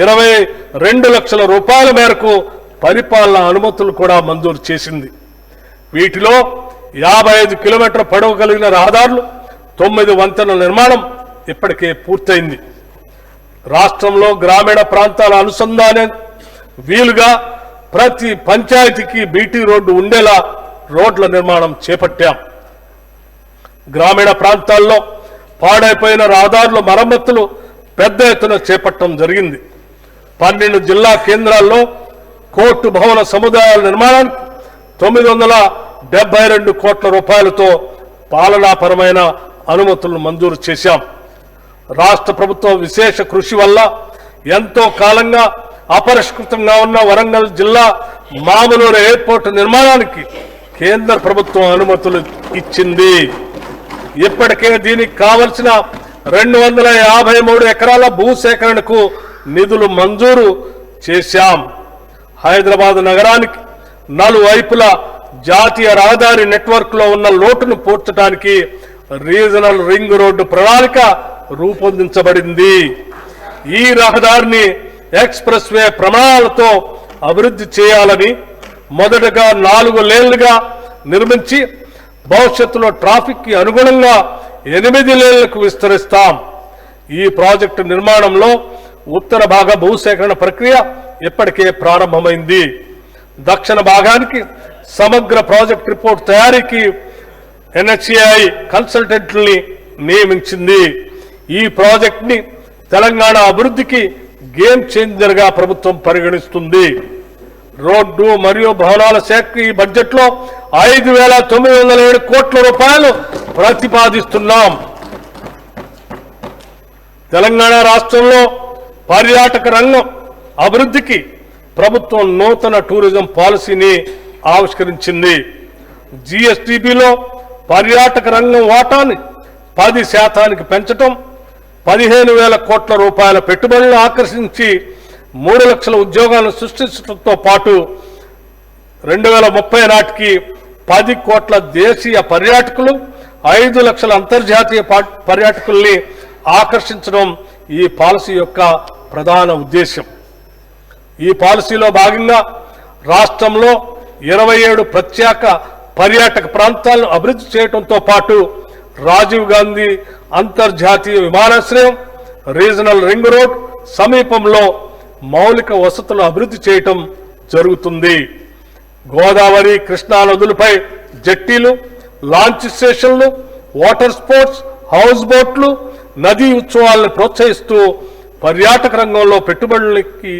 22 లక్షల రూపాయల మేరకు పరిపాలన అనుమతులు కూడా మంజూరు చేసింది. వీటిలో 55 కిలోమీటర్ల పొడవు కలిగిన రహదారులు 9 వంతెనల నిర్మాణం ఇప్పటికే పూర్తయింది. రాష్ట్రంలో గ్రామీణ ప్రాంతాల అనుసంధానం వీలుగా ప్రతి పంచాయతీకి బీటీ రోడ్డు ఉండేలా రోడ్ల నిర్మాణం చేపట్టాం. గ్రామీణ ప్రాంతాల్లో పాడైపోయిన రహదారుల మరమ్మతులు పెద్ద ఎత్తున చేపట్టడం జరిగింది. 12 జిల్లా కేంద్రాల్లో కోర్టు భవన సముదాయాల నిర్మాణానికి 972 కోట్ల రూపాయలతో పాలనాపరమైన అనుమతులను మంజూరు చేశాం. రాష్ట్ర ప్రభుత్వం విశేష కృషి వల్ల ఎంతో కాలంగా అపరిష్కృతంగా ఉన్న వరంగల్ జిల్లా మామూలు ఎయిర్పోర్టు నిర్మాణానికి కేంద్ర ప్రభుత్వం అనుమతులు ఇచ్చింది. ఇప్పటికే దీనికి కావలసిన 253 ఎకరాల భూసేకరణకు నిధులు మంజూరు చేశాం. హైదరాబాద్ నగరానికి నలువైపులా జాతీయ రహదారి నెట్వర్క్ లో ఉన్న లోటును పూడ్చడానికి రీజనల్ రింగ్ రోడ్డు ప్రణాళిక రూపొందించబడింది. ఈ రహదారిని ఎక్స్ప్రెస్ వే ప్రమాణాలతో అభివృద్ధి చేయాలని మొదటగా 4 లేన్లుగా నిర్మించి భవిష్యత్తులో ట్రాఫిక్ కి అనుగుణంగా 8 లేన్లకు విస్తరిస్తాం. ఈ ప్రాజెక్టు నిర్మాణంలో ఉత్తర భాగ భూసేకరణ ప్రక్రియ ఇప్పటికే ప్రారంభమైంది. దక్షిణ భాగానికి సమగ్ర ప్రాజెక్ట్ రిపోర్ట్ తయారీకి NHAI కన్సల్టెంట్లని నియమించింది. ఈ ప్రాజెక్ట్ ని తెలంగాణ అభివృద్ధికి గేమ్ చేంజర్ గా ప్రభుత్వం పరిగణిస్తుంది. రోడ్డు మరియు భవనాల శాఖ ఈ బడ్జెట్ లో 5,907 కోట్ల రూపాయలు ప్రతిపాదిస్తున్నాం. తెలంగాణ రాష్ట్రంలో పర్యాటక రంగం అభివృద్ధికి ప్రభుత్వం నూతన టూరిజం పాలసీని ఆవిష్కరించింది. GSTBలో పర్యాటక రంగం వాటాని 10% పెంచడం, 15,000 కోట్ల రూపాయల పెట్టుబడులను ఆకర్షించి 3 లక్షల ఉద్యోగాలను సృష్టించడంతో పాటు 2030 నాటికి 10 కోట్ల దేశీయ పర్యాటకులు, 5 లక్షల అంతర్జాతీయ పర్యాటకుల్ని ఆకర్షించడం ఈ పాలసీ యొక్క ప్రధాన ఉద్దేశం. ఈ పాలసీలో భాగంగా రాష్ట్రంలో 27 ప్రత్యేక పర్యాటక ప్రాంతాలను అభివృద్ధి చేయడంతో పాటు రాజీవ్ గాంధీ అంతర్జాతీయ విమానాశ్రయం, రీజనల్ రింగ్ రోడ్ సమీపంలో మౌలిక వసతులు అభివృద్ధి చేయటం జరుగుతుంది. గోదావరి, కృష్ణా నదులపై జట్టీలు, లాంచ్ స్టేషన్లు, వాటర్ స్పోర్ట్స్, హౌస్ బోట్లు, నదీ ఉత్సవాలను ప్రోత్సహిస్తూ పర్యాటక రంగంలో పెట్టుబడులకి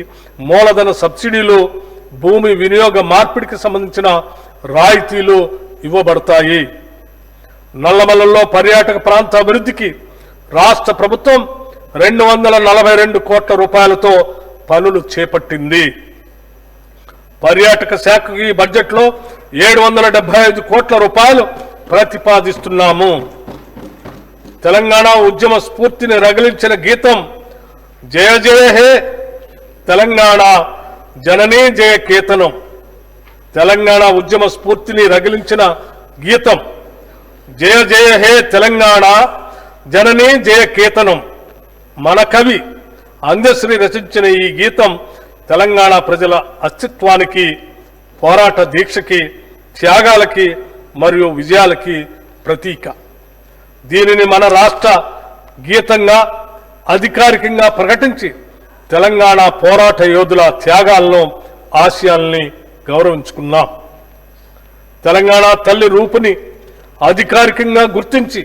మూలధన సబ్సిడీలు, భూమి వినియోగ మార్పిడికి సంబంధించిన రాయితీలు ఇవ్వబడతాయి. నల్లమలలో పర్యాటక ప్రాంత అభివృద్ధికి రాష్ట్ర ప్రభుత్వం 242 కోట్ల రూపాయలతో పనులు చేపట్టింది. పర్యాటక శాఖకు ఈ బడ్జెట్లో 775 కోట్ల రూపాయలు ప్రతిపాదిస్తున్నాము. తెలంగాణ ఉద్యమ స్ఫూర్తిని రగిలించిన గీతం జయ జయ హే తెలంగాణ జననీ జయ కేతనం. తెలంగాణ ఉద్యమ స్ఫూర్తిని రగిలించిన గీతం జయ జయ హే తెలంగాణ జననీ జయ కేతనం. మన కవి అందశ్రీ రచించిన ఈ గీతం తెలంగాణ ప్రజల అస్తిత్వానికి, పోరాట దీక్షకి, త్యాగాలకి మరియు విజయాలకి ప్రతీక. దీనిని మన రాష్ట్ర గీతంగా అధికారికంగా ప్రకటించి తెలంగాణ పోరాట యోధుల త్యాగాలను, ఆశయాల్ని గౌరవించుకున్నాం. తెలంగాణ తల్లి రూపుని అధికారికంగా గుర్తించి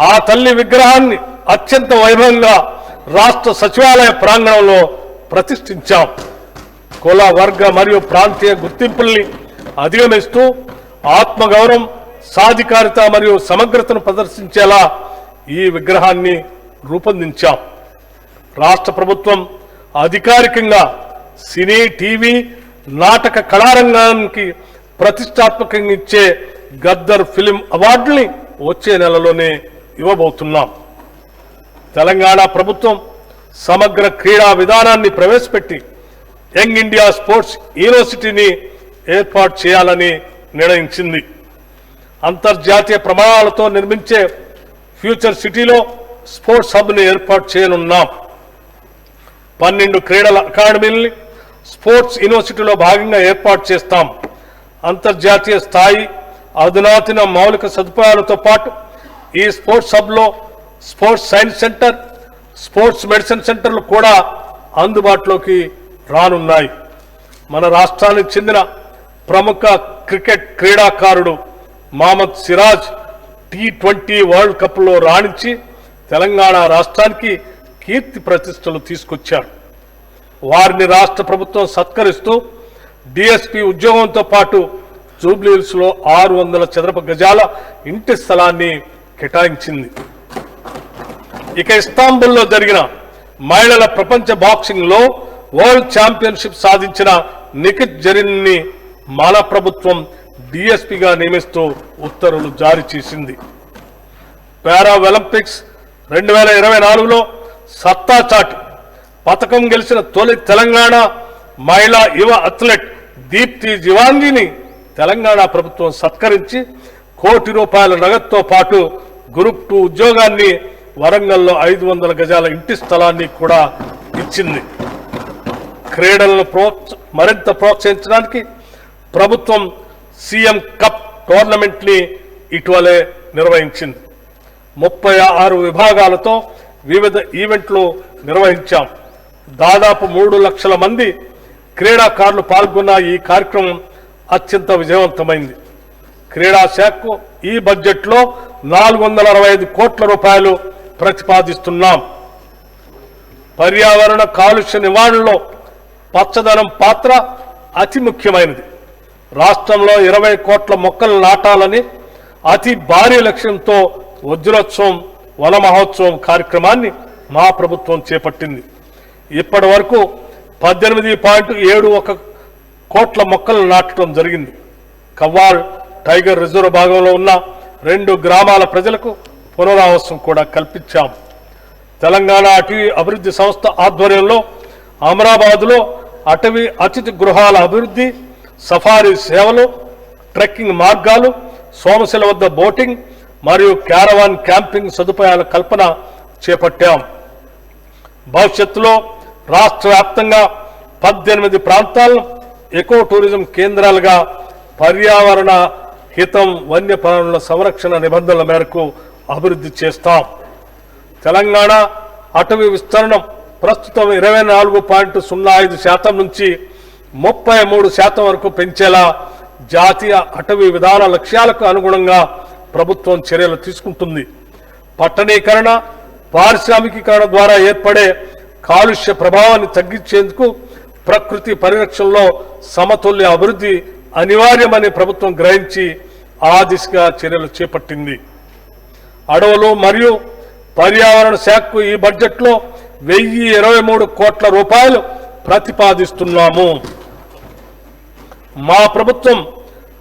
ఆ తల్లి విగ్రహాన్ని అత్యంత వైభవంగా రాష్ట్ర సచివాలయ ప్రాంగణంలో ప్రతిష్ఠించాం. కుల, వర్గ మరియు ప్రాంతీయ గుర్తింపుల్ని అధిగమిస్తూ ఆత్మగౌరవం, సాధికారిత మరియు సమగ్రతను ప్రదర్శించేలా ఈ విగ్రహాన్ని రూపొందించాం. రాష్ట్ర ప్రభుత్వం అధికారికంగా సినీ, టీవీ, నాటక కళారంగానికి ప్రతిష్టాత్మకంగా ఇచ్చే గద్దర్ ఫిలిం అవార్డుని వచ్చే నెలలోనే ఇవ్వబోతున్నాం. తెలంగాణ ప్రభుత్వం సమగ్ర క్రీడా విధానాన్ని ప్రవేశపెట్టి యంగ్ ఇండియా స్పోర్ట్స్ యూనివర్సిటీని ఏర్పాటు చేయాలని నిర్ణయించింది. అంతర్జాతీయ ప్రమాణాలతో నిర్మించే ఫ్యూచర్ సిటీలో స్పోర్ట్స్ హబ్ని ఏర్పాటు చేయనున్నాం. 12 క్రీడల అకాడమీల్ని స్పోర్ట్స్ యూనివర్సిటీలో భాగంగా ఏర్పాటు చేస్తాం. అంతర్జాతీయ స్థాయి అధునాతన మౌలిక సదుపాయాలతో పాటు ఈ స్పోర్ట్స్ హబ్లో sports science centre, sports medicine సెంటర్లు కూడా అందుబాటులోకి రానున్నాయి. మన రాష్ట్రానికి చెందిన ప్రముఖ క్రికెట్ క్రీడాకారుడు మహమ్మద్ సిరాజ్ T20 వరల్డ్ కప్లో రాణించి తెలంగాణ రాష్ట్రానికి కీర్తి ప్రతిష్టలు తీసుకొచ్చారు. వారిని రాష్ట్ర ప్రభుత్వం సత్కరిస్తూ DSP ఉద్యోగంతో పాటు జూబ్లీహిల్స్లో 600 చదరపు గజాల ఇంటి స్థలాన్ని కేటాయించింది. ఇక ఇస్తాంబుల్లో జరిగిన మహిళల ప్రపంచ బాక్సింగ్లో వరల్డ్ ఛాంపియన్షిప్ సాధించిన నిఖిత్ జరీన్ని మన ప్రభుత్వం DSPగా నియమిస్తూ ఉత్తర్వులు జారీ చేసింది. పారా ఒలింపిక్స్ 2024లో సత్తా చాటి పతకం గెలిచిన తొలి తెలంగాణ మహిళా యువ అథ్లెట్ దీప్తి జివాంగిని తెలంగాణ ప్రభుత్వం సత్కరించి ₹1 కోటి నగదుతో పాటు గ్రూప్ 2 ఉద్యోగాన్ని, వరంగల్లో 500 గజాల ఇంటి స్థలాన్ని కూడా ఇచ్చింది. క్రీడలను మరింత ప్రోత్సహించడానికి ప్రభుత్వం సీఎం కప్ టోర్నమెంట్ని ఇటీవలే నిర్వహించింది. 36 విభాగాలతో వివిధ ఈవెంట్లు నిర్వహించాం. దాదాపు 3 లక్షల మంది క్రీడాకారులు పాల్గొన్న ఈ కార్యక్రమం అత్యంత విజయవంతమైంది. క్రీడా శాఖకు ఈ బడ్జెట్లో ₹465 కోట్ల ప్రతిపాదిస్తున్నాం. పర్యావరణ కాలుష్య నివారణలో పచ్చదనం పాత్ర అతి ముఖ్యమైనది. రాష్ట్రంలో 20 కోట్ల మొక్కలు నాటాలని అతి భారీ లక్ష్యంతో వజ్రోత్సవం, వన మహోత్సవం కార్యక్రమాన్ని మా ప్రభుత్వం చేపట్టింది. ఇప్పటి వరకు 18.71 కోట్ల మొక్కలు నాటడం జరిగింది. కవ్వాల్ టైగర్ రిజర్వ్ భాగంలో ఉన్న 2 గ్రామాల ప్రజలకు పునరావాసం కూడా కల్పించాం. తెలంగాణ అటవీ అభివృద్ధి సంస్థ ఆధ్వర్యంలో అమరాబాద్లో అటవీ అతిథి గృహాల అభివృద్ధి, సఫారీ సేవలు, ట్రెక్కింగ్ మార్గాలు, సోమశిల వద్ద బోటింగ్ మరియు క్యారవాన్ క్యాంపింగ్ సదుపాయాల కల్పన చేపట్టాం. భవిష్యత్తులో రాష్ట్ర వ్యాప్తంగా 18 ప్రాంతాలను ఎకో టూరిజం కేంద్రాలుగా పర్యావరణ హితం, వన్యప్రాణుల సంరక్షణ నిబంధనల మేరకు అభివృద్ధి చేస్తాం. తెలంగాణ అటవీ విస్తరణం ప్రస్తుతం 24.05% నుంచి 33% వరకు పెంచేలా జాతీయ అటవీ విధాన లక్ష్యాలకు అనుగుణంగా ప్రభుత్వం చర్యలు తీసుకుంటుంది. పట్టణీకరణ, పారిశ్రామికీకరణ ద్వారా ఏర్పడే కాలుష్య ప్రభావాన్ని తగ్గించేందుకు ప్రకృతి పరిరక్షణలో సమతుల్య అభివృద్ధి అనివార్యమని ప్రభుత్వం గ్రహించి ఆ దిశగా చర్యలు చేపట్టింది. అడవులు మరియు పర్యావరణ శాఖకు ఈ బడ్జెట్లో ₹1023 కోట్ల ప్రతిపాదిస్తున్నాము. మా ప్రభుత్వం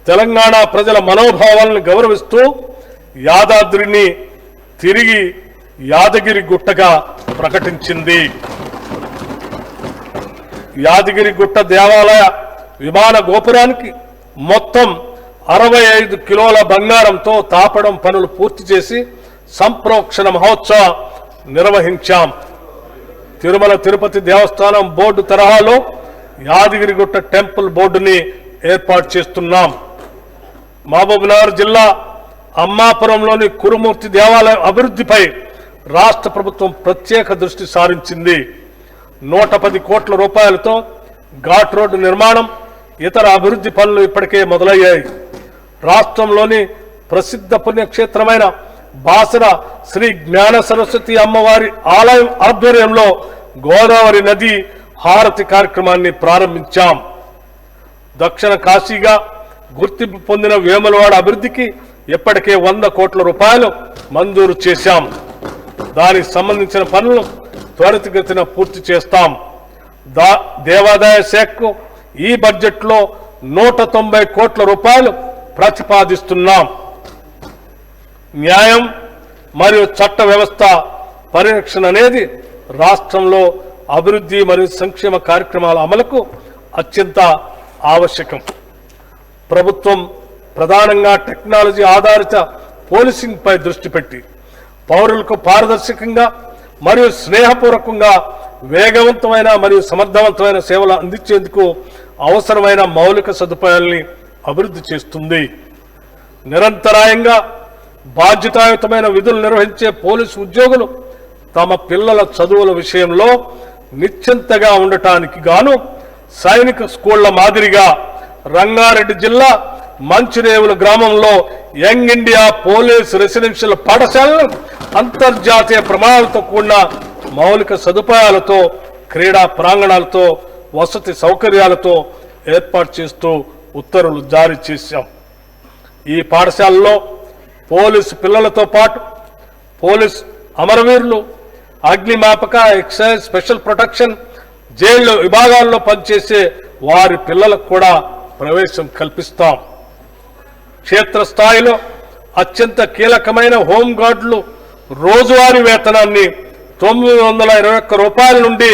తెలంగాణ ప్రజల మనోభావాలను గౌరవిస్తూ యాదాద్రిని తిరిగి యాదగిరి గుట్టగా ప్రకటించింది. యాదగిరి గుట్ట దేవాలయ విమాన గోపురానికి మొత్తం 65 కిలోల బంగారంతో తాపడం పనులు పూర్తి చేసి సంప్రోక్షణ మహోత్సవ నిర్వహించాం. తిరుమల తిరుపతి దేవస్థానం బోర్డు తరహాలో యాదగిరిగుట్ట టెంపుల్ బోర్డుని ఏర్పాటు చేస్తున్నాం. మహబూబ్నగర్ జిల్లా అమ్మాపురంలోని కురుమూర్తి దేవాలయం అభివృద్ధిపై రాష్ట్ర ప్రభుత్వం ప్రత్యేక దృష్టి సారించింది. 110 కోట్ల రూపాయలతో ఘాట్ రోడ్డు నిర్మాణం, ఇతర అభివృద్ధి పనులు ఇప్పటికే మొదలయ్యాయి. రాష్ట్రంలోని ప్రసిద్ధ పుణ్యక్షేత్రమైన బాసర శ్రీ జ్ఞాన సరస్వతి అమ్మవారి ఆలయం ఆధ్వర్యంలో గోదావరి నది హారతి కార్యక్రమాన్ని ప్రారంభించాం. దక్షిణ కాశీగా గుర్తింపు పొందిన వేములవాడ అభివృద్ధికి ఇప్పటికే ₹100 కోట్ల మంజూరు చేశాం. దానికి సంబంధించిన పనులు త్వరితగతిన పూర్తి చేస్తాం. దేవాదాయ శాఖకు ఈ బడ్జెట్లో ₹190 కోట్ల ప్రతిపాదిస్తున్నాం. న్యాయం మరియు చట్ట వ్యవస్థ పరిరక్షణ అనేది రాష్ట్రంలో అభివృద్ధి మరియు సంక్షేమ కార్యక్రమాల అమలుకు అత్యంత ఆవశ్యకం. ప్రభుత్వం ప్రధానంగా టెక్నాలజీ ఆధారిత పోలీసింగ్ పై దృష్టి పెట్టి పౌరులకు పారదర్శకంగా మరియు స్నేహపూర్వకంగా వేగవంతమైన మరియు సమర్థవంతమైన సేవలు అందించేందుకు అవసరమైన మౌలిక సదుపాయాల్ని అభివృద్ధి చేస్తుంది. నిరంతరాయంగా బాధ్యతాయుతమైన విధులు నిర్వహించే పోలీసు ఉద్యోగులు తమ పిల్లల చదువుల విషయంలో నిశ్చింతగా ఉండటానికి గాను సైనిక స్కూళ్ల మాదిరిగా రంగారెడ్డి జిల్లా మంచిరేవుల గ్రామంలో యంగ్ ఇండియా పోలీస్ రెసిడెన్షియల్ పాఠశాలను అంతర్జాతీయ ప్రమాణాలతో కూడిన మౌలిక సదుపాయాలతో క్రీడా ప్రాంగణాలతో వసతి సౌకర్యాలతో ఏర్పాటు చేస్తూ ఉత్తర్వులు జారీ చేశాం. ఈ పాఠశాలలో పోలీసు పిల్లలతో పాటు పోలీస్ అమరవీరులు, అగ్నిమాపక, ఎక్సైజ్, స్పెషల్ ప్రొటెక్షన్, జైలు విభాగాల్లో పనిచేసే వారి పిల్లలకు కూడా ప్రవేశం కల్పిస్తాం. క్షేత్రస్థాయిలో అత్యంత కీలకమైన హోంగార్డులు రోజువారీ వేతనాన్ని 921 రూపాయల నుండి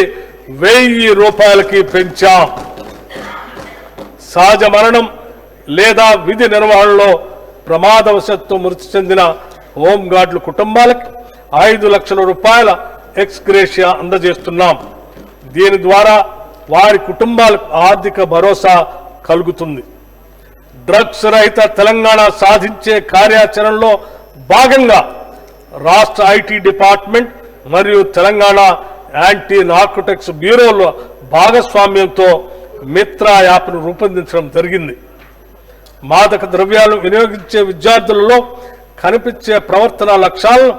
1000 రూపాయలకి పెంచాం. సహజ మరణం లేదా విధి నిర్వహణలో ప్రమాదవశత్తు మృతి చెందిన హోంగార్డుల కుటుంబాలకు 5 లక్షల రూపాయల ఎక్స్గ్రేషియా అందజేస్తున్నాం. దీని ద్వారా వారి కుటుంబాలకు ఆర్థిక భరోసా కలుగుతుంది. డ్రగ్స్ రహిత తెలంగాణ సాధించే కార్యాచరణలో భాగంగా రాష్ట్ర ఐటీ డిపార్ట్మెంట్ మరియు తెలంగాణ యాంటీ నార్కోటిక్స్ బ్యూరోల భాగస్వామ్యంతో మిత్ర యాప్ను రూపొందించడం జరిగింది. మాదక ద్రవ్యాలు వినియోగించే విద్యార్థులలో కనిపించే ప్రవర్తన లక్ష్యాలను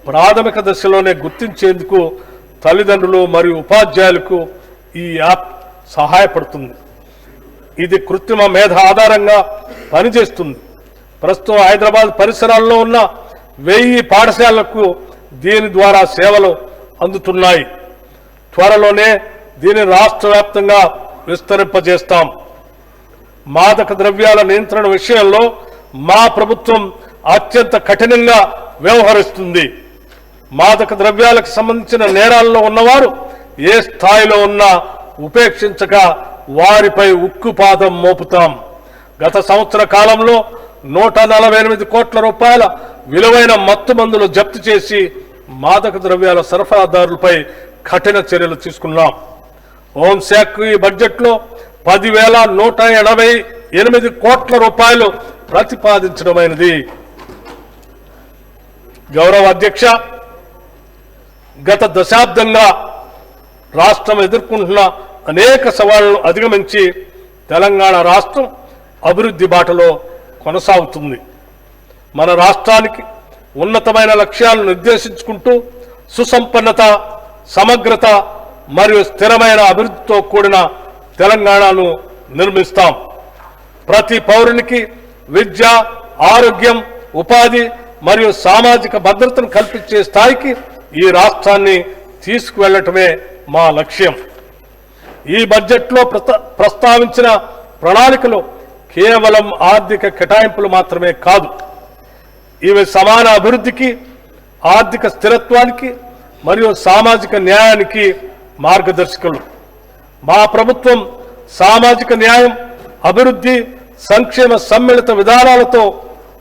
ప్రాథమిక దశలోనే గుర్తించేందుకు తల్లిదండ్రులు మరియు ఉపాధ్యాయులకు ఈ యాప్ సహాయపడుతుంది. ఇది కృత్రిమ మేధ ఆధారంగా పనిచేస్తుంది. ప్రస్తుతం హైదరాబాద్ పరిసరాల్లో ఉన్న 1000 పాఠశాలలకు దీని ద్వారా సేవలు అందుతున్నాయి. త్వరలోనే దీన్ని రాష్ట్ర వ్యాప్తంగా విస్తరింపజేస్తాం. మాదక ద్రవ్యాల నియంత్రణ విషయంలో మా ప్రభుత్వం అత్యంత కఠినంగా వ్యవహరిస్తుంది. మాదక ద్రవ్యాలకు సంబంధించిన నేరాల్లో ఉన్నవారు ఏ స్థాయిలో ఉన్నా ఉపేక్షించక వారిపై ఉక్కుపాదం మోపుతాం. గత సంవత్సర కాలంలో 148 కోట్ల రూపాయల విలువైన మత్తు మందులు జప్తు చేసి మాదక ద్రవ్యాల సరఫరాదారులపై కఠిన చర్యలు తీసుకున్నాం. హోంశాఖ ఈ బడ్జెట్లో 10,188 కోట్ల రూపాయలు ప్రతిపాదించడమైనది. గౌరవ అధ్యక్ష, గత దశాబ్దంగా రాష్ట్రం ఎదుర్కొంటున్న అనేక సవాళ్లను అధిగమించి తెలంగాణ రాష్ట్రం అభివృద్ధి బాటలో కొనసాగుతుంది. మన రాష్ట్రానికి ఉన్నతమైన లక్ష్యాలను నిర్దేశించుకుంటూ సుసంపన్నత, సమగ్రత మరియు స్థిరమైన అభివృద్ధితో కూడిన తెలంగాణను నిర్మిస్తాం. ప్రతి పౌరునికి విద్య, ఆరోగ్యం, ఉపాధి మరియు సామాజిక భద్రతను కల్పించే స్థాయికి ఈ రాష్ట్రాన్ని తీసుకువెళ్లటమే మా లక్ష్యం. ఈ బడ్జెట్లో ప్రస్తావించిన ప్రణాళికలు కేవలం ఆర్థిక కేటాయింపులు మాత్రమే కాదు, ఇవి సమాన అభివృద్ధికి, ఆర్థిక స్థిరత్వానికి మరియు సామాజిక న్యాయానికి మార్గదర్శకులు. మా ప్రభుత్వం సామాజిక న్యాయం, అభివృద్ధి, సంక్షేమ సమ్మిళిత విధానాలతో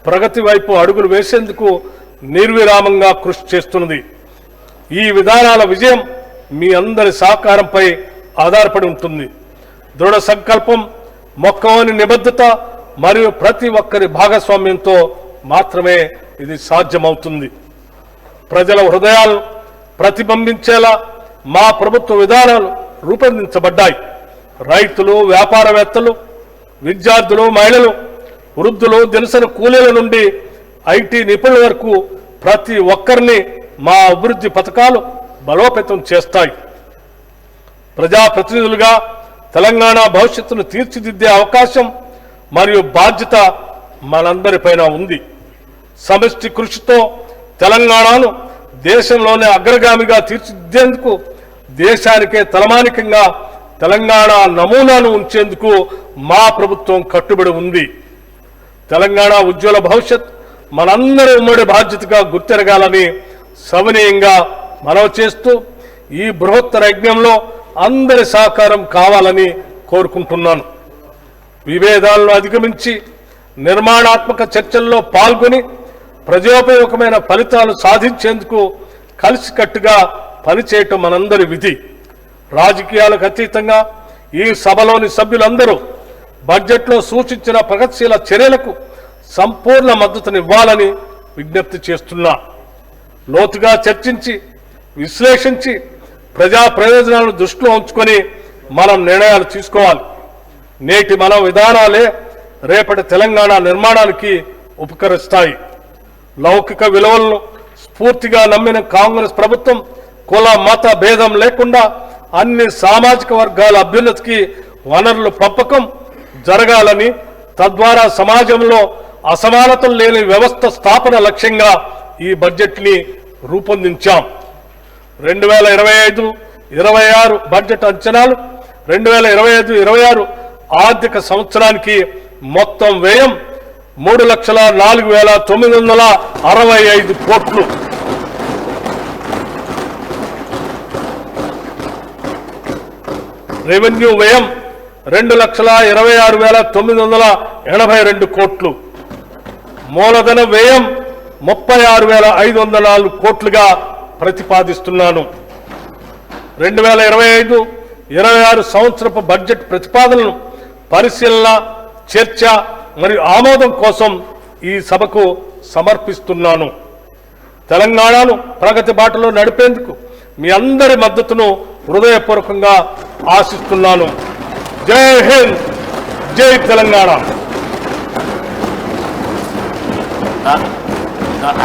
ప్రగతి వైపు అడుగులు వేసేందుకు నిర్విరామంగా కృషి చేస్తున్నది. ఈ విధానాల విజయం మీ అందరి సహకారంపై ఆధారపడి ఉంటుంది. దృఢ సంకల్పం, మొక్కవని నిబద్ధత మరియు ప్రతి ఒక్కరి భాగస్వామ్యంతో మాత్రమే ఇది సాధ్యమవుతుంది. ప్రజల హృదయాలను ప్రతిబింబించేలా మా ప్రభుత్వ విధానాలు రూపొందించబడ్డాయి. రైతులు, వ్యాపారవేత్తలు, విద్యార్థులు, మహిళలు, వృద్ధులు, దినసరి కూలీల నుండి ఐటీ నిపుణుల వరకు ప్రతి ఒక్కరిని మా అభివృద్ధి పథకాలు బలోపేతం చేస్తాయి. ప్రజాప్రతినిధులుగా తెలంగాణ భవిష్యత్తును తీర్చిదిద్దే అవకాశం మరియు బాధ్యత మనందరిపైన ఉంది. సమిష్టి కృషితో తెలంగాణను దేశంలోనే అగ్రగామిగా తీర్చిదిద్దేందుకు, దేశానికే తలమానికంగా తెలంగాణ నమూనాను ఉంచేందుకు మా ప్రభుత్వం కట్టుబడి ఉంది. తెలంగాణ ఉజ్వల భవిష్యత్ మనందరి ఉమ్మడి బాధ్యతగా గుర్తెరగాలని సవినయంగా మనవి చేస్తూ ఈ బృహత్తర యజ్ఞంలో అందరి సహకారం కావాలని కోరుకుంటున్నాను. విభేదాలను అధిగమించి నిర్మాణాత్మక చర్చల్లో పాల్గొని ప్రజోపయోగమైన ఫలితాలు సాధించేందుకు కలిసికట్టుగా పనిచేయటం మనందరి విధి. రాజకీయాలకు అతీతంగా ఈ సభలోని సభ్యులందరూ బడ్జెట్లో సూచించిన ప్రగతిశీల చర్యలకు సంపూర్ణ మద్దతునివ్వాలని విజ్ఞప్తి చేస్తున్నా. లోతుగా చర్చించి విశ్లేషించి ప్రజా ప్రయోజనాలను దృష్టిలో ఉంచుకొని మనం నిర్ణయాలు తీసుకోవాలి. నేటి మన విధానాలే రేపటి తెలంగాణ నిర్మాణానికి ఉపకరిస్తాయి. లౌకిక విలువలను స్ఫూర్తిగా నమ్మిన కాంగ్రెస్ ప్రభుత్వం కుల మత భేదం లేకుండా అన్ని సామాజిక వర్గాల అభ్యున్నతికి వనరుల పంపకం జరగాలని, తద్వారా సమాజంలో అసమానతలు లేని వ్యవస్థ స్థాపన లక్ష్యంగా ఈ బడ్జెట్ని రూపొందించాం. 2025-26 బడ్జెట్ అంచనాలు 2025-26 ఆర్థిక సంవత్సరానికి మొత్తం వ్యయం 3,04,965 కోట్లు. రెవెన్యూ వ్యయం 2,26,982 కోట్లు. మూలధన వ్యయం 36,504 కోట్లుగా ప్రతిపాదిస్తున్నాను. 2025-26 సంవత్సరపు బడ్జెట్ ప్రతిపాదనలను పరిశీలన, చర్చ మరియు ఆమోదం కోసం ఈ సభకు సమర్పిస్తున్నాను. తెలంగాణను ప్రగతి బాటలో నడిపేందుకు మీ అందరి మద్దతును హృదయపూర్వకంగా ఆశిస్తున్నాను. జై హింద్, జై తెలంగాణ.